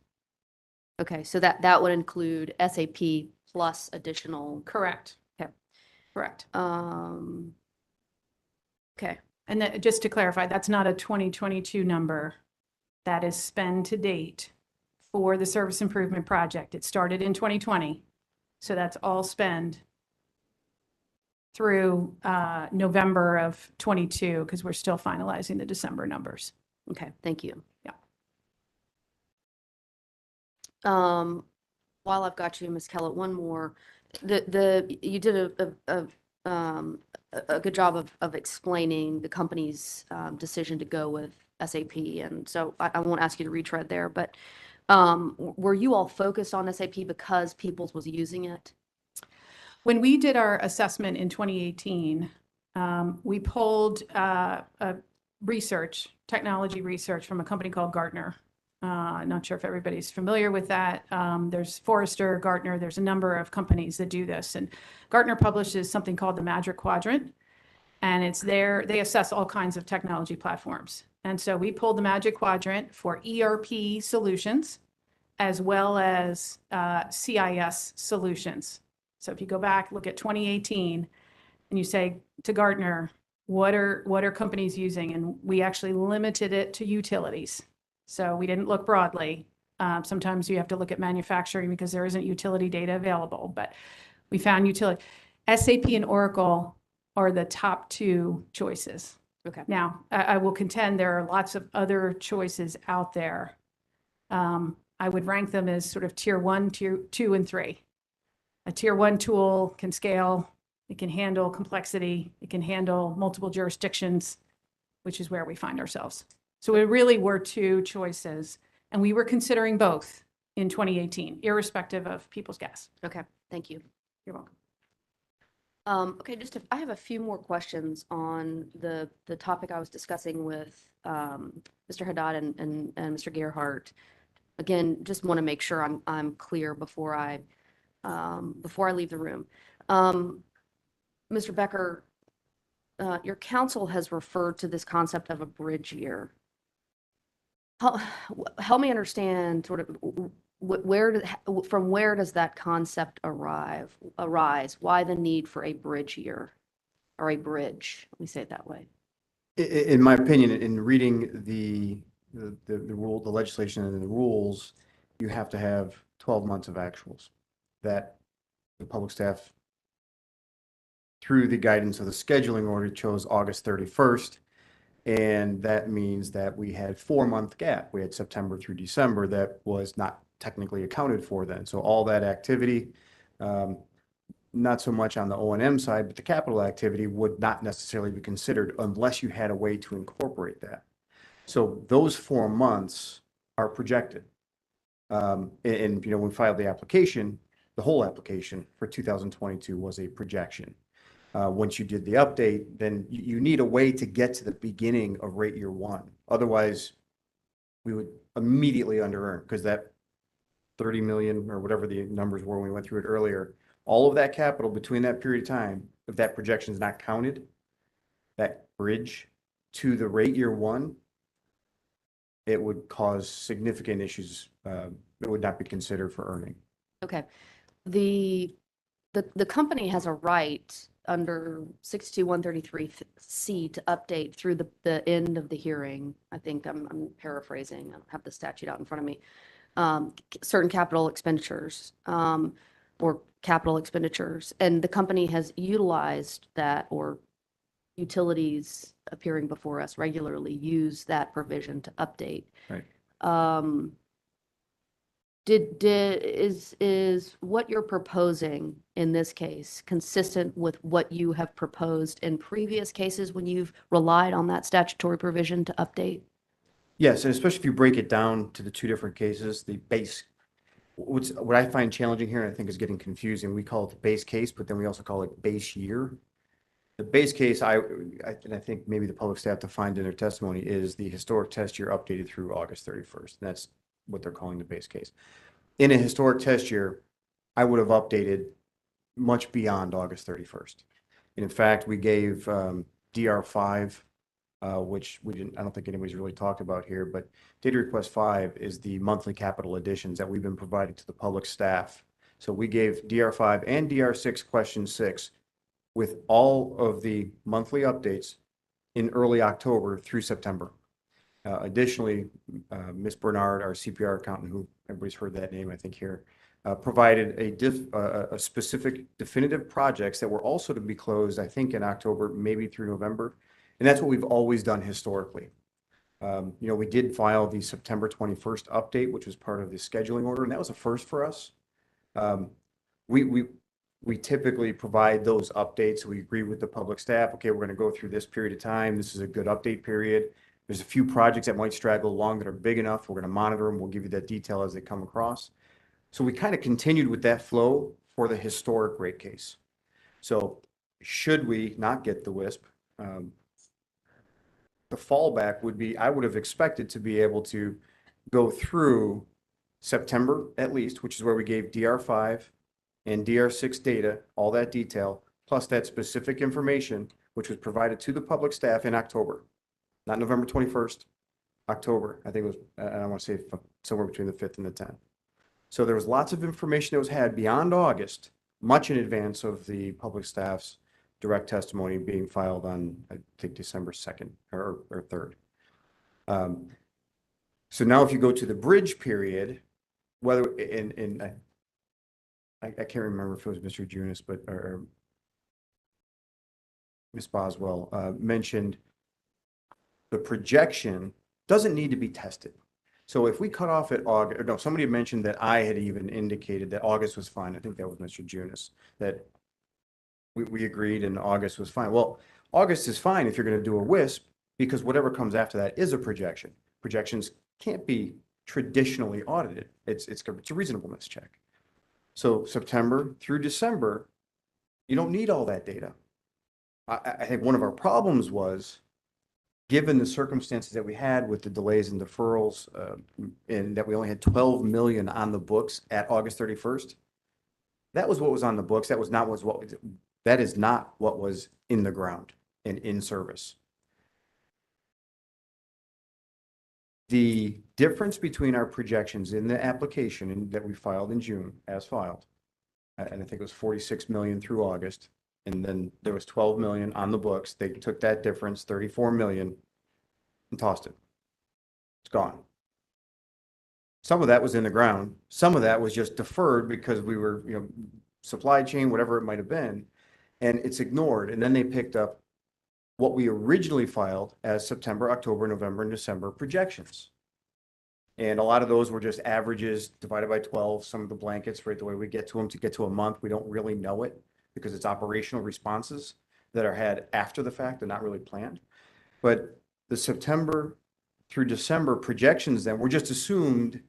Speaker 8: Okay, so that would include SAP plus additional.
Speaker 11: Correct.
Speaker 8: Okay.
Speaker 11: Correct.
Speaker 8: Okay.
Speaker 11: And then just to clarify, that's not a 2022 number. That is spend to date for the service improvement project. It started in 2020. So that's all spend through November of 22, because we're still finalizing the December numbers.
Speaker 8: Okay, thank you.
Speaker 11: Yeah.
Speaker 8: While I've got you, Ms. Kellett, one more. You did a good job of explaining the company's decision to go with SAP, and so I won't ask you to retread there, but were you all focused on SAP because Peoples was using it?
Speaker 11: When we did our assessment in 2018, we pulled technology research from a company called Gartner. Not sure if everybody's familiar with that. There's Forrester, Gartner, there's a number of companies that do this. And Gartner publishes something called the Magic Quadrant. And it's there, they assess all kinds of technology platforms. And so we pulled the Magic Quadrant for ERP solutions, as well as CIS solutions. So if you go back, look at 2018, and you say to Gartner, what are companies using? And we actually limited it to utilities. So we didn't look broadly. Sometimes you have to look at manufacturing because there isn't utility data available, but we found utility. SAP and Oracle are the top two choices.
Speaker 8: Okay.
Speaker 11: Now, I will contend there are lots of other choices out there. I would rank them as sort of tier 1, tier 2, and 3. A tier 1 tool can scale, it can handle complexity, it can handle multiple jurisdictions, which is where we find ourselves. So it really were two choices, and we were considering both in 2018, irrespective of Peoples Gas.
Speaker 8: Okay, thank you.
Speaker 11: You're welcome.
Speaker 8: Okay, I have a few more questions on the topic I was discussing with Mr. Haddad and Mr. Gerhart. Again, just want to make sure I'm clear before I leave the room. Mr. Becker, your counsel has referred to this concept of a bridge year. Help me understand sort of from where does that concept arise? Why the need for a bridge year or a bridge? Let me say it that way.
Speaker 10: In my opinion, in reading the rule, the legislation and the rules, you have to have 12 months of actuals. That the public staff, through the guidance of the scheduling order, chose August 31st. And that means that we had 4-month gap. We had September through December that was not technically accounted for then. So all that activity, not so much on the O&M side, but the capital activity would not necessarily be considered unless you had a way to incorporate that. So those 4 months are projected. And you know, when we filed the application, the whole application for 2022 was a projection. Once you did the update, then you need a way to get to the beginning of rate year 1. Otherwise, we would immediately under-earn because that 30 million or whatever the numbers were when we went through it earlier, all of that capital between that period of time, if that projection is not counted, that bridge to the rate year 1, it would cause significant issues. It would not be considered for earning.
Speaker 8: Okay. The company has a right under 62133C to update through the end of the hearing. I think I'm paraphrasing. I don't have the statute out in front of me. Certain capital expenditures or capital expenditures, and the company has utilized that, or utilities appearing before us regularly use that provision to update.
Speaker 10: Right.
Speaker 8: Is what you're proposing in this case consistent with what you have proposed in previous cases when you've relied on that statutory provision to update?
Speaker 10: Yes, and especially if you break it down to the 2 different cases, the base, what I find challenging here, and I think is getting confusing, we call it the base case, but then we also call it base year. The base case, and I think maybe the public staff defined in their testimony, is the historic test year updated through August 31st. And that's what they're calling the base case. In a historic test year, I would have updated much beyond August 31st. And in fact, we gave DR5, which I don't think anybody's really talked about here, but data request 5 is the monthly capital additions that we've been providing to the public staff. So we gave DR5 and DR6 question 6 with all of the monthly updates in early October through September. Additionally, Ms. Bernard, our CPR accountant, who everybody's heard that name, I think here, provided a specific definitive projects that were also to be closed, I think in October, maybe through November. And that's what we've always done historically. You know, we did file the September 21st update, which was part of the scheduling order, and that was a first for us. We typically provide those updates. We agree with the public staff. Okay, we're going to go through this period of time. This is a good update period. There's a few projects that might straggle along that are big enough. We're going to monitor them. We'll give you that detail as they come across. So we kind of continued with that flow for the historic rate case. So should we not get the WISP, the fallback would be, I would have expected to be able to go through September at least, which is where we gave DR5 and DR6 data, all that detail, plus that specific information, which was provided to the public staff in October, not November 21st, October. I think it was, I want to say somewhere between the 5th and the 10th. So there was lots of information that was had beyond August, much in advance of the public staff's direct testimony being filed on, I think, December 2nd or 3rd. So now if you go to the bridge period, whether, and I can't remember if it was Mr. Junis, but, or Ms. Boswell, mentioned the projection doesn't need to be tested. So if we cut off at August, or no, somebody had mentioned that I had even indicated that August was fine. I think that was Mr. Junis, that we agreed and August was fine. Well, August is fine if you're going to do a WISP, because whatever comes after that is a projection. Projections can't be traditionally audited. It's a reasonableness check. So September through December, you don't need all that data. I think one of our problems was, given the circumstances that we had with the delays and deferrals, and that we only had 12 million on the books at August 31st, that was what was on the books. That is not what was in the ground and in service. The difference between our projections in the application that we filed in June, as filed, and I think it was 46 million through August, and then there was 12 million on the books. They took that difference, 34 million, and tossed it. It's gone. Some of that was in the ground. Some of that was just deferred because we were, supply chain, whatever it might have been, and it's ignored. And then they picked up what we originally filed as September, October, November, and December projections. And a lot of those were just averages divided by 12. Some of the blankets, right, the way we get to them to get to a month, we don't really know it because it's operational responses that are had after the fact and not really planned. But the September through December projections then were just assumed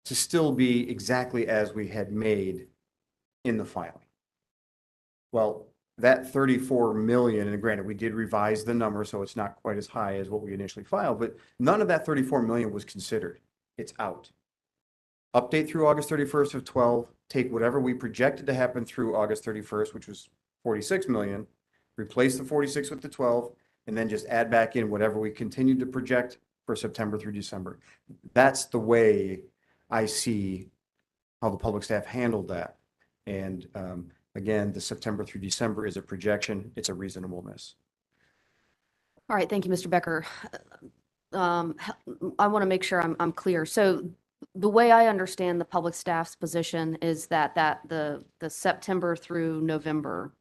Speaker 10: to still be exactly as we had made in the filing. Well, that 34 million, and granted, we did revise the number, so it's not quite as high as what we initially filed, but none of that 34 million was considered. It's out. Update through August 31st of 12, take whatever we projected to happen through August 31st, which was 46 million, replace the 46 with the 12, and then just add back in whatever we continued to project for September through December. That's the way I see how the public staff handled that. And again, the September through December is a projection. It's a reasonableness.
Speaker 8: All right, thank you, Mr. Becker. I want to make sure I'm clear. So the way I understand the public staff's position is that the September through November,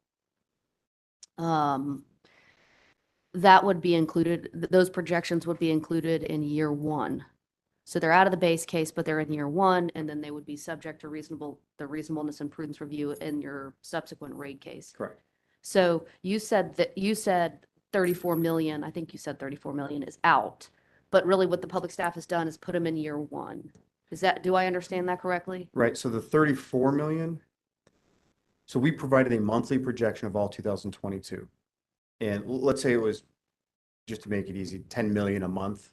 Speaker 8: that would be included, those projections would be included in year one. So they're out of the base case, but they're in year one, and then they would be subject to the reasonableness and prudence review in your subsequent rate case.
Speaker 10: Correct.
Speaker 8: So you said 34 million, I think you said 34 million is out, but really what the public staff has done is put them in year one. Do I understand that correctly?
Speaker 10: Right. So the 34 million, so we provided a monthly projection of all 2022. And let's say it was, just to make it easy, 10 million a month.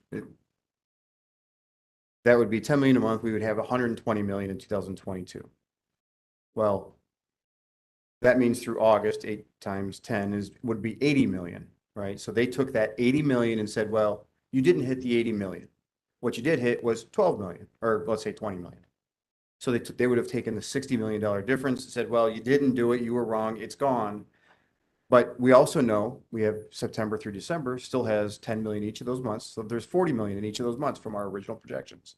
Speaker 10: That would be 10 million a month. We would have 120 million in 2022. Well, that means through August, 8 times 10 would be 80 million, right? So they took that 80 million and said, well, you didn't hit the 80 million. What you did hit was 12 million, or let's say 20 million. So they would have taken the $60 million difference and said, well, you didn't do it. You were wrong. It's gone. But we also know we have September through December still has 10 million each of those months. So there's 40 million in each of those months from our original projections.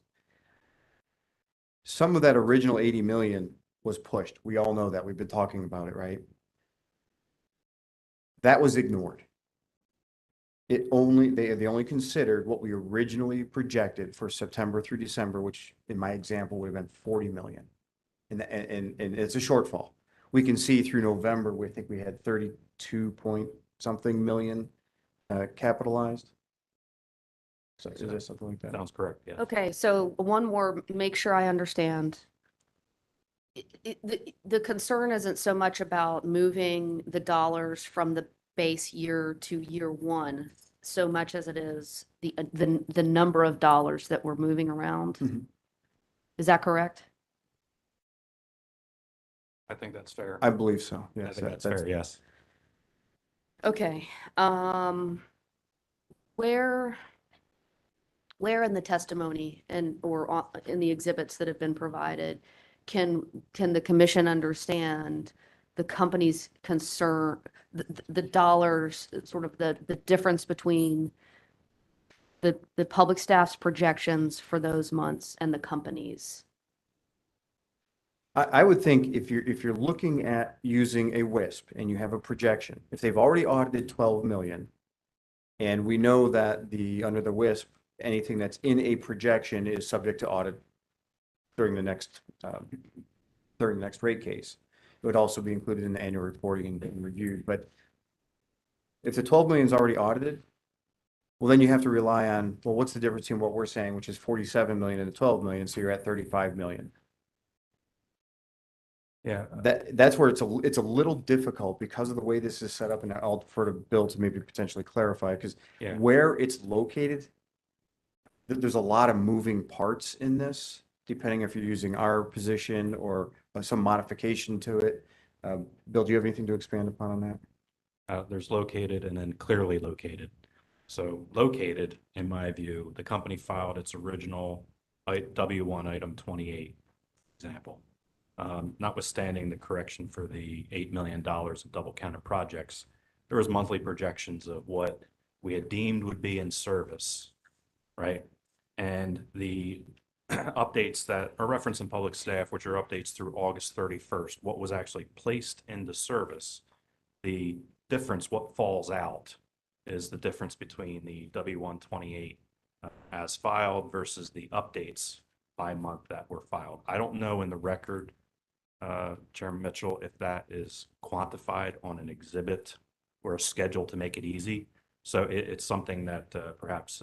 Speaker 10: Some of that original 80 million was pushed. We all know that. We've been talking about it, right? That was ignored. They only considered what we originally projected for September through December, which in my example would have been 40 million. And it's a shortfall. We can see through November, we think we had 32 point something million capitalized. So is there something like that?
Speaker 12: Sounds correct, yeah.
Speaker 8: Okay, so one more, make sure I understand. The concern isn't so much about moving the dollars from the base year to year one, so much as it is the number of dollars that we're moving around.
Speaker 10: Mhm.
Speaker 8: Is that correct?
Speaker 12: I think that's fair.
Speaker 10: I believe so.
Speaker 12: I
Speaker 10: Yes,
Speaker 12: think that's fair, yes.
Speaker 8: Okay, where in the testimony or in the exhibits that have been provided can the commission understand the company's concern, the dollars, sort of the difference between the public staff's projections for those months and the company's.
Speaker 10: I would think if you're looking at using a WISP and you have a projection, if they've already audited 12 million, and we know that under the WISP, anything that's in a projection is subject to audit during the next rate case. It would also be included in the annual reporting and reviewed. But if the 12 million is already audited, well, then you have to rely on, well, what's the difference in what we're saying, which is 47 million and the 12 million, so you're at 35 million.
Speaker 12: Yeah.
Speaker 10: That's where it's a little difficult because of the way this is set up, and I'll defer to Bill to maybe potentially clarify, because
Speaker 12: Yeah.
Speaker 10: where it's located, there's a lot of moving parts in this, depending if you're using our position or some modification to it. Bill, do you have anything to expand upon on that?
Speaker 12: There's located and then clearly located. So located, in my view, the company filed its original W-1 item 28 example. Notwithstanding the correction for the $8 million of double counted projects, there was monthly projections of what we had deemed would be in service, right? And the updates that are referenced in public staff, which are updates through August 31st, what was actually placed into service, the difference, what falls out is the difference between the W-128 as filed versus the updates by month that were filed. I don't know in the record, Chairman Mitchell, if that is quantified on an exhibit or a schedule to make it easy. So it's something that perhaps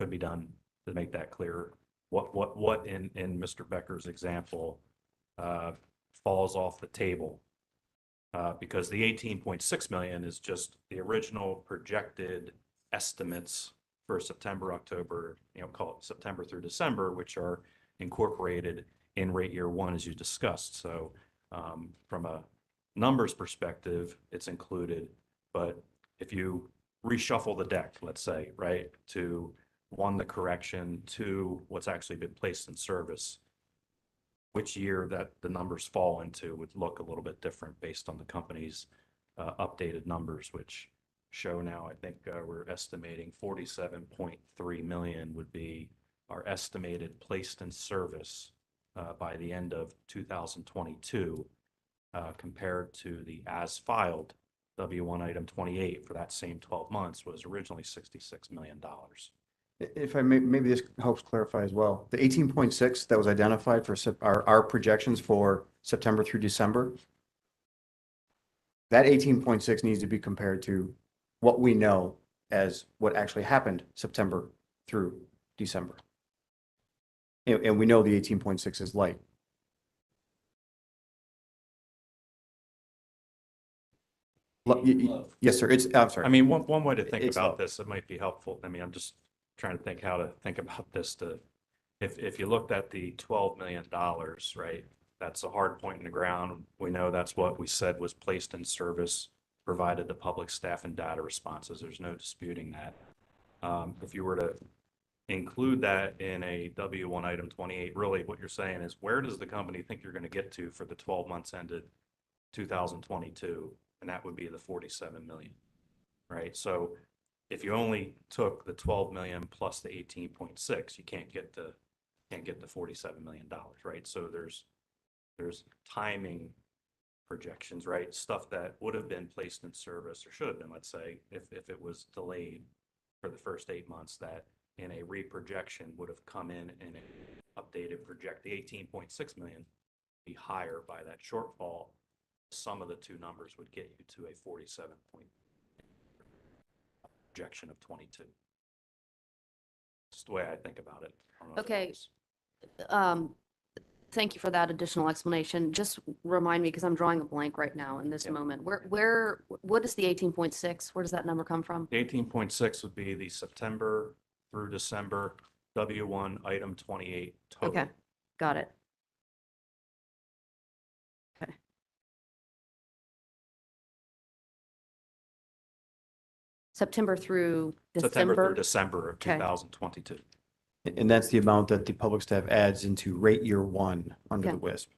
Speaker 12: could be done to make that clearer. What in Mr. Becker's example falls off the table? Because the 18.6 million is just the original projected estimates for September, October, call it September through December, which are incorporated in rate year one, as you discussed. So from a numbers perspective, it's included. But if you reshuffle the deck, let's say, right, to one, the correction, two, what's actually been placed in service, which year that the numbers fall into would look a little bit different based on the company's updated numbers, which show now, I think we're estimating 47.3 million would be our estimated placed in service by the end of 2022, compared to the as filed W-1 item 28 for that same 12 months was originally $66 million.
Speaker 10: If I may, maybe this helps clarify as well. The 18.6 that was identified for our projections for September through December, that 18.6 needs to be compared to what we know as what actually happened September through December. And we know the 18.6 is light. Yes, sir. I'm sorry.
Speaker 12: I mean, one way to think
Speaker 10: It's
Speaker 12: about
Speaker 10: low.
Speaker 12: this, it might be helpful. I mean, I'm just trying to think how to think about this if you looked at the $12 million, right? That's a hard point in the ground. We know that's what we said was placed in service, provided the public staff and data responses. There's no disputing that. If you were to include that in a W-1 item 28, really what you're saying is, where does the company think you're going to get to for the 12 months ended 2022? And that would be the 47 million, right? So if you only took the 12 million plus the 18.6, you can't get the $47 million, right? So there's timing projections, right? Stuff that would have been placed in service or should have been, let's say, if it was delayed for the first 8 months, that in a reprojection would have come in an updated project. The 18.6 million be higher by that shortfall. Sum of the two numbers would get you to a 47 point projection of 22. That's the way I think about it. I don't know if it
Speaker 8: Okay.
Speaker 12: helps.
Speaker 8: Thank you for that additional explanation. Just remind me, because I'm drawing a blank right now in this
Speaker 12: Yep.
Speaker 8: moment. What is the 18.6? Where does that number come from?
Speaker 12: The 18.6 would be the September through December W-1 item 28 total.
Speaker 8: Okay, got it. Okay. September through
Speaker 12: September through
Speaker 8: December?
Speaker 12: December of
Speaker 8: Okay.
Speaker 12: 2022.
Speaker 10: And that's the amount that the public staff adds into rate year one under the
Speaker 8: Okay.
Speaker 10: WISP.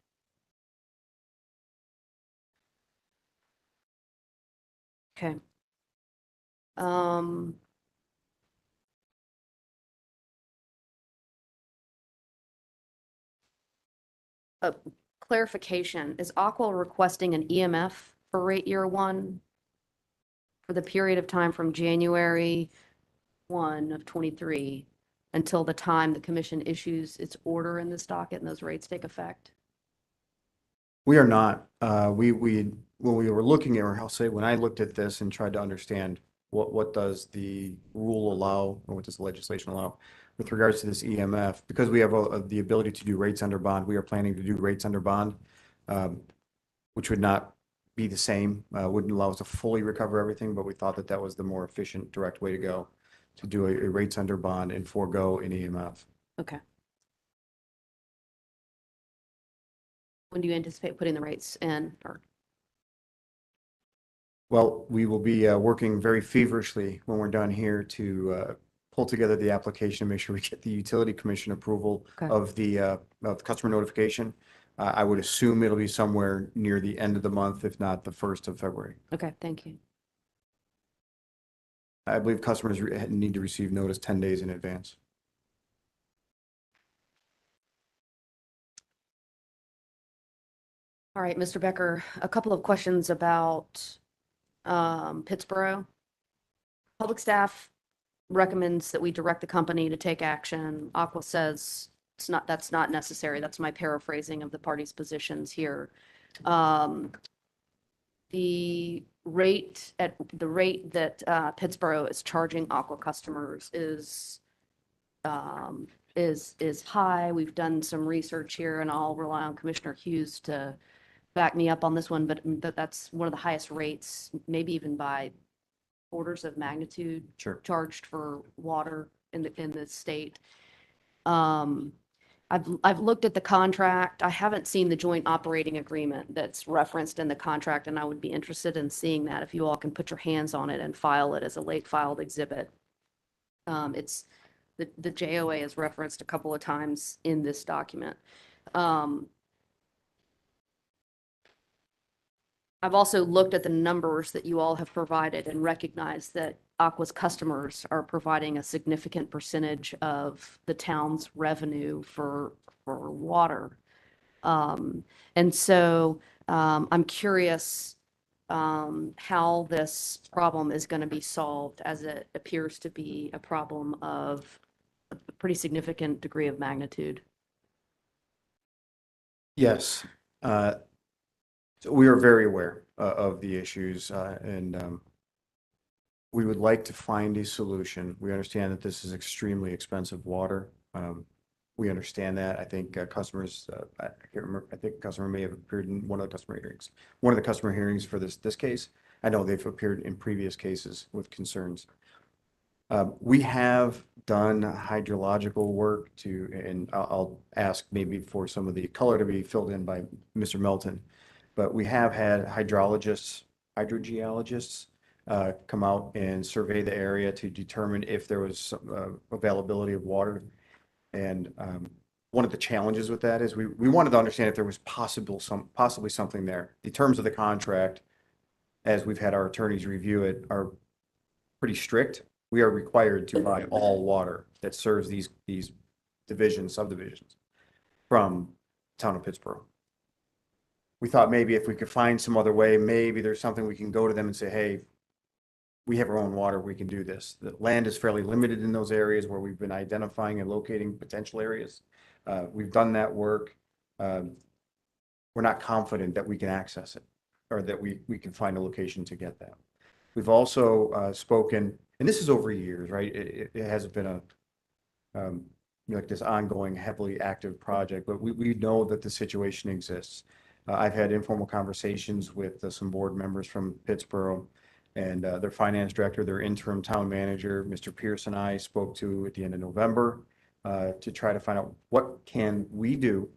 Speaker 8: Okay. Um, a clarification, is Aqua requesting an EMF for rate year 1 for the period of time from January 1 of 23 until the time the commission issues its order in this docket and those rates take effect?
Speaker 10: We are not. When we were looking at, or I'll say, when I looked at this and tried to understand what does the rule allow, or what does the legislation allow with regards to this EMF, because we have the ability to do rates under bond, we are planning to do rates under bond, which would not be the same, wouldn't allow us to fully recover everything, but we thought that that was the more efficient, direct way to go, to do a rates under bond and forego an EMF.
Speaker 8: Okay. When do you anticipate putting the rates in? Or
Speaker 10: Well, we will be working very feverishly when we're done here to pull together the application, make sure we get the utility commission approval
Speaker 8: Okay.
Speaker 10: of the customer notification. I would assume it'll be somewhere near the end of the month, if not the 1st of February.
Speaker 8: Okay, thank you.
Speaker 10: I believe customers need to receive notice 10 days in advance.
Speaker 8: All right, Mr. Becker, a couple of questions about Pittsboro. Public staff recommends that we direct the company to take action. Aqua says that's not necessary. That's my paraphrasing of the party's positions here. The rate that Pittsboro is charging Aqua customers is high. We've done some research here, and I'll rely on Commissioner Hughes to back me up on this one, but that's one of the highest rates, maybe even by orders of magnitude
Speaker 10: Sure.
Speaker 8: charged for water in the state. I've looked at the contract. I haven't seen the joint operating agreement that's referenced in the contract, and I would be interested in seeing that if you all can put your hands on it and file it as a late filed exhibit. It's the JOA is referenced a couple of times in this document. I've also looked at the numbers that you all have provided and recognized that Aqua's customers are providing a significant percentage of the town's revenue for water. And so I'm curious how this problem is going to be solved, as it appears to be a problem of a pretty significant degree of magnitude.
Speaker 10: Yes. So we are very aware of the issues, and we would like to find a solution. We understand that this is extremely expensive water. We understand that. I think customers, I can't remember, I think a customer may have appeared in one of the customer hearings. One of the customer hearings for this case. I know they've appeared in previous cases with concerns. We have done hydrological work and I'll ask maybe for some of the color to be filled in by Mr. Melton. But we have had hydrogeologists come out and survey the area to determine if there was some availability of water. And one of the challenges with that is we wanted to understand if there was possibly something there. The terms of the contract, as we've had our attorneys review it, are pretty strict. We are required to buy all water that serves these subdivisions from the town of Pittsboro. We thought maybe if we could find some other way, maybe there's something we can go to them and say, hey, we have our own water, we can do this. The land is fairly limited in those areas where we've been identifying and locating potential areas. We've done that work. We're not confident that we can access it, or that we can find a location to get that. We've also spoken, and this is over years, right? It hasn't been like this ongoing, heavily active project, but we know that the situation exists. I've had informal conversations with some board members from Pittsboro, and their finance director, their interim town manager, Mr. Pierce, and I spoke to at the end of November to try to find out what can we do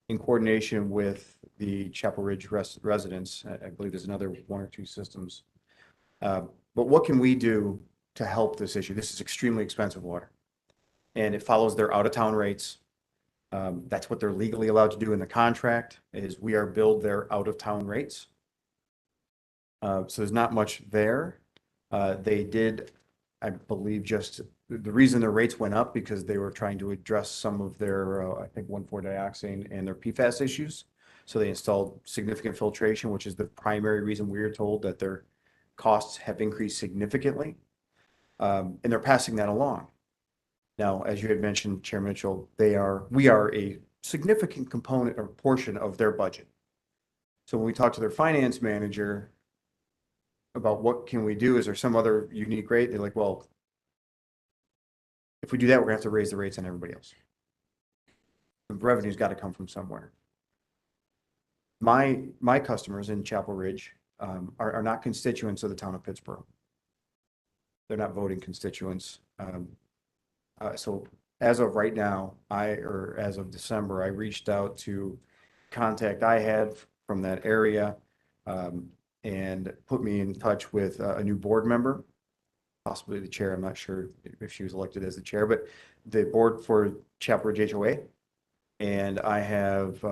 Speaker 10: in coordination with the Chapel Ridge residents. I believe there's another 1 or 2 systems. But what can we do to help this issue? This is extremely expensive water, and it follows their out-of-town rates. That's what they're legally allowed to do in the contract, is we are billed their out-of-town rates. So there's not much there. They did, I believe, just the reason their rates went up because they were trying to address some of their, I think, 1,4-dioxane and their PFAS issues. So they installed significant filtration, which is the primary reason we are told that their costs have increased significantly. And they're passing that along. Now, as you had mentioned, Chair Mitchell, we are a significant component or portion of their budget. So when we talk to their finance manager about what can we do, is there some other unique rate? They're like, well, if we do that, we're gonna have to raise the rates on everybody else. The revenue's got to come from somewhere. My customers in Chapel Ridge are not constituents of the town of Pittsburgh. They're not voting constituents. So as of right now, or as of December, I reached out to contact I had from that area and put me in touch with a new board member, possibly the chair. I'm not sure if she was elected as the chair, but the board for Chapel Ridge HOA. And I have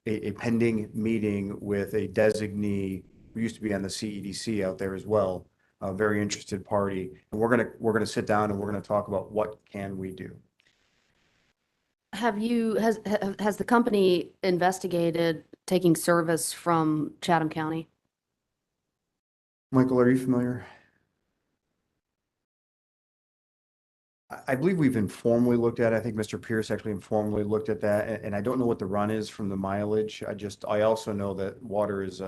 Speaker 10: a pending meeting with a designee who used to be on the CEDC out there as well, a very interested party. And we're gonna sit down and we're gonna talk about what can we do.
Speaker 8: Has the company investigated taking service from Chatham County?
Speaker 10: Michael, are you familiar? I believe we've informally looked at it. I think Mr. Pierce actually informally looked at that, and I don't know what the run is from the mileage. I also know that water is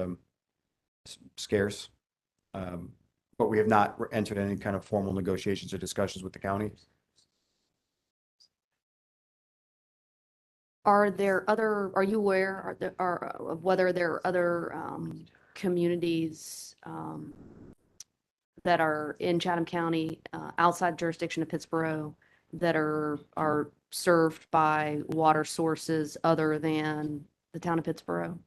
Speaker 10: scarce. But we have not entered any kind of formal negotiations or discussions with the county.
Speaker 8: Are you aware of whether there are other communities that are in Chatham County, outside jurisdiction of Pittsburgh, that are served by water sources other than the town of Pittsburgh?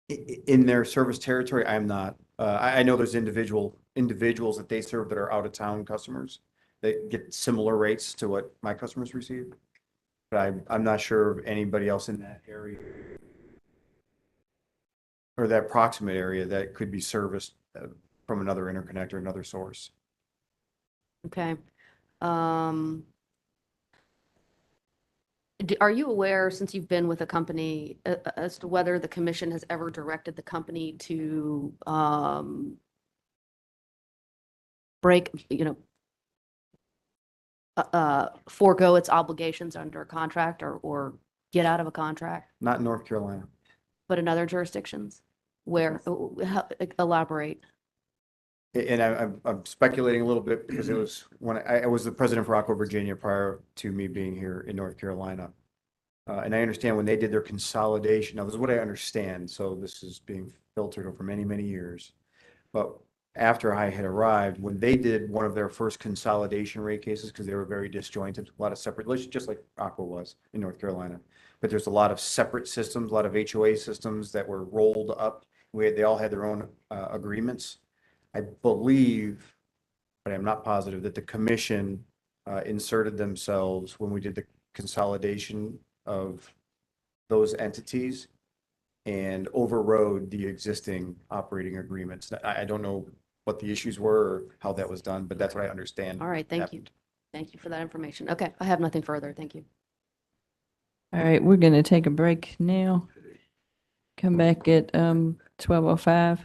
Speaker 10: In their service territory, I'm not. I know there's individuals that they serve that are out of town customers. They get similar rates to what my customers receive. But I'm not sure of anybody else in that area or that proximate area that could be serviced from another interconnect or another source.
Speaker 8: Okay. Are you aware, since you've been with the company, as to whether the commission has ever directed the company to break, forego its obligations under a contract or get out of a contract,
Speaker 10: Not in North Carolina.
Speaker 8: but in other jurisdictions? Where, elaborate.
Speaker 10: And I'm speculating a little bit because it was when I was the president for Aqua, Virginia prior to me being here in North Carolina. And I understand when they did their consolidation, now this is what I understand, so this is being filtered over many, many years. But after I had arrived, when they did one of their first consolidation rate cases, because they were very disjointed, a lot of separate, just like Aqua was in North Carolina. But there's a lot of separate systems, a lot of HOA systems that were rolled up. They all had their own agreements. I believe, but I'm not positive, that the commission inserted themselves when we did the consolidation of those entities and overrode the existing operating agreements. I don't know what the issues were or how that was done, but that's what I understand.
Speaker 8: All right, thank you.
Speaker 10: happened.
Speaker 8: Thank you for that information. Okay, I have nothing further. Thank you.
Speaker 1: All right, we're gonna take a break now. Come back at 12:05.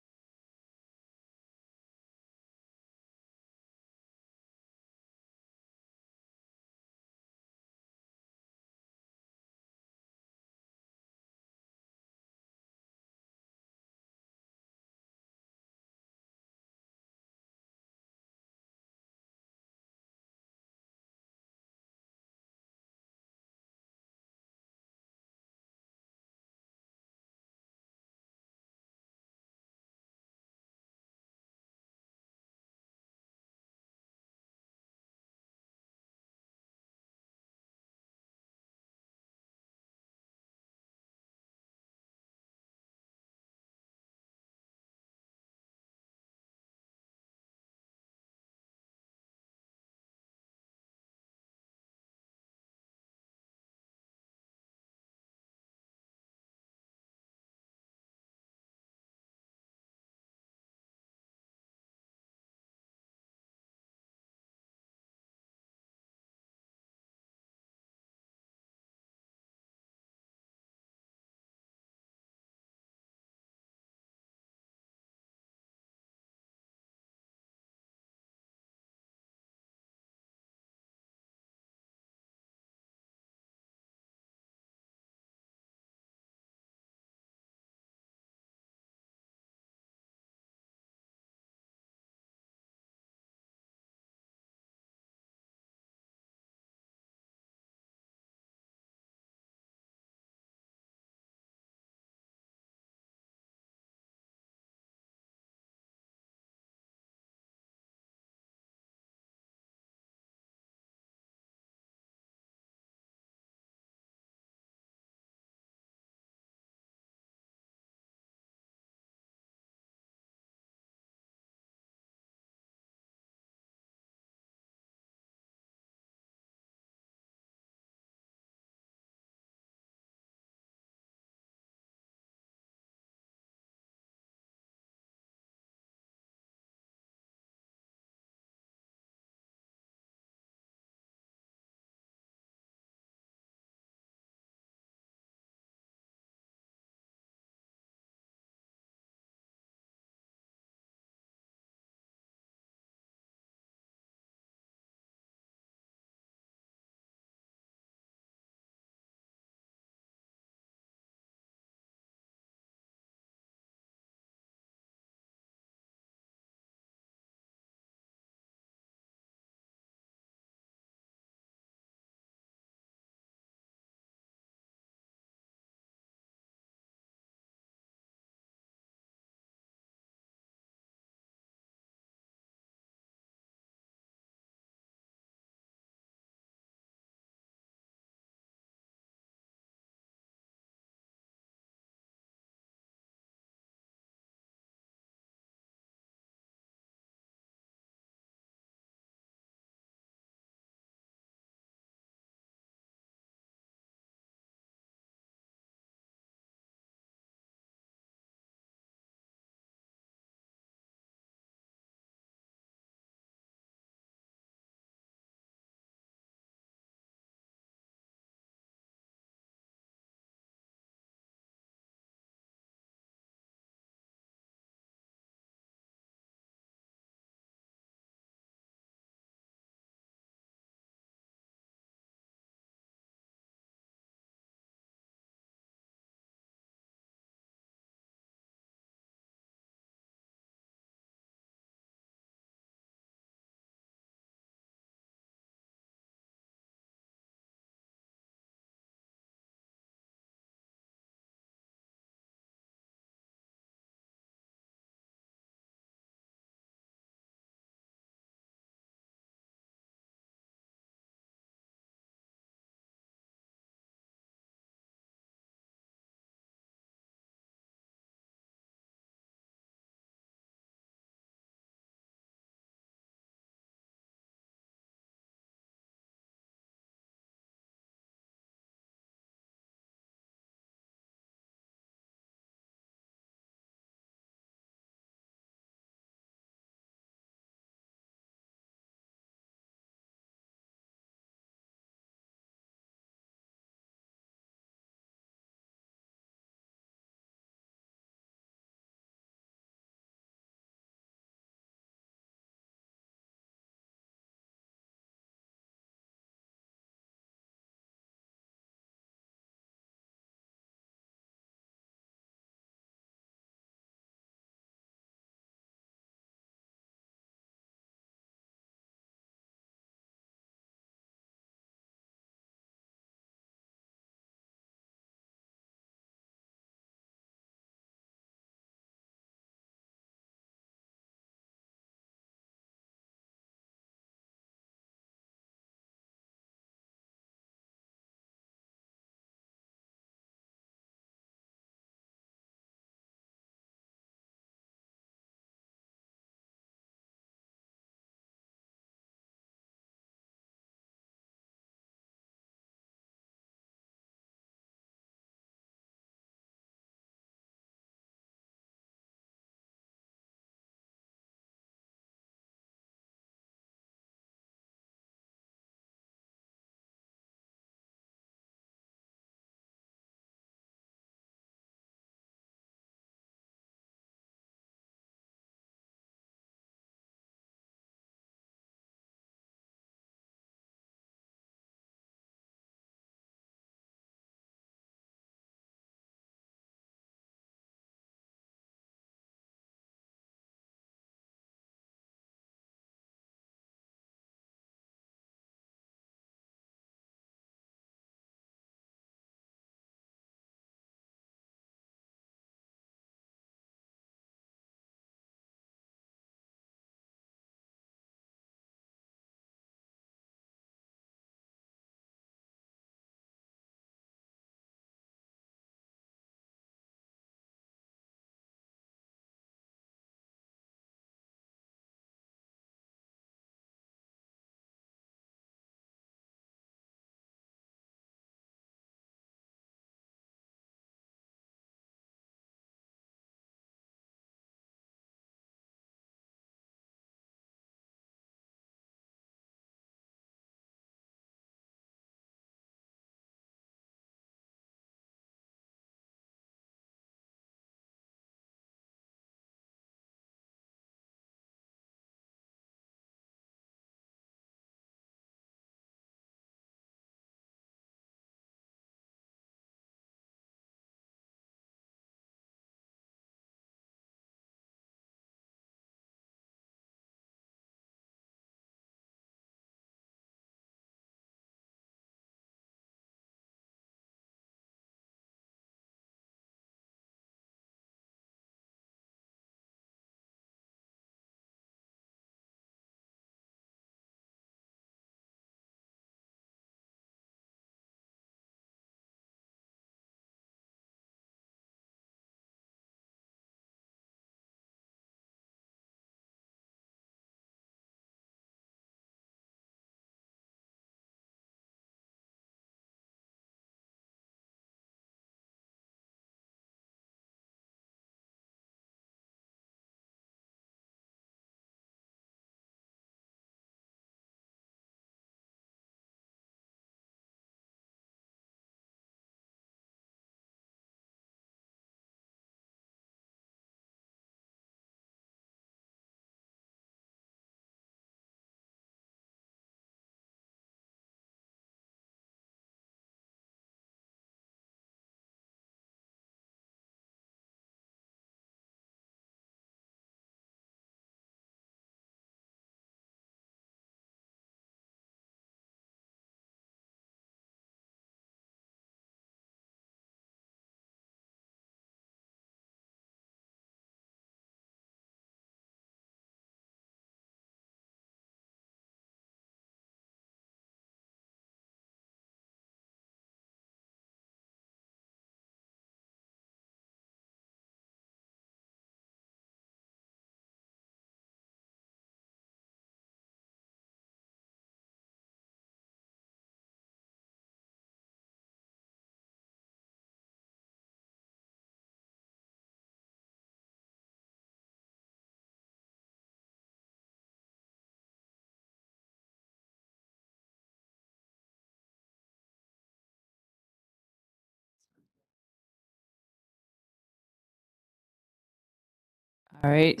Speaker 1: All right.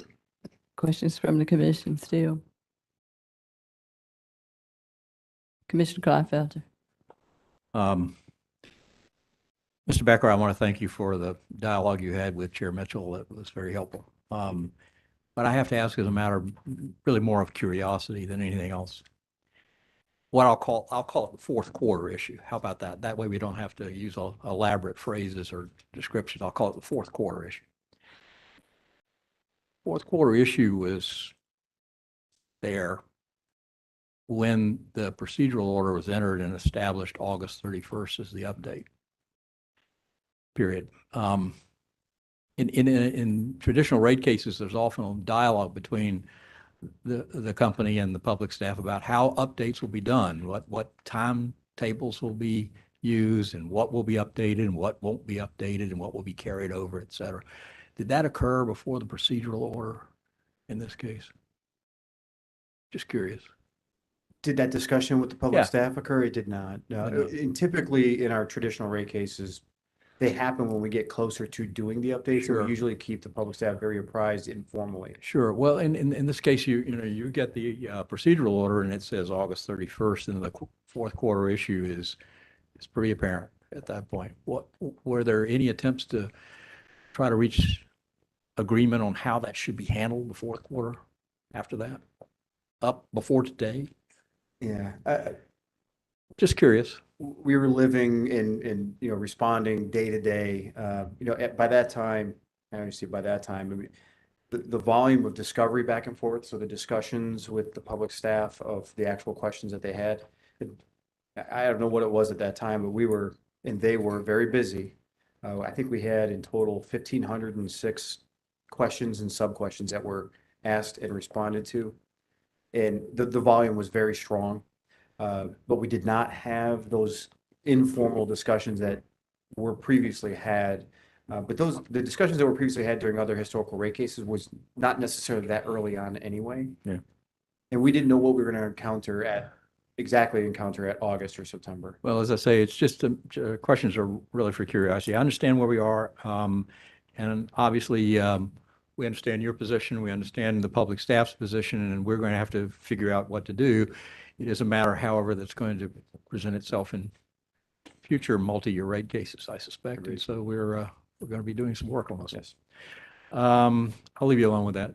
Speaker 1: Questions from the commission still? Commissioner Kleinfelter.
Speaker 14: Mr. Becker, I want to thank you for the dialogue you had with Chair Mitchell. It was very helpful. But I have to ask as a matter of really more of curiosity than anything else. What I'll call it the fourth quarter issue. How about that? That way we don't have to use elaborate phrases or descriptions. I'll call it the fourth quarter issue. Fourth quarter issue was there when the procedural order was entered and established August 31st as the update. Period. In traditional rate cases, there's often dialogue between the company and the public staff about how updates will be done, what timetables will be used, and what will be updated and what won't be updated and what will be carried over, et cetera. Did that occur before the procedural order in this case? Just curious.
Speaker 10: Did that discussion with the
Speaker 14: Yeah.
Speaker 10: public staff occur? It did not. No.
Speaker 14: No.
Speaker 10: And typically in our traditional rate cases, they happen when we get closer to doing the updates. So
Speaker 14: Sure.
Speaker 10: we usually keep the public staff very apprised informally.
Speaker 14: Sure. Well, in this case, you get the procedural order and it says August 31st, and the fourth quarter issue is pretty apparent at that point. Were there any attempts to try to reach agreement on how that should be handled the fourth quarter after that? Up before today?
Speaker 10: Yeah.
Speaker 14: Just curious.
Speaker 10: We were living in responding day to day. By that time, obviously by that time, I mean, the volume of discovery back and forth, so the discussions with the public staff of the actual questions that they had, I don't know what it was at that time, but we were, and they were very busy. I think we had in total 1,506 questions and sub-questions that were asked and responded to. And the volume was very strong. But we did not have those informal discussions that were previously had. But the discussions that were previously had during other historical rate cases was not necessarily that early on anyway.
Speaker 14: Yeah.
Speaker 10: And we didn't know what we were going to encounter at August or September.
Speaker 14: Well, as I say, it's just questions are really for curiosity. I understand where we are. And obviously, we understand your position. We understand the public staff's position, and we're going to have to figure out what to do. It is a matter, however, that's going to present itself in future multi-year rate cases, I suspect. And so we're going to be doing some work on this.
Speaker 10: Yes.
Speaker 14: I'll leave you alone with that.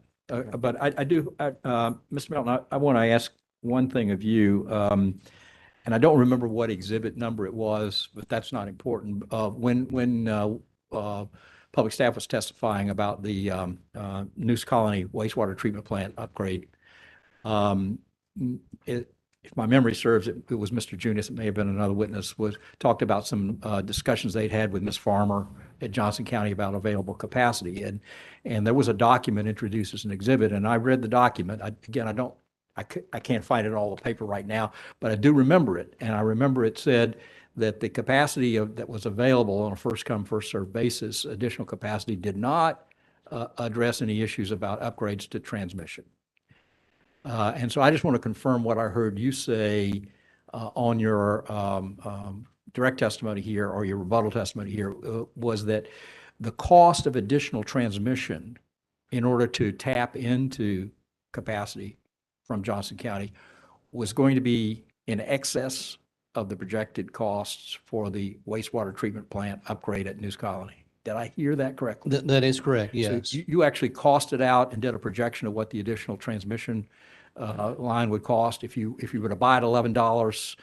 Speaker 14: But I do, Mr. Melton, I want to ask one thing of you. And I don't remember what exhibit number it was, but that's not important. When public staff was testifying about the Neuse Colony wastewater treatment plant upgrade, if my memory serves, it was Mr. Junis, it may have been another witness, talked about some discussions they'd had with Ms. Farmer at Johnson County about available capacity. And there was a document introduced as an exhibit, and I read the document. I can't find it in all the paper right now, but I do remember it. And I remember it said that the capacity that was available on a first come, first served basis, additional capacity, did not address any issues about upgrades to transmission. And so I just want to confirm what I heard you say on your direct testimony here, or your rebuttal testimony here, was that the cost of additional transmission in order to tap into capacity from Johnson County was going to be in excess of the projected costs for the wastewater treatment plant upgrade at Neuse Colony. Did I hear that correctly?
Speaker 13: That is correct,
Speaker 14: So
Speaker 13: yes.
Speaker 14: you actually costed out and did a projection of what the additional transmission line would cost if you were to buy at $11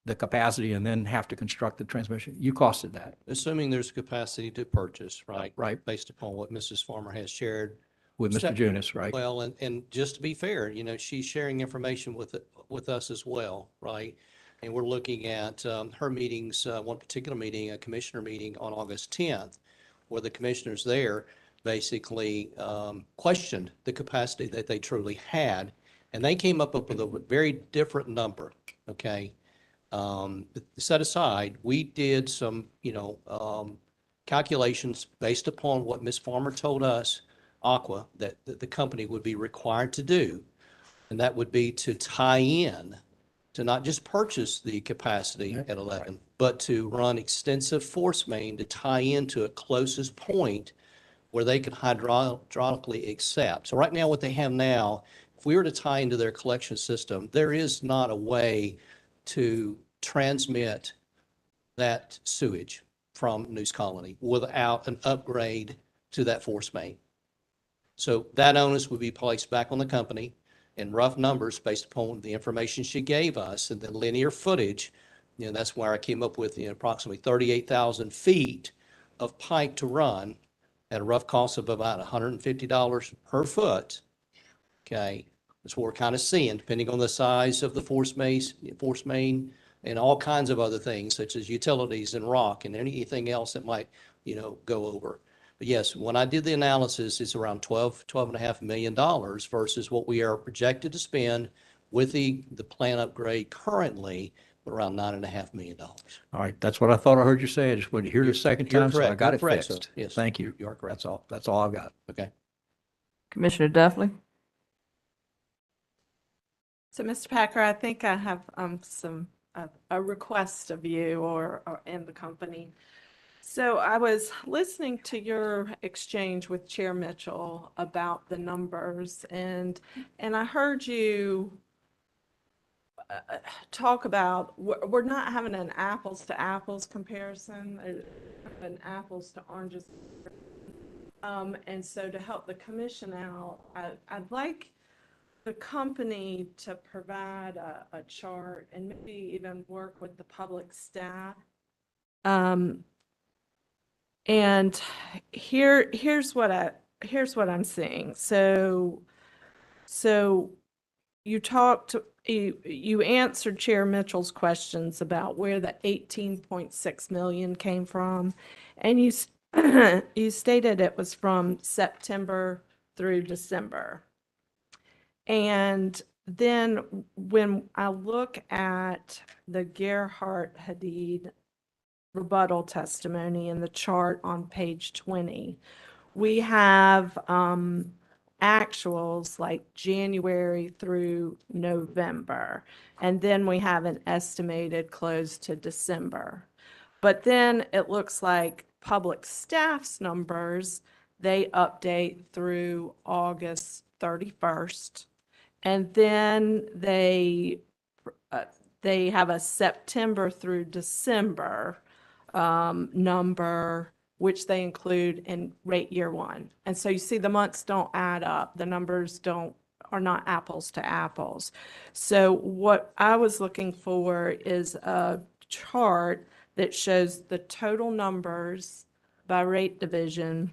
Speaker 14: the capacity and then have to construct the transmission. You costed that.
Speaker 13: Assuming there's capacity to purchase, right?
Speaker 14: Right.
Speaker 13: Based upon what Mrs. Farmer has shared.
Speaker 14: With Mr. Junis, right?
Speaker 13: Well, and just to be fair, she's sharing information with us as well, right? And we're looking at her meetings, one particular meeting, a commissioner meeting on August 10th, where the commissioners there basically questioned the capacity that they truly had. And they came up with a very different number, okay? Set aside, we did some, calculations based upon what Ms. Farmer told us, Aqua, that the company would be required to do. And that would be to tie in, to not just purchase the capacity at 11, but to run extensive force main to tie into a closest point where they could hydraulically accept. So right now, what they have now, if we were to tie into their collection system, there is not a way to transmit that sewage from News Colony without an upgrade to that force main. So that onus would be placed back on the company in rough numbers based upon the information she gave us and the linear footage. You know, that's where I came up with, approximately 38,000 feet of pipe to run at a rough cost of about $150 per foot. Okay, that's what we're kind of seeing, depending on the size of the force main, and all kinds of other things such as utilities and rock and anything else that might, go over. But yes, when I did the analysis, it's around $12.5 million versus what we are projected to spend with the plant upgrade currently, around $9.5 million.
Speaker 14: All right, that's what I thought I heard you say. I just wanted to hear it a second
Speaker 13: You're
Speaker 14: time, so I
Speaker 13: correct.
Speaker 14: got
Speaker 13: You're
Speaker 14: it
Speaker 13: correct, sir.
Speaker 14: fixed.
Speaker 13: Yes,
Speaker 14: Thank you.
Speaker 13: you are correct.
Speaker 14: That's all I've got.
Speaker 13: Okay.
Speaker 1: Commissioner Duffley?
Speaker 15: So, Mr. Packer, I think I have a request of you or in the company. So I was listening to your exchange with Chair Mitchell about the numbers, and I heard you talk about we're not having an apples to apples comparison, an apples to oranges. And so to help the commission out, I'd like the company to provide a chart and maybe even work with the public staff. And here's what I'm seeing. So you answered Chair Mitchell's questions about where the 18.6 million came from, and you you stated it was from September through December. And then when I look at the Gerhardt Hadid rebuttal testimony in the chart on page 20, we have actuals like January through November, and then we have an estimated close to December. But then it looks like public staff's numbers, they update through August 31st. And then they have a September through December number, which they include in rate year one. And so you see the months don't add up. The numbers are not apples to apples. So what I was looking for is a chart that shows the total numbers by rate division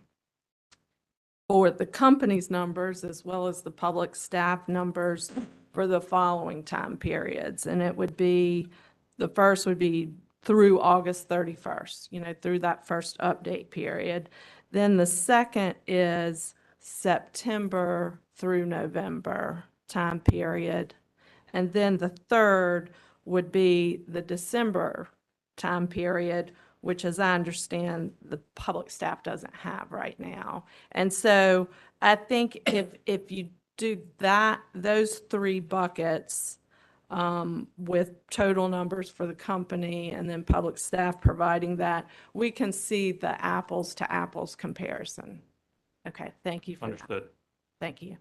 Speaker 15: for the company's numbers as well as the public staff numbers for the following time periods. And it would be, the first would be through August 31st, through that first update period. Then the second is September through November time period. And then the third would be the December time period, which, as I understand, the public staff doesn't have right now. And so I think if you do those three buckets with total numbers for the company and then public staff providing that, we can see the apples to apples comparison. Okay, thank you for that.
Speaker 12: Understood.
Speaker 15: Thank you.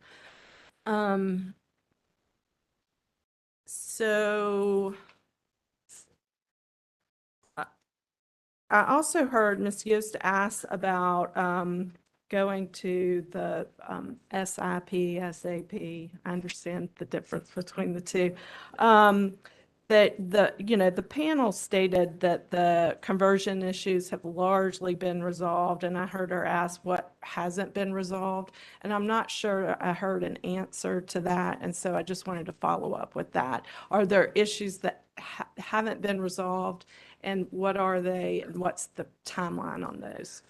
Speaker 15: So I also heard Ms. Yost ask about going to the SIP, SAP. I understand the difference between the two. That the panel stated that the conversion issues have largely been resolved, and I heard her ask what hasn't been resolved, and I'm not sure I heard an answer to that, and so I just wanted to follow up with that. Are there issues that haven't been resolved, and what are they, and what's the timeline on those?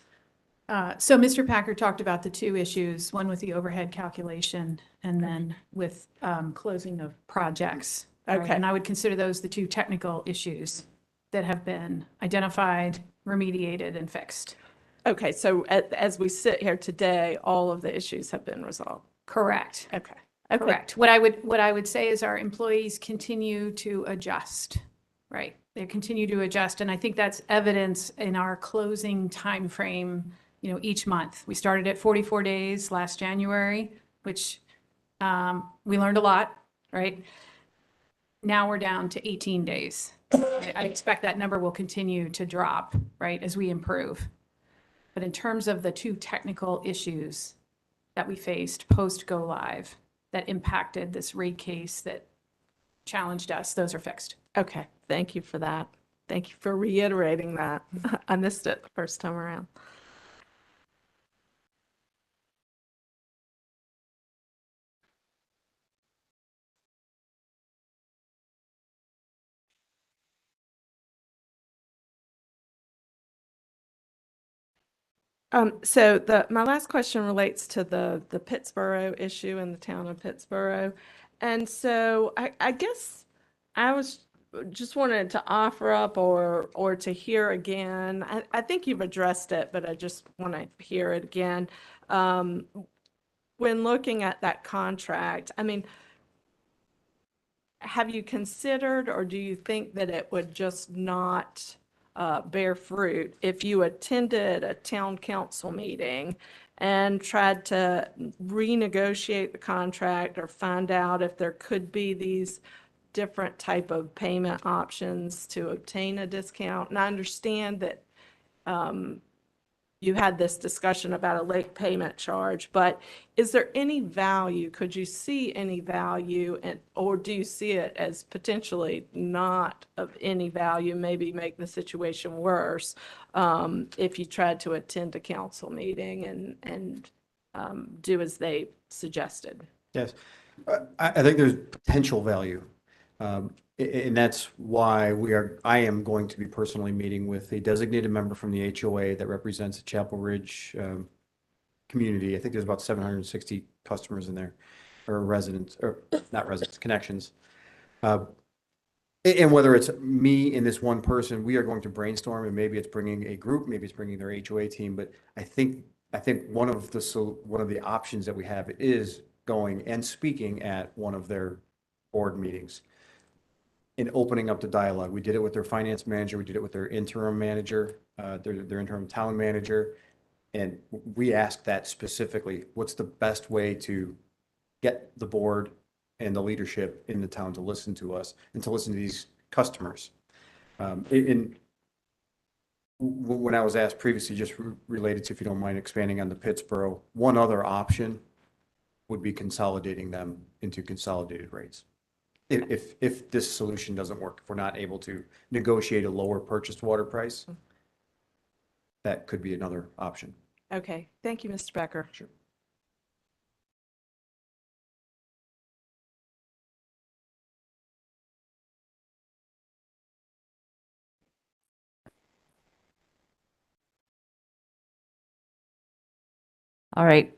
Speaker 11: So Mr. Packer talked about the two issues, one with the overhead calculation and then with closing of projects. Right?
Speaker 15: Okay.
Speaker 11: And I would consider those the two technical issues that have been identified, remediated, and fixed.
Speaker 15: Okay, so as we sit here today, all of the issues have been resolved.
Speaker 11: Correct.
Speaker 15: Okay.
Speaker 11: Correct. What I would say is our employees continue to adjust, right? They continue to adjust, and I think that's evidence in our closing timeframe each month. We started at 44 days last January, which we learned a lot, right? Now we're down to 18 days. I expect that number will continue to drop, right, as we improve. But in terms of the two technical issues that we faced post go live that impacted this rate case that challenged us, those are fixed.
Speaker 15: Okay, thank you for that. Thank you for reiterating that. I missed it the first time around. My last question relates to the Pittsboro issue in the town of Pittsboro. And so I guess I was just wanted to offer up or to hear again. I think you've addressed it, but I just want to hear it again. When looking at that contract, I mean, have you considered, or do you think that it would just not bear fruit if you attended a town council meeting and tried to renegotiate the contract or find out if there could be these different type of payment options to obtain a discount? And I understand that you had this discussion about a late payment charge, but is there any value? Could you see any value, or do you see it as potentially not of any value, maybe make the situation worse if you tried to attend a council meeting and do as they suggested?
Speaker 10: Yes, I think there's potential value. And that's why I am going to be personally meeting with a designated member from the HOA that represents the Chapel Ridge community. I think there's about 760 customers in there, or residents, or not residents, connections. And whether it's me and this one person, we are going to brainstorm, and maybe it's bringing a group, maybe it's bringing their HOA team. But I think one of the options that we have is going and speaking at one of their board meetings and opening up the dialogue. We did it with their finance manager. We did it with their interim manager, their interim town manager. And we asked that specifically, what's the best way to get the board and the leadership in the town to listen to us and to listen to these customers? When I was asked previously, just related to, if you don't mind expanding on the Pittsboro, one other option would be consolidating them into consolidated rates. If this solution doesn't work, if we're not able to negotiate a lower purchased water price, that could be another option.
Speaker 15: Okay, thank you, Mr. Becker.
Speaker 10: Sure.
Speaker 1: All right.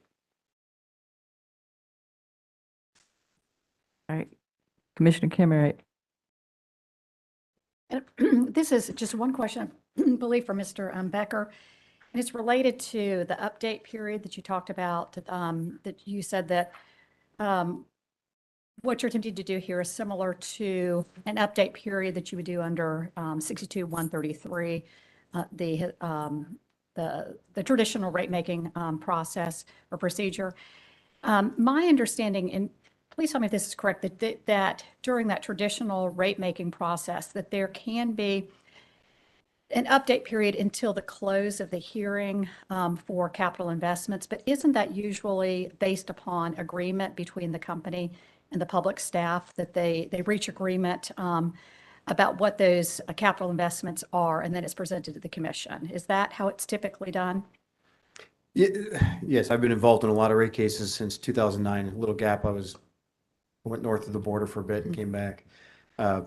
Speaker 1: All right. Commissioner Kimmerer.
Speaker 16: And this is just one question, I believe, for Mr. Becker, and it's related to the update period that you talked about, that you said that what you're attempting to do here is similar to an update period that you would do under 62-133, the traditional rate-making process or procedure. My understanding, and please tell me if this is correct, that during that traditional rate-making process, that there can be an update period until the close of the hearing for capital investments, but isn't that usually based upon agreement between the company and the public staff, that they reach agreement about what those capital investments are, and then it's presented to the commission? Is that how it's typically done?
Speaker 10: Yes, I've been involved in a lot of rate cases since 2009. A little gap, I went north of the border for a bit and came back. But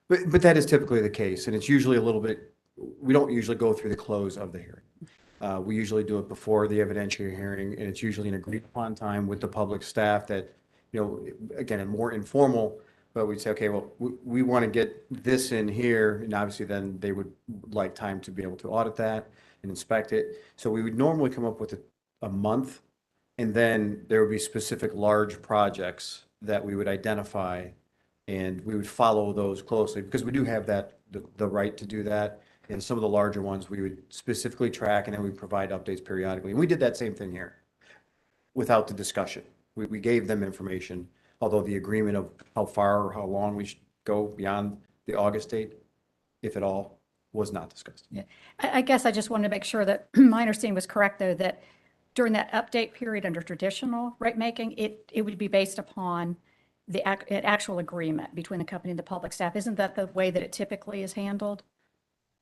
Speaker 10: that is typically the case, and it's usually a little bit, we don't usually go through the close of the hearing. We usually do it before the evidentiary hearing, and it's usually an agreed upon time with the public staff that, again, more informal, but we'd say, okay, well, we want to get this in here, and obviously then they would like time to be able to audit that and inspect it. So we would normally come up with a month, and then there would be specific large projects that we would identify, and we would follow those closely, because we do have the right to do that. And some of the larger ones, we would specifically track and then we provide updates periodically. And we did that same thing here without the discussion. We gave them information, although the agreement of how far or how long we should go beyond the August date, if at all, was not discussed.
Speaker 16: Yeah. I guess I just wanted to make sure that my understanding was correct, though, that during that update period under traditional rate making, it would be based upon the actual agreement between the company and the public staff. Isn't that the way that it typically is handled?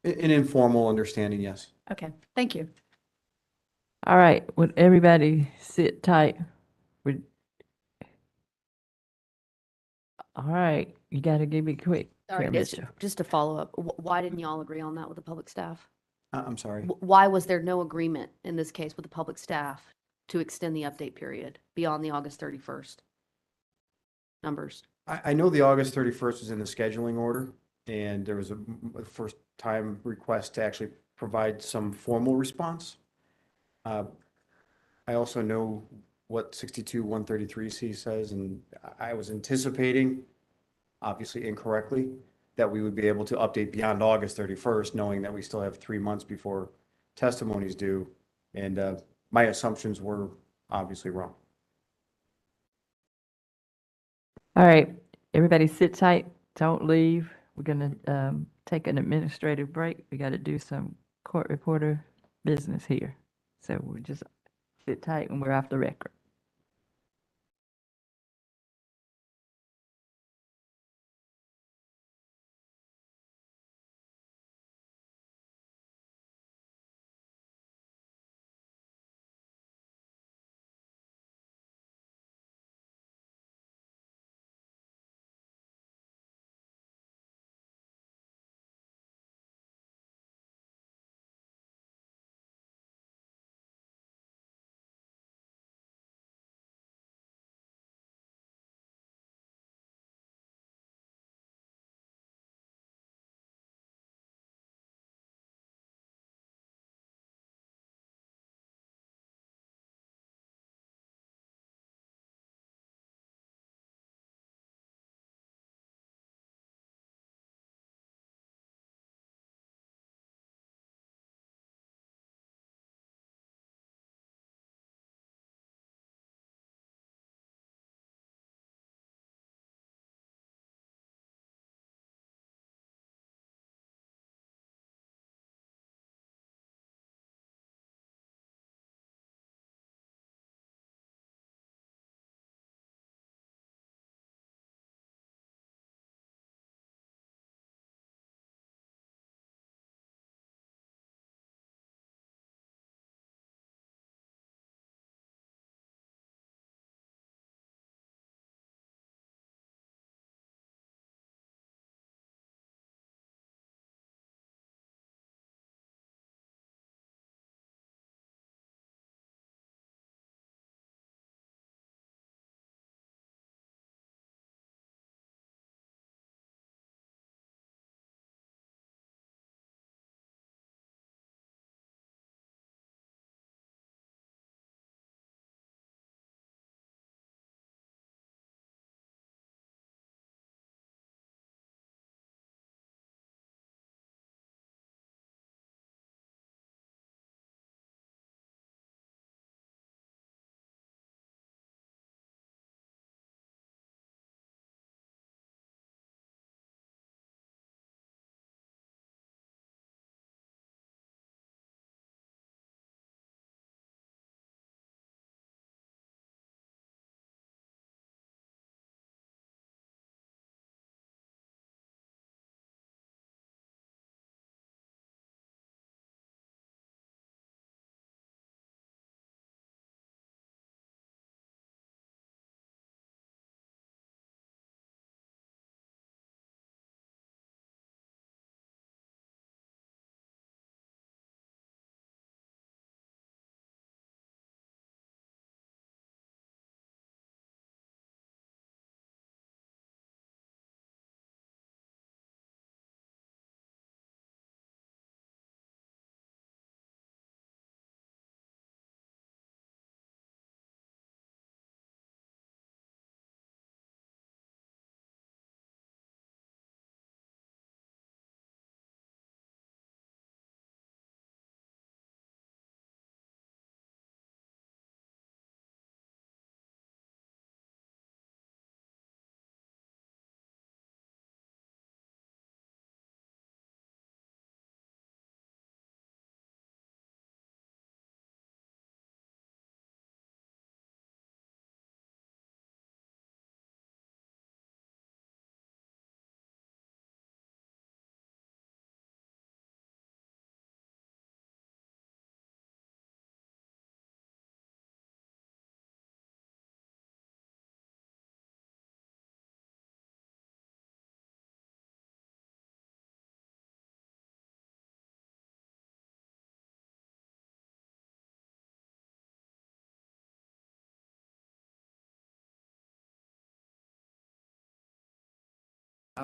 Speaker 10: An informal understanding, yes.
Speaker 16: Okay, thank you.
Speaker 1: All right, would everybody sit tight? Would- All right, you gotta give me quick.
Speaker 8: Sorry,
Speaker 1: Chair Mitchell.
Speaker 8: just to follow up, why didn't y'all agree on that with the public staff?
Speaker 10: I'm sorry.
Speaker 8: Why was there no agreement in this case with the public staff to extend the update period beyond the August 31st numbers?
Speaker 10: I know the August 31st was in the scheduling order, and there was a first time request to actually provide some formal response. I also know what 62-133C says, and I was anticipating, obviously incorrectly, that we would be able to update beyond August 31st, knowing that we still have 3 months before testimonies due. And my assumptions were obviously wrong.
Speaker 1: All right, everybody sit tight, don't leave. We're gonna take an administrative break. We gotta do some court reporter business here. So we'll just sit tight when we're off the record.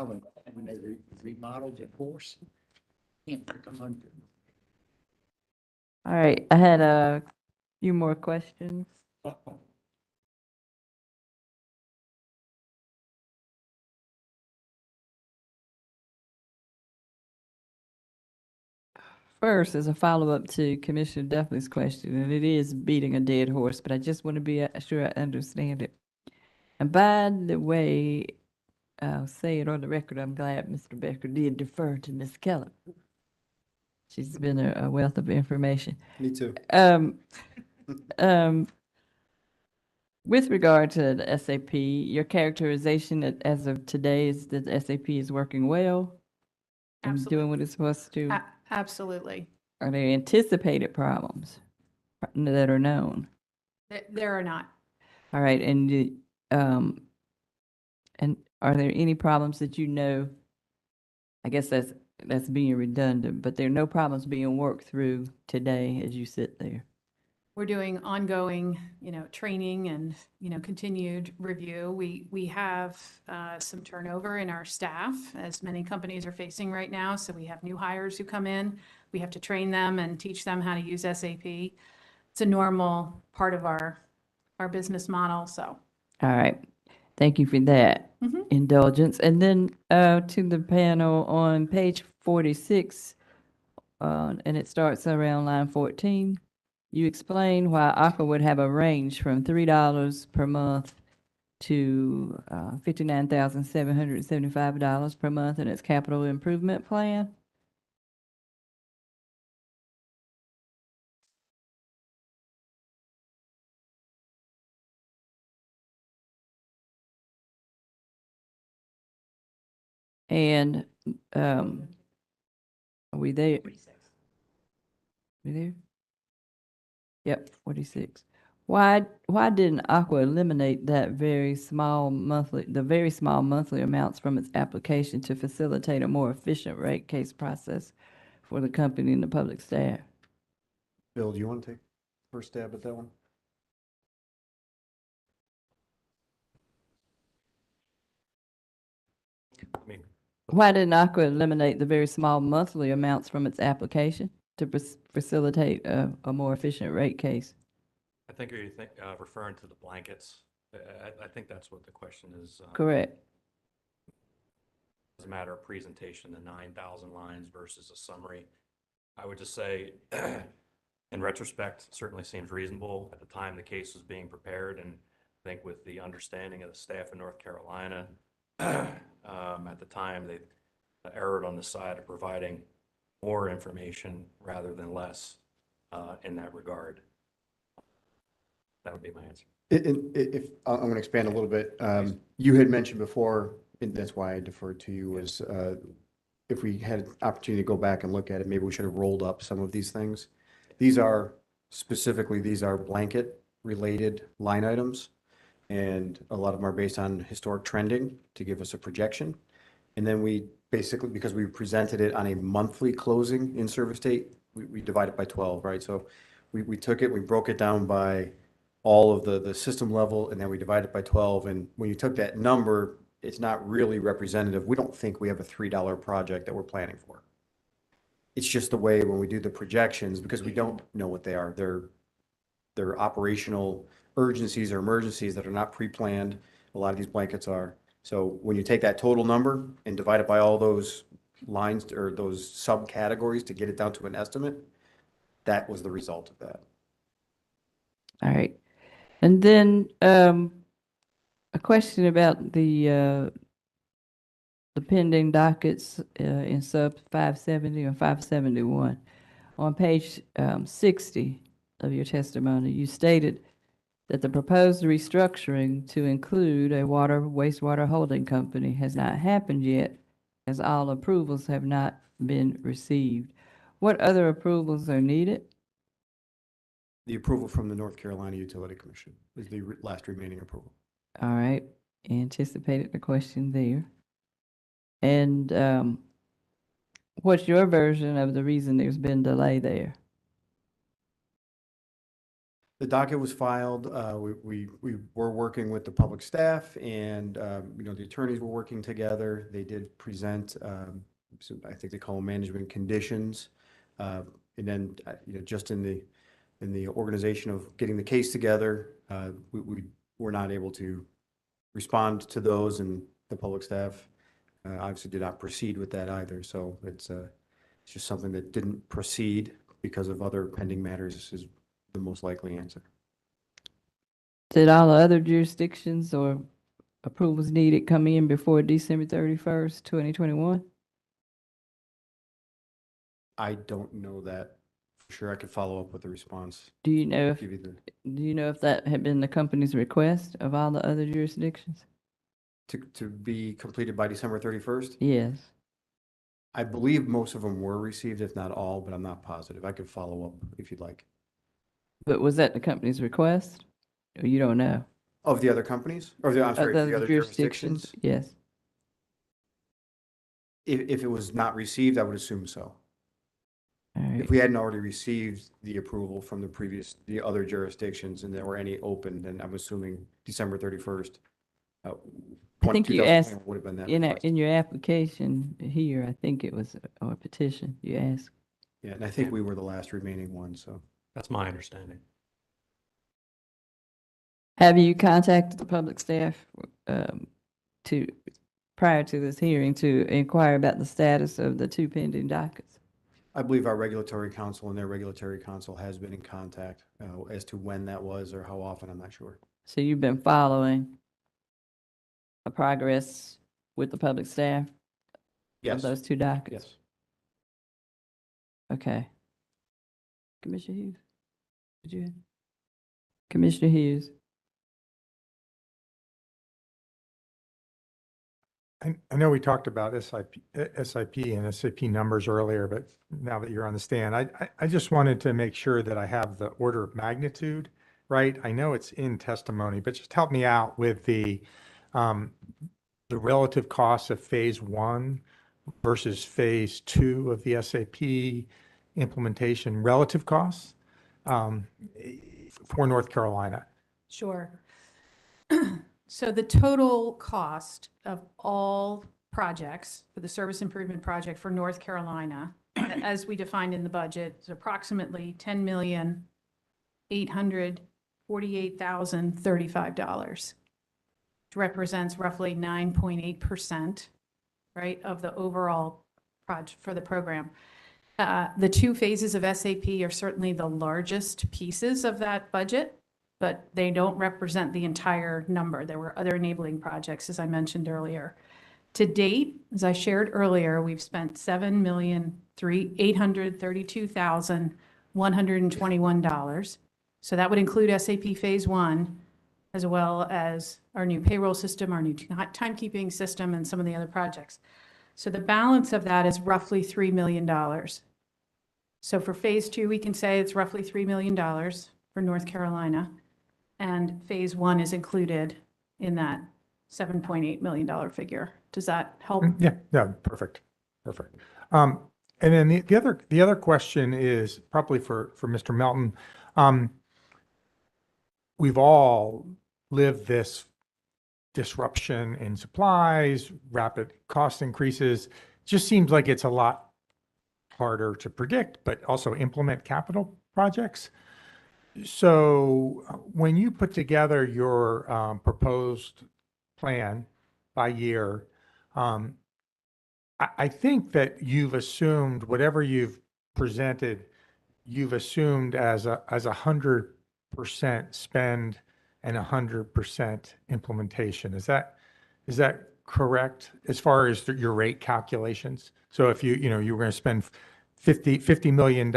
Speaker 14: When they remodeled the course. Can't pick 100.
Speaker 1: All right, I had a few more questions. First, as a follow-up to Commissioner Duffy's question, and it is beating a dead horse, but I just want to be sure I understand it. And by the way, I'll say it on the record, I'm glad Mr. Becker did defer to Ms. Keller. She's been a wealth of information.
Speaker 10: Me too.
Speaker 1: With regard to the SAP, your characterization as of today is that the SAP is working well and doing what it's supposed to.
Speaker 11: Absolutely.
Speaker 1: Are there anticipated problems that are known?
Speaker 11: There are not.
Speaker 1: All right, and are there any problems that you know? I guess that's being redundant, but there are no problems being worked through today as you sit there.
Speaker 11: We're doing ongoing, training and, continued review. We have some turnover in our staff, as many companies are facing right now. So we have new hires who come in. We have to train them and teach them how to use SAP. It's a normal part of our business model, so.
Speaker 1: All right, thank you for that indulgence. And then to the panel on page 46, and it starts around line 14. You explain why Aqua would have a range from $3 per month to $59,775 per month in its capital improvement plan. And are we there? We there? Yep, 46. Why didn't Aqua eliminate the very small monthly amounts from its application to facilitate a more efficient rate case process for the company and the public staff?
Speaker 10: Bill, do you want to take first stab at that one?
Speaker 12: I mean,
Speaker 1: Why didn't Aqua eliminate the very small monthly amounts from its application to facilitate a more efficient rate case?
Speaker 12: I think you're referring to the blankets. I think that's what the question is.
Speaker 1: Correct.
Speaker 12: As a matter of presentation, the 9,000 lines versus a summary. I would just say, in retrospect, certainly seems reasonable at the time the case was being prepared, and I think with the understanding of the staff in North Carolina, at the time they erred on the side of providing more information rather than less in that regard. That would be my answer.
Speaker 10: If I'm going to expand a little bit, you had mentioned before, and that's why I deferred to you, was if we had an opportunity to go back and look at it, maybe we should have rolled up some of these things. These are blanket related line items, and a lot of them are based on historic trending to give us a projection. And then we basically, because we presented it on a monthly closing in service date, we divide it by 12, right? So we took it, we broke it down by all of the system level, and then we divided it by 12. And when you took that number, it's not really representative. We don't think we have a $3 project that we're planning for. It's just the way when we do the projections, because we don't know what they are. They're operational urgencies or emergencies that are not pre-planned. A lot of these blankets are. So when you take that total number and divide it by all those lines or those subcategories to get it down to an estimate, that was the result of that.
Speaker 1: All right. And then a question about the pending dockets in sub 570 and 571. On page 60 of your testimony, you stated that the proposed restructuring to include a wastewater holding company has not happened yet, as all approvals have not been received. What other approvals are needed?
Speaker 10: The approval from the North Carolina Utility Commission is the last remaining approval.
Speaker 1: All right, anticipated the question there. And what's your version of the reason there's been delay there?
Speaker 10: The docket was filed. We were working with the public staff and, the attorneys were working together. They did present, I think they call them management conditions. And then, just in the organization of getting the case together, we were not able to respond to those, and the public staff obviously did not proceed with that either. So it's just something that didn't proceed because of other pending matters is the most likely answer.
Speaker 1: Did all the other jurisdictions or approvals needed come in before December 31st, 2021?
Speaker 10: I don't know that for sure. I could follow up with a response.
Speaker 1: Do you know if,
Speaker 10: Give you the,
Speaker 1: do you know if that had been the company's request of all the other jurisdictions?
Speaker 10: to be completed by December 31st.
Speaker 1: Yes.
Speaker 10: I believe most of them were received, if not all, but I'm not positive. I could follow up if you'd like.
Speaker 1: But was that the company's request? Or you don't know?
Speaker 10: Of the other companies, or I'm sorry, the other jurisdictions?
Speaker 1: Yes.
Speaker 10: If it was not received, I would assume so.
Speaker 1: All right.
Speaker 10: If we hadn't already received the approval from the other jurisdictions and there were any open, then I'm assuming December 31st.
Speaker 1: I think you asked,
Speaker 10: Would have been that.
Speaker 1: in
Speaker 10: request.
Speaker 1: your application here, I think it was a petition you asked.
Speaker 10: Yeah, and I think we were the last remaining one, so.
Speaker 12: That's my understanding.
Speaker 1: Have you contacted the public staff to, prior to this hearing, to inquire about the status of the two pending dockets?
Speaker 10: I believe our regulatory counsel and their regulatory counsel has been in contact as to when that was or how often, I'm not sure.
Speaker 1: So you've been following the progress with the public staff of
Speaker 10: Yes,
Speaker 1: those two dockets?
Speaker 10: yes.
Speaker 1: Okay. Commissioner Hughes? Did you? Commissioner Hughes?
Speaker 9: I know we talked about SIP and SAP numbers earlier, but now that you're on the stand, I just wanted to make sure that I have the order of magnitude right. I know it's in testimony, but just help me out with the relative costs of phase one versus phase two of the SAP implementation relative costs for North Carolina.
Speaker 11: Sure. So the total cost of all projects for the service improvement project for North Carolina, as we defined in the budget, is approximately $10,848,035, which represents roughly 9.8%, right, of the overall project for the program. The two phases of SAP are certainly the largest pieces of that budget, but they don't represent the entire number. There were other enabling projects, as I mentioned earlier. To date, as I shared earlier, we've spent $7,832,121. So that would include SAP Phase 1, as well as our new payroll system, our new timekeeping system, and some of the other projects. So the balance of that is roughly $3 million. So for Phase 2, we can say it's roughly $3 million for North Carolina. And Phase 1 is included in that $7.8 million figure. Does that help?
Speaker 9: Yeah, perfect. And then the other question is probably for Mr. Melton. We've all lived this disruption in supplies, rapid cost increases. Just seems like it's a lot harder to predict, but also implement capital projects. So when you put together your proposed plan by year, I think that you've assumed whatever you've presented, you've assumed as a 100% spend and 100% implementation. Is that correct as far as your rate calculations? So if you were going to spend $50 million,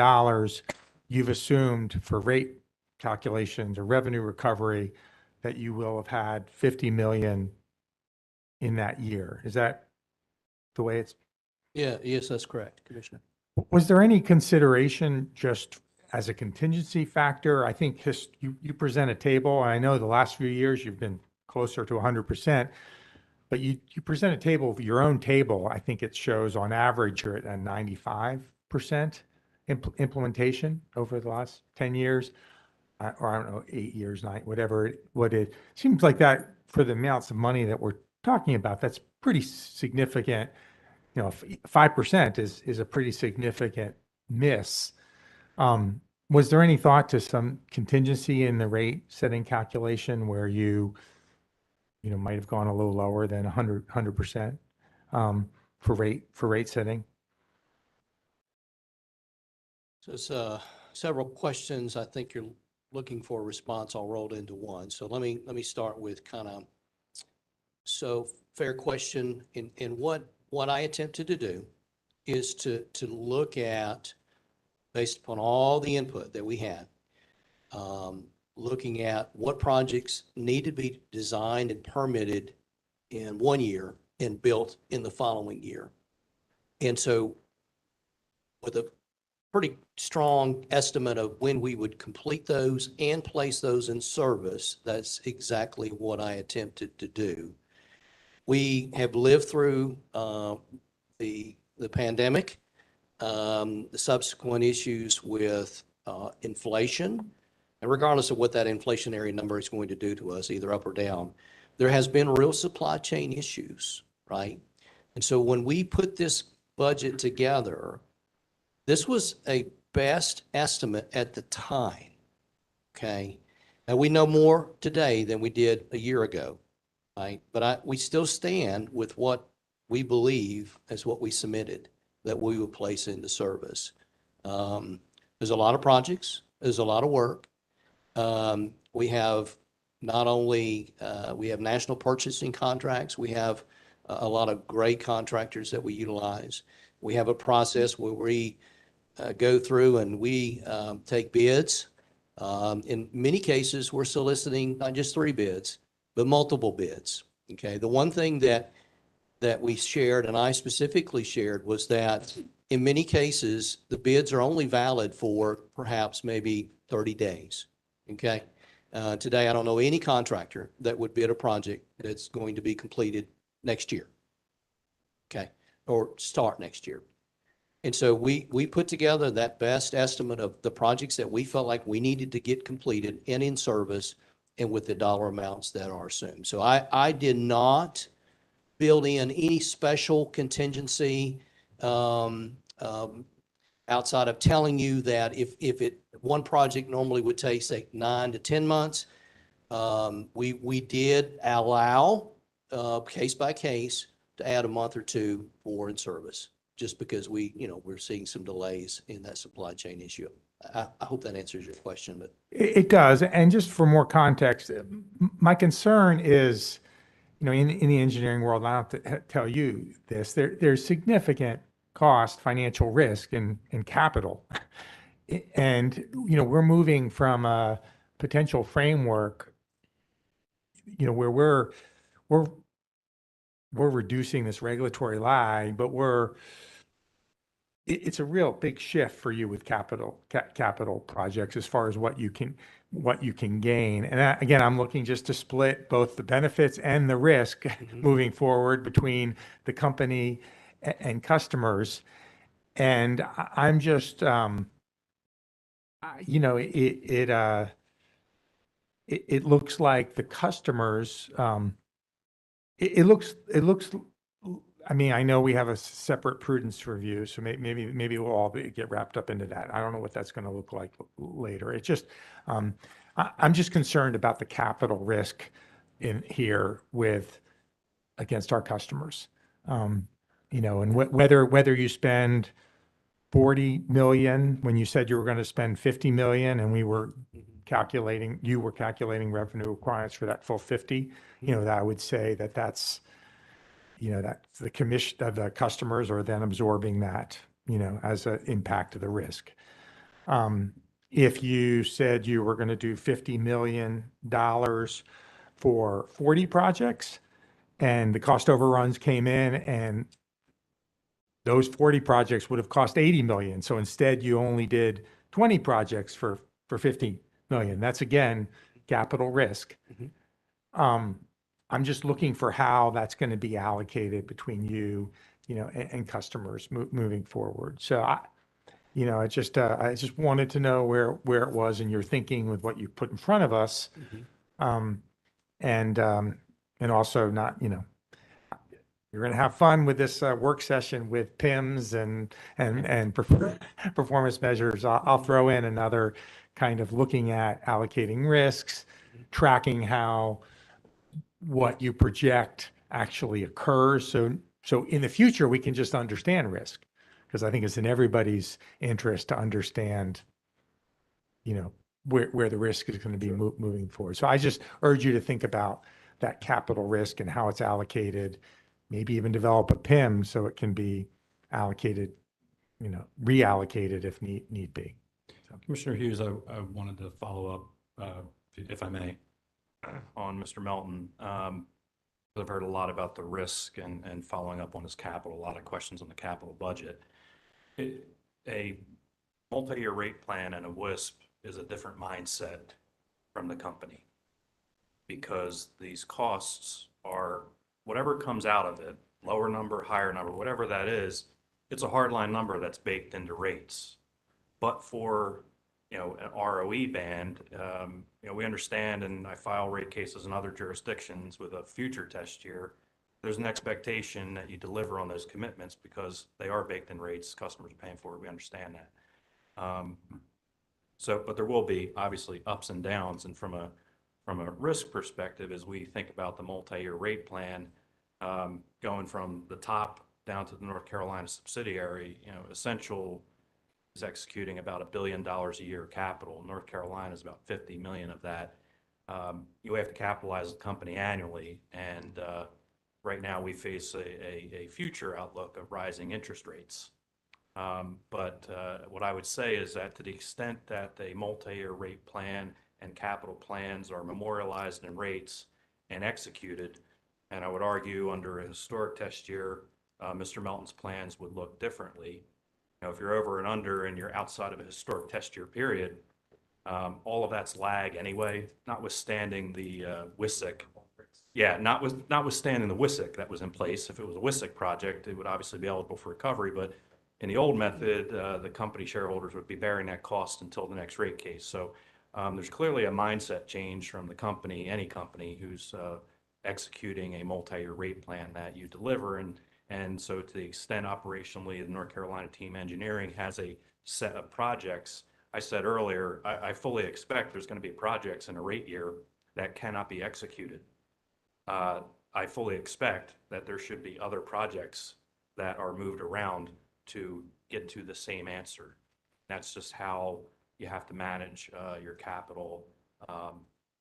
Speaker 9: you've assumed for rate calculations or revenue recovery that you will have had 50 million in that year. Is that the way it's?
Speaker 13: Yes, that's correct, Commissioner.
Speaker 9: Was there any consideration just as a contingency factor? I think you present a table, and I know the last few years you've been closer to 100%, but you present a table, your own table. I think it shows on average you're at a 95% implementation over the last 10 years. or I don't know, 8 years, whatever, what it seems like that for the amounts of money that we're talking about, that's pretty significant. 5% is a pretty significant miss. Was there any thought to some contingency in the rate setting calculation where you might have gone a little lower than 100%, for rate setting?
Speaker 13: So it's several questions. I think you're looking for a response all rolled into one. So let me start with so fair question. And what I attempted to do is to look at, based upon all the input that we had, looking at what projects need to be designed and permitted in 1 year and built in the following year. And so with a pretty strong estimate of when we would complete those and place those in service, that's exactly what I attempted to do. We have lived through the pandemic, the subsequent issues with inflation, and regardless of what that inflationary number is going to do to us, either up or down, there has been real supply chain issues, right? And so when we put this budget together, this was a best estimate at the time, okay? Now, we know more today than we did a year ago, right? But we still stand with what we believe as what we submitted that we will place into service. There's a lot of projects. There's a lot of work. We have not only, we have national purchasing contracts. We have a lot of great contractors that we utilize. We have a process where we go through and we take bids. In many cases, we're soliciting not just 3 bids, but multiple bids. Okay. The one thing that we shared, and I specifically shared, was that in many cases, the bids are only valid for perhaps maybe 30 days. Okay. Today, I don't know any contractor that would bid a project that's going to be completed next year. Okay. Or start next year. And so we put together that best estimate of the projects that we felt like we needed to get completed and in service, and with the dollar amounts that are assumed. So I did not build in any special contingency outside of telling you that if one project normally would take, say, 9 to 10 months, we did allow case by case to add a month or 2 for in service, just because we're seeing some delays in that supply chain issue. I hope that answers your question, but.
Speaker 9: It does. And just for more context, my concern is, in the engineering world, I don't have to tell you this, there's significant cost, financial risk in capital. And, we're moving from a potential framework, where we're reducing this regulatory lag, but it's a real big shift for you with capital projects as far as what you can gain. And again, I'm looking just to split both the benefits and the risk moving forward between the company and customers. And I'm just, it looks like the customers, it looks, I know we have a separate prudence review, so maybe we'll all get wrapped up into that. I don't know what that's going to look like later. It's just, I'm just concerned about the capital risk in here against our customers. And whether you spend 40 million when you said you were going to spend 50 million, and you were calculating revenue requirements for that full 50, that I would say that's the commission of the customers are then absorbing that, as an impact of the risk. If you said you were going to do $50 million for 40 projects, and the cost overruns came in, and those 40 projects would have cost 80 million. So instead you only did 20 projects for 50 million. That's again, capital risk. I'm just looking for how that's going to be allocated between you, and customers moving forward. So you know, I just wanted to know where it was in your thinking with what you put in front of us. Um, and also not, you know, you're going to have fun with this work session with PIMS and performance measures. I'll throw in another kind of looking at allocating risks, tracking how what you project actually occurs. So in the future, we can just understand risk, because I think it's in everybody's interest to understand, you know, where the risk is going to be moving forward. So I just urge you to think about that capital risk and how it's allocated, maybe even develop a PIM so it can be allocated, you know, reallocated if need be.
Speaker 12: Commissioner Hughes, I wanted to follow up, if I may, on Mr. Melton. I've heard a lot about the risk and following up on his capital, a lot of questions on the capital budget. A multi-year rate plan and a WISP is a different mindset from the company, because these costs are, whatever comes out of it, lower number, higher number, whatever that is, it's a hardline number that's baked into rates. But for, you know, an ROE band, you know, we understand, and I file rate cases in other jurisdictions with a future test year, there's an expectation that you deliver on those commitments because they are baked in rates, customers are paying for it, we understand that. But there will be obviously ups and downs, and from a risk perspective, as we think about the multi-year rate plan, going from the top down to the North Carolina subsidiary, you know, Essential is executing about $1 billion a year capital. North Carolina is about 50 million of that. You have to capitalize the company annually, and right now we face a future outlook of rising interest rates. But what I would say is that to the extent that a multi-year rate plan and capital plans are memorialized in rates and executed, and I would argue under a historic test year, Mr. Melton's plans would look differently. You know, if you're over and under and you're outside of a historic test year period, all of that's lag anyway, notwithstanding the WISC. Yeah, notwithstanding the WISC that was in place. If it was a WISC project, it would obviously be eligible for recovery, but in the old method, the company shareholders would be bearing that cost until the next rate case. So there's clearly a mindset change from the company, any company who's executing a multi-year rate plan that you deliver. And so to the extent operationally, the North Carolina team engineering has a set of projects. I said earlier, I fully expect there's going to be projects in a rate year that cannot be executed. I fully expect that there should be other projects that are moved around to get to the same answer. That's just how you have to manage your capital,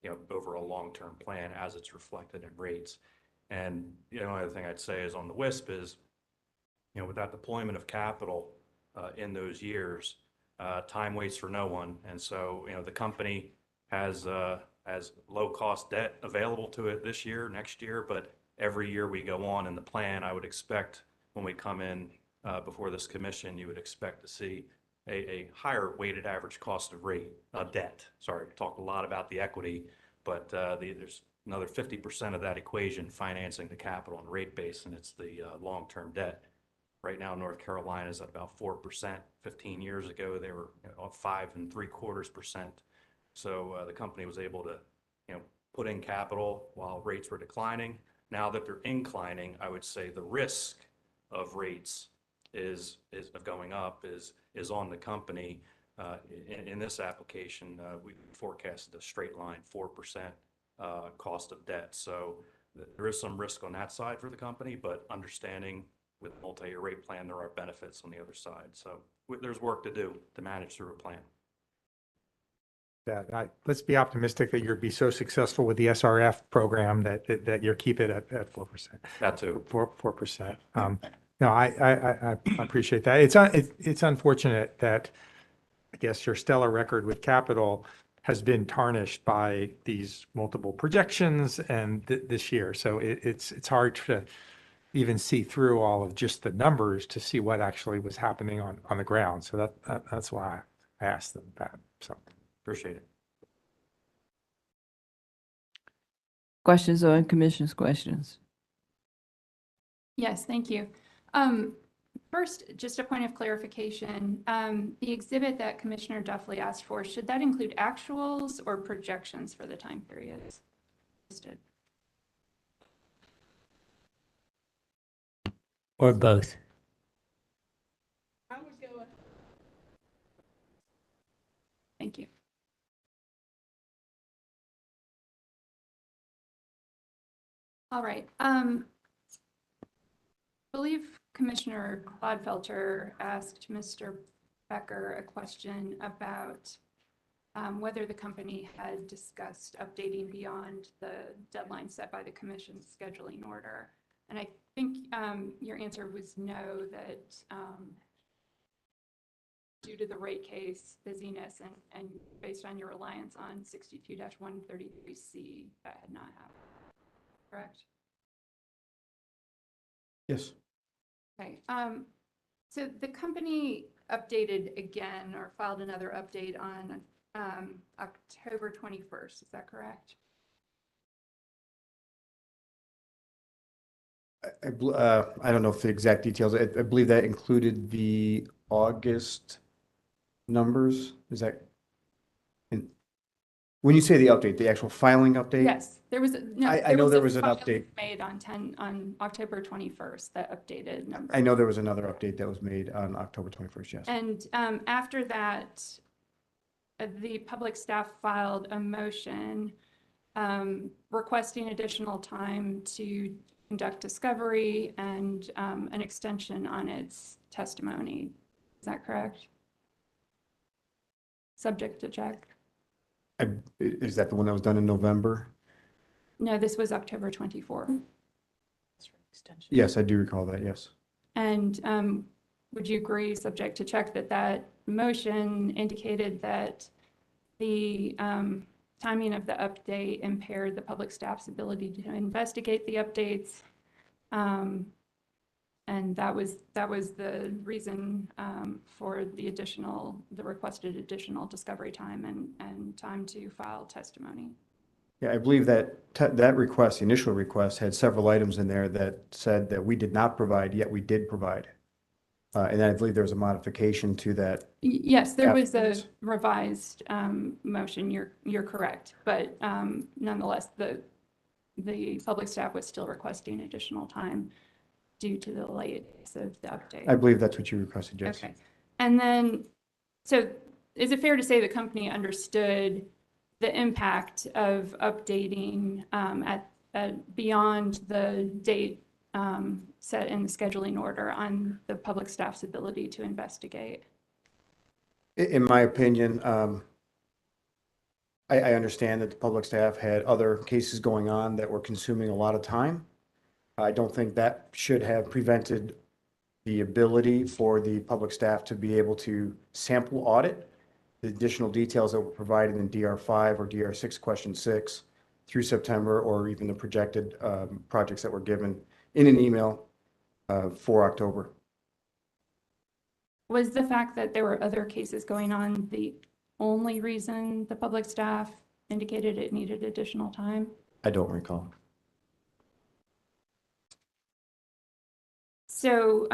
Speaker 12: you know, over a long-term plan as it's reflected in rates. And the only other thing I'd say is on the WISP is, you know, without deployment of capital in those years, time waits for no one. And so, you know, the company has low-cost debt available to it this year, next year, but every year we go on in the plan, I would expect when we come in before this commission, you would expect to see a higher weighted average cost of debt. Sorry, we talked a lot about the equity, but there's another 50% of that equation financing the capital and rate base, and it's the long-term debt. Right now, North Carolina is at about 4%. 15 years ago, they were 5.75%. So the company was able to, you know, put in capital while rates were declining. Now that they're inclining, I would say the risk of rates is going up is on the company. In this application, we forecasted a straight line 4% cost of debt. So there is some risk on that side for the company, but understanding with multi-year rate plan, there are benefits on the other side. So there's work to do to manage through a plan.
Speaker 9: Let's be optimistic that you'll be so successful with the SRF program that you'll keep it at 4%.
Speaker 12: That too.
Speaker 9: 4%. No, I appreciate that. It's unfortunate that I guess your stellar record with capital has been tarnished by these multiple projections and this year. So it's hard to even see through all of just the numbers to see what actually was happening on the ground. So that's why I asked them that. So
Speaker 12: appreciate it.
Speaker 1: Questions or commissioners' questions?
Speaker 6: Yes, thank you. First, just a point of clarification. The exhibit that Commissioner Duffley asked for, should that include actuals or projections for the time periods listed?
Speaker 17: Or both?
Speaker 6: Thank you. All right. I believe Commissioner Clodfelter asked Mr. Becker a question about whether the company had discussed updating beyond the deadline set by the commission's scheduling order. And I think your answer was no, that due to the rate case busyness and based on your reliance on 62-133C, that had not happened, correct?
Speaker 10: Yes.
Speaker 6: Okay. So the company updated again or filed another update on October 21st. Is that correct?
Speaker 10: I don't know if the exact details, I believe that included the August numbers. Is that? When you say the update, the actual filing update?
Speaker 6: Yes, there was,
Speaker 10: I know there was an
Speaker 6: filing
Speaker 10: update.
Speaker 6: made on October 21st, that updated number.
Speaker 10: I know there was another update that was made on October 21st, yes.
Speaker 6: And after that, the public staff filed a motion requesting additional time to conduct discovery and an extension on its testimony. Is that correct? Subject to check.
Speaker 10: Is that the one that was done in November?
Speaker 6: No, this was October 24.
Speaker 10: Yes, I do recall that, yes.
Speaker 6: And would you agree, subject to check, that that motion indicated that the timing of the update impaired the public staff's ability to investigate the updates? And that was the reason for the requested additional discovery time and time to file testimony.
Speaker 10: Yeah, I believe that that request, the initial request, had several items in there that said that we did not provide, yet we did provide. And I believe there was a modification to that.
Speaker 6: Yes, there was a
Speaker 10: afterwards.
Speaker 6: revised motion. You're correct, but nonetheless, the public staff was still requesting additional time due to the lateness of the update.
Speaker 10: I believe that's what you requested, yes.
Speaker 6: Okay. And then, so is it fair to say the company understood the impact of updating beyond the date set in the scheduling order on the public staff's ability to investigate?
Speaker 10: In my opinion, I understand that the public staff had other cases going on that were consuming a lot of time. I don't think that should have prevented the ability for the public staff to be able to sample audit the additional details that were provided in DR5 or DR6 question 6 through September, or even the projected projects that were given in an email for October.
Speaker 6: Was the fact that there were other cases going on the only reason the public staff indicated it needed additional time?
Speaker 10: I don't recall.
Speaker 6: So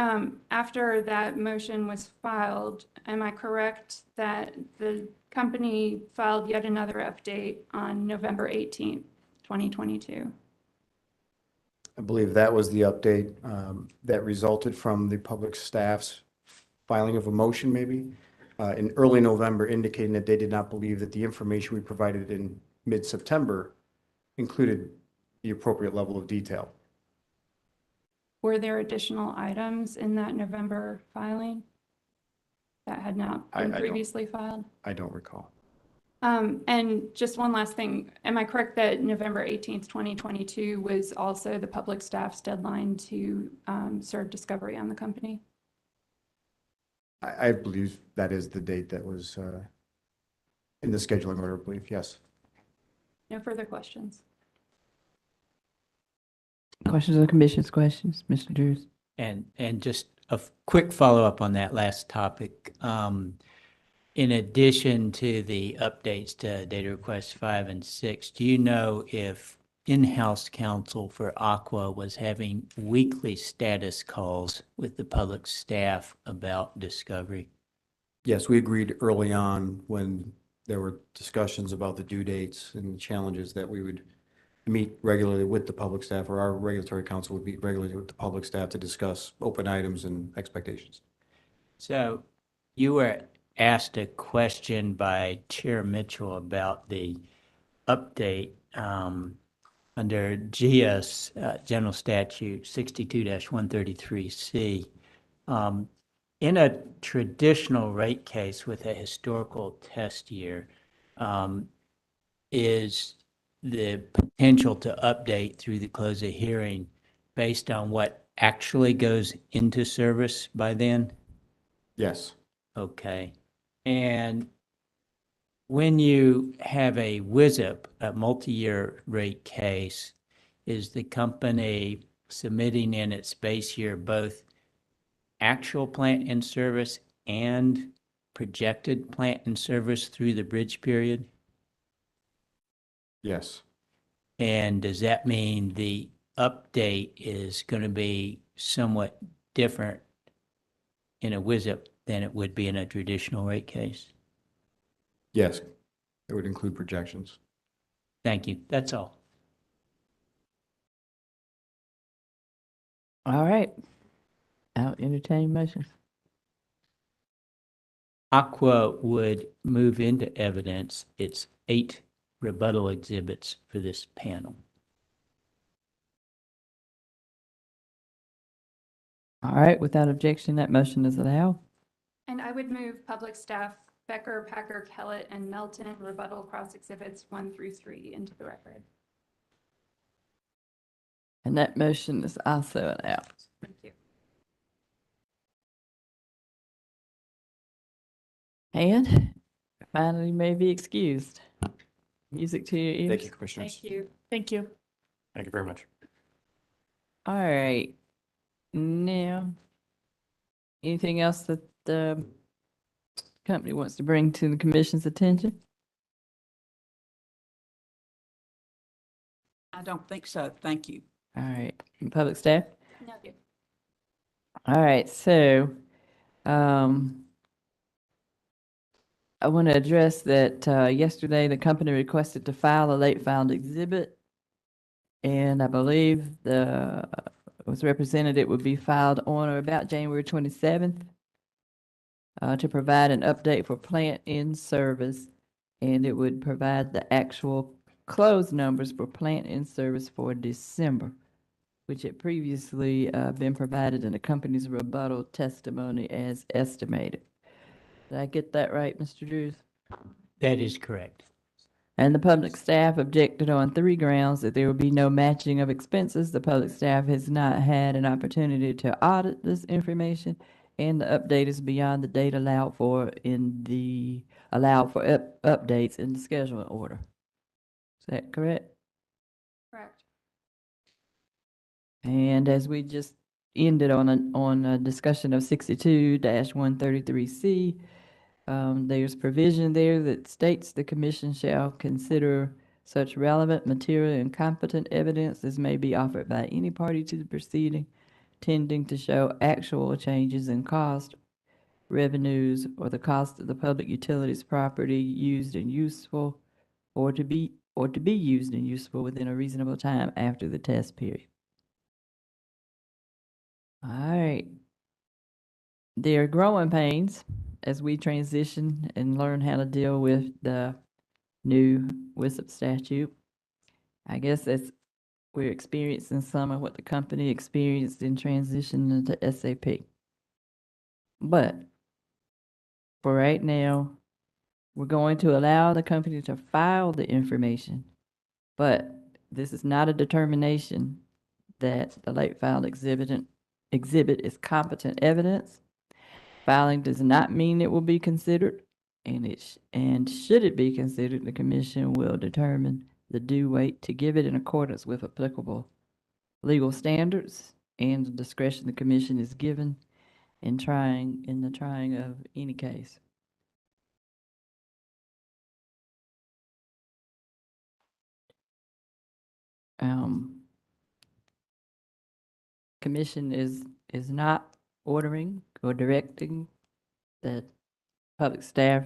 Speaker 6: after that motion was filed, am I correct that the company filed yet another update on November 18th, 2022?
Speaker 10: I believe that was the update that resulted from the public staff's filing of a motion, maybe, in early November, indicating that they did not believe that the information we provided in mid-September included the appropriate level of detail.
Speaker 6: Were there additional items in that November filing that had not been previously filed?
Speaker 10: I don't recall.
Speaker 6: And just one last thing, am I correct that November 18th, 2022 was also the public staff's deadline to serve discovery on the company?
Speaker 10: I believe that is the date that was in the scheduling order, I believe, yes.
Speaker 6: No further questions.
Speaker 1: Questions on commission's questions, Mr. Drews?
Speaker 3: And just a quick follow-up on that last topic. In addition to the updates to data requests 5 and 6, do you know if in-house counsel for Aqua was having weekly status calls with the public staff about discovery.
Speaker 10: Yes, we agreed early on when there were discussions about the due dates and challenges that we would meet regularly with the public staff, or our regulatory council would meet regularly with the public staff to discuss open items and expectations.
Speaker 3: So you were asked a question by Chair Mitchell about the update under GS General Statute 62-133C. In a traditional rate case with a historical test year, is the potential to update through the close of hearing based on what actually goes into service by then?
Speaker 10: Yes,
Speaker 3: Okay. And when you have a WISIP, a multi-year rate case, is the company submitting in its base year both actual plant in service and projected plant in service through the bridge period?
Speaker 10: yes,
Speaker 3: And does that mean the update is going to be somewhat different in a WISIP than it would be in a traditional rate case?
Speaker 10: yes. It would include projections.
Speaker 3: Thank you. That's all.
Speaker 1: All right. I'll entertain motions.
Speaker 3: Aqua would move into evidence its 8 rebuttal exhibits for this panel.
Speaker 1: All right, without objection, that motion is allowed.
Speaker 6: And I would move public staff Becker, Packer, Kellett, and Melton rebuttal cross exhibits 1 through 3 into the record.
Speaker 1: And that motion is also allowed.
Speaker 6: Thank you.
Speaker 1: And finally, you may be excused. Music to your ears.
Speaker 10: Thank you, Commissioners.
Speaker 6: Thank you.
Speaker 15: Thank you.
Speaker 12: Thank you very much.
Speaker 1: All right. Now, anything else that the company wants to bring to the commission's attention?
Speaker 2: I don't think so. Thank you.
Speaker 1: All right, public staff?
Speaker 6: No, you.
Speaker 1: All right, so, I want to address that, yesterday the company requested to file a late filed exhibit. And I believe it was represented it would be filed on or about January 27th to provide an update for plant in service. And it would provide the actual close numbers for plant in service for December, which had previously been provided in the company's rebuttal testimony as estimated. Did I get that right, Mr. Drews?
Speaker 3: That is correct.
Speaker 1: And the public staff objected on 3 grounds: that there would be no matching of expenses, the public staff has not had an opportunity to audit this information, and the update is beyond the date allowed for updates in the scheduling order. Is that correct?
Speaker 6: Correct.
Speaker 1: And as we just ended on a discussion of 62-133C, there's provision there that states the commission shall consider such relevant material and competent evidence as may be offered by any party to the proceeding tending to show actual changes in cost, revenues, or the cost of the public utilities property used and useful, or to be used and useful within a reasonable time after the test period. All right. There are growing pains as we transition and learn how to deal with the new WISIP statute. I guess we're experiencing some of what the company experienced in transition into SAP. But for right now, we're going to allow the company to file the information, but this is not a determination that the late filed exhibit is competent evidence. Filing does not mean it will be considered, and should it be considered, the commission will determine the due weight to give it in accordance with applicable legal standards and the discretion the commission is given in the trying of any case. commission is not ordering or directing that public staff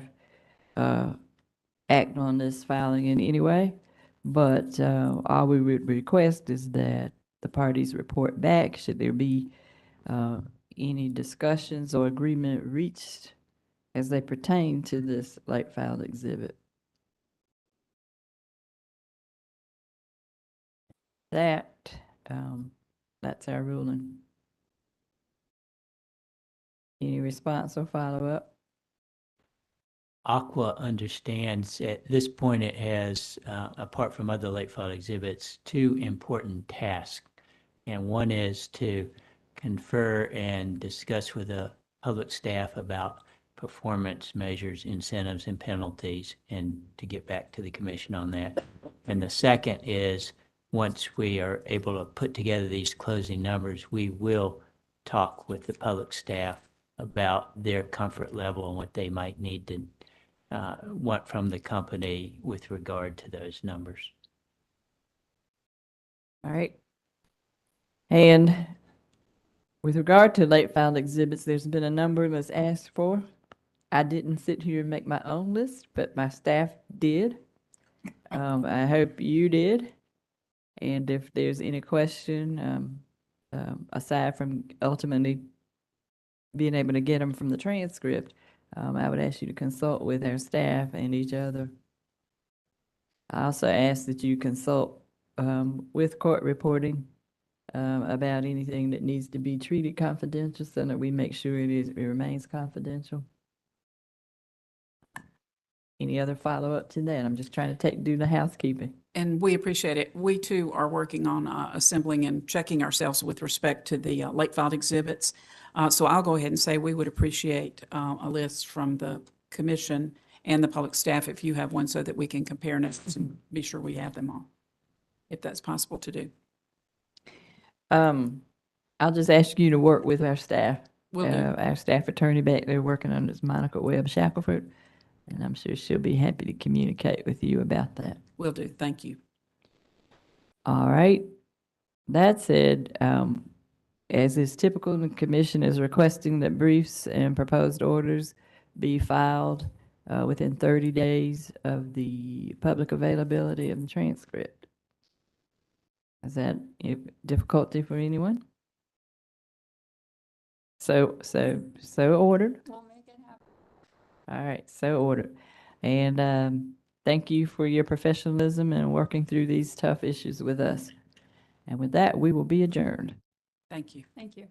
Speaker 1: act on this filing in any way, but all we would request is that the parties report back should there be any discussions or agreement reached as they pertain to this late filed exhibit. That, that's our ruling. Any response or follow-up?
Speaker 3: Aqua understands at this point it has, apart from other late filed exhibits, two important tasks. And one is to confer and discuss with the public staff about performance measures, incentives, and penalties, and to get back to the commission on that. And the second is, once we are able to put together these closing numbers, we will talk with the public staff about their comfort level and what they might need to want from the company with regard to those numbers.
Speaker 1: All right. And with regard to late filed exhibits, there's been a number that's asked for. I didn't sit here and make my own list, but my staff did. I hope you did. And if there's any question, aside from ultimately being able to get them from the transcript, I would ask you to consult with our staff and each other. I also ask that you consult with court reporting about anything that needs to be treated confidential so that we make sure it remains confidential. Any other follow-up to that? I'm just trying to do the housekeeping.
Speaker 2: And we appreciate it. We too are working on assembling and checking ourselves with respect to the late filed exhibits. So I'll go ahead and say we would appreciate a list from the commission and the public staff if you have one so that we can compare notes and be sure we have them all, if that's possible to do.
Speaker 1: I'll just ask you to work with our staff.
Speaker 2: Will do.
Speaker 1: Our staff attorney back there working on this, Monica Webb Shackelford, and I'm sure she'll be happy to communicate with you about that.
Speaker 2: Will do. Thank you.
Speaker 1: All right. That said, as is typical, the commission is requesting that briefs and proposed orders be filed within 30 days of the public availability of the transcript. Is that a difficulty for anyone? So ordered.
Speaker 7: We'll make it happen.
Speaker 1: All right, so ordered. And thank you for your professionalism and working through these tough issues with us. And with that, we will be adjourned.
Speaker 2: Thank you.
Speaker 6: Thank you.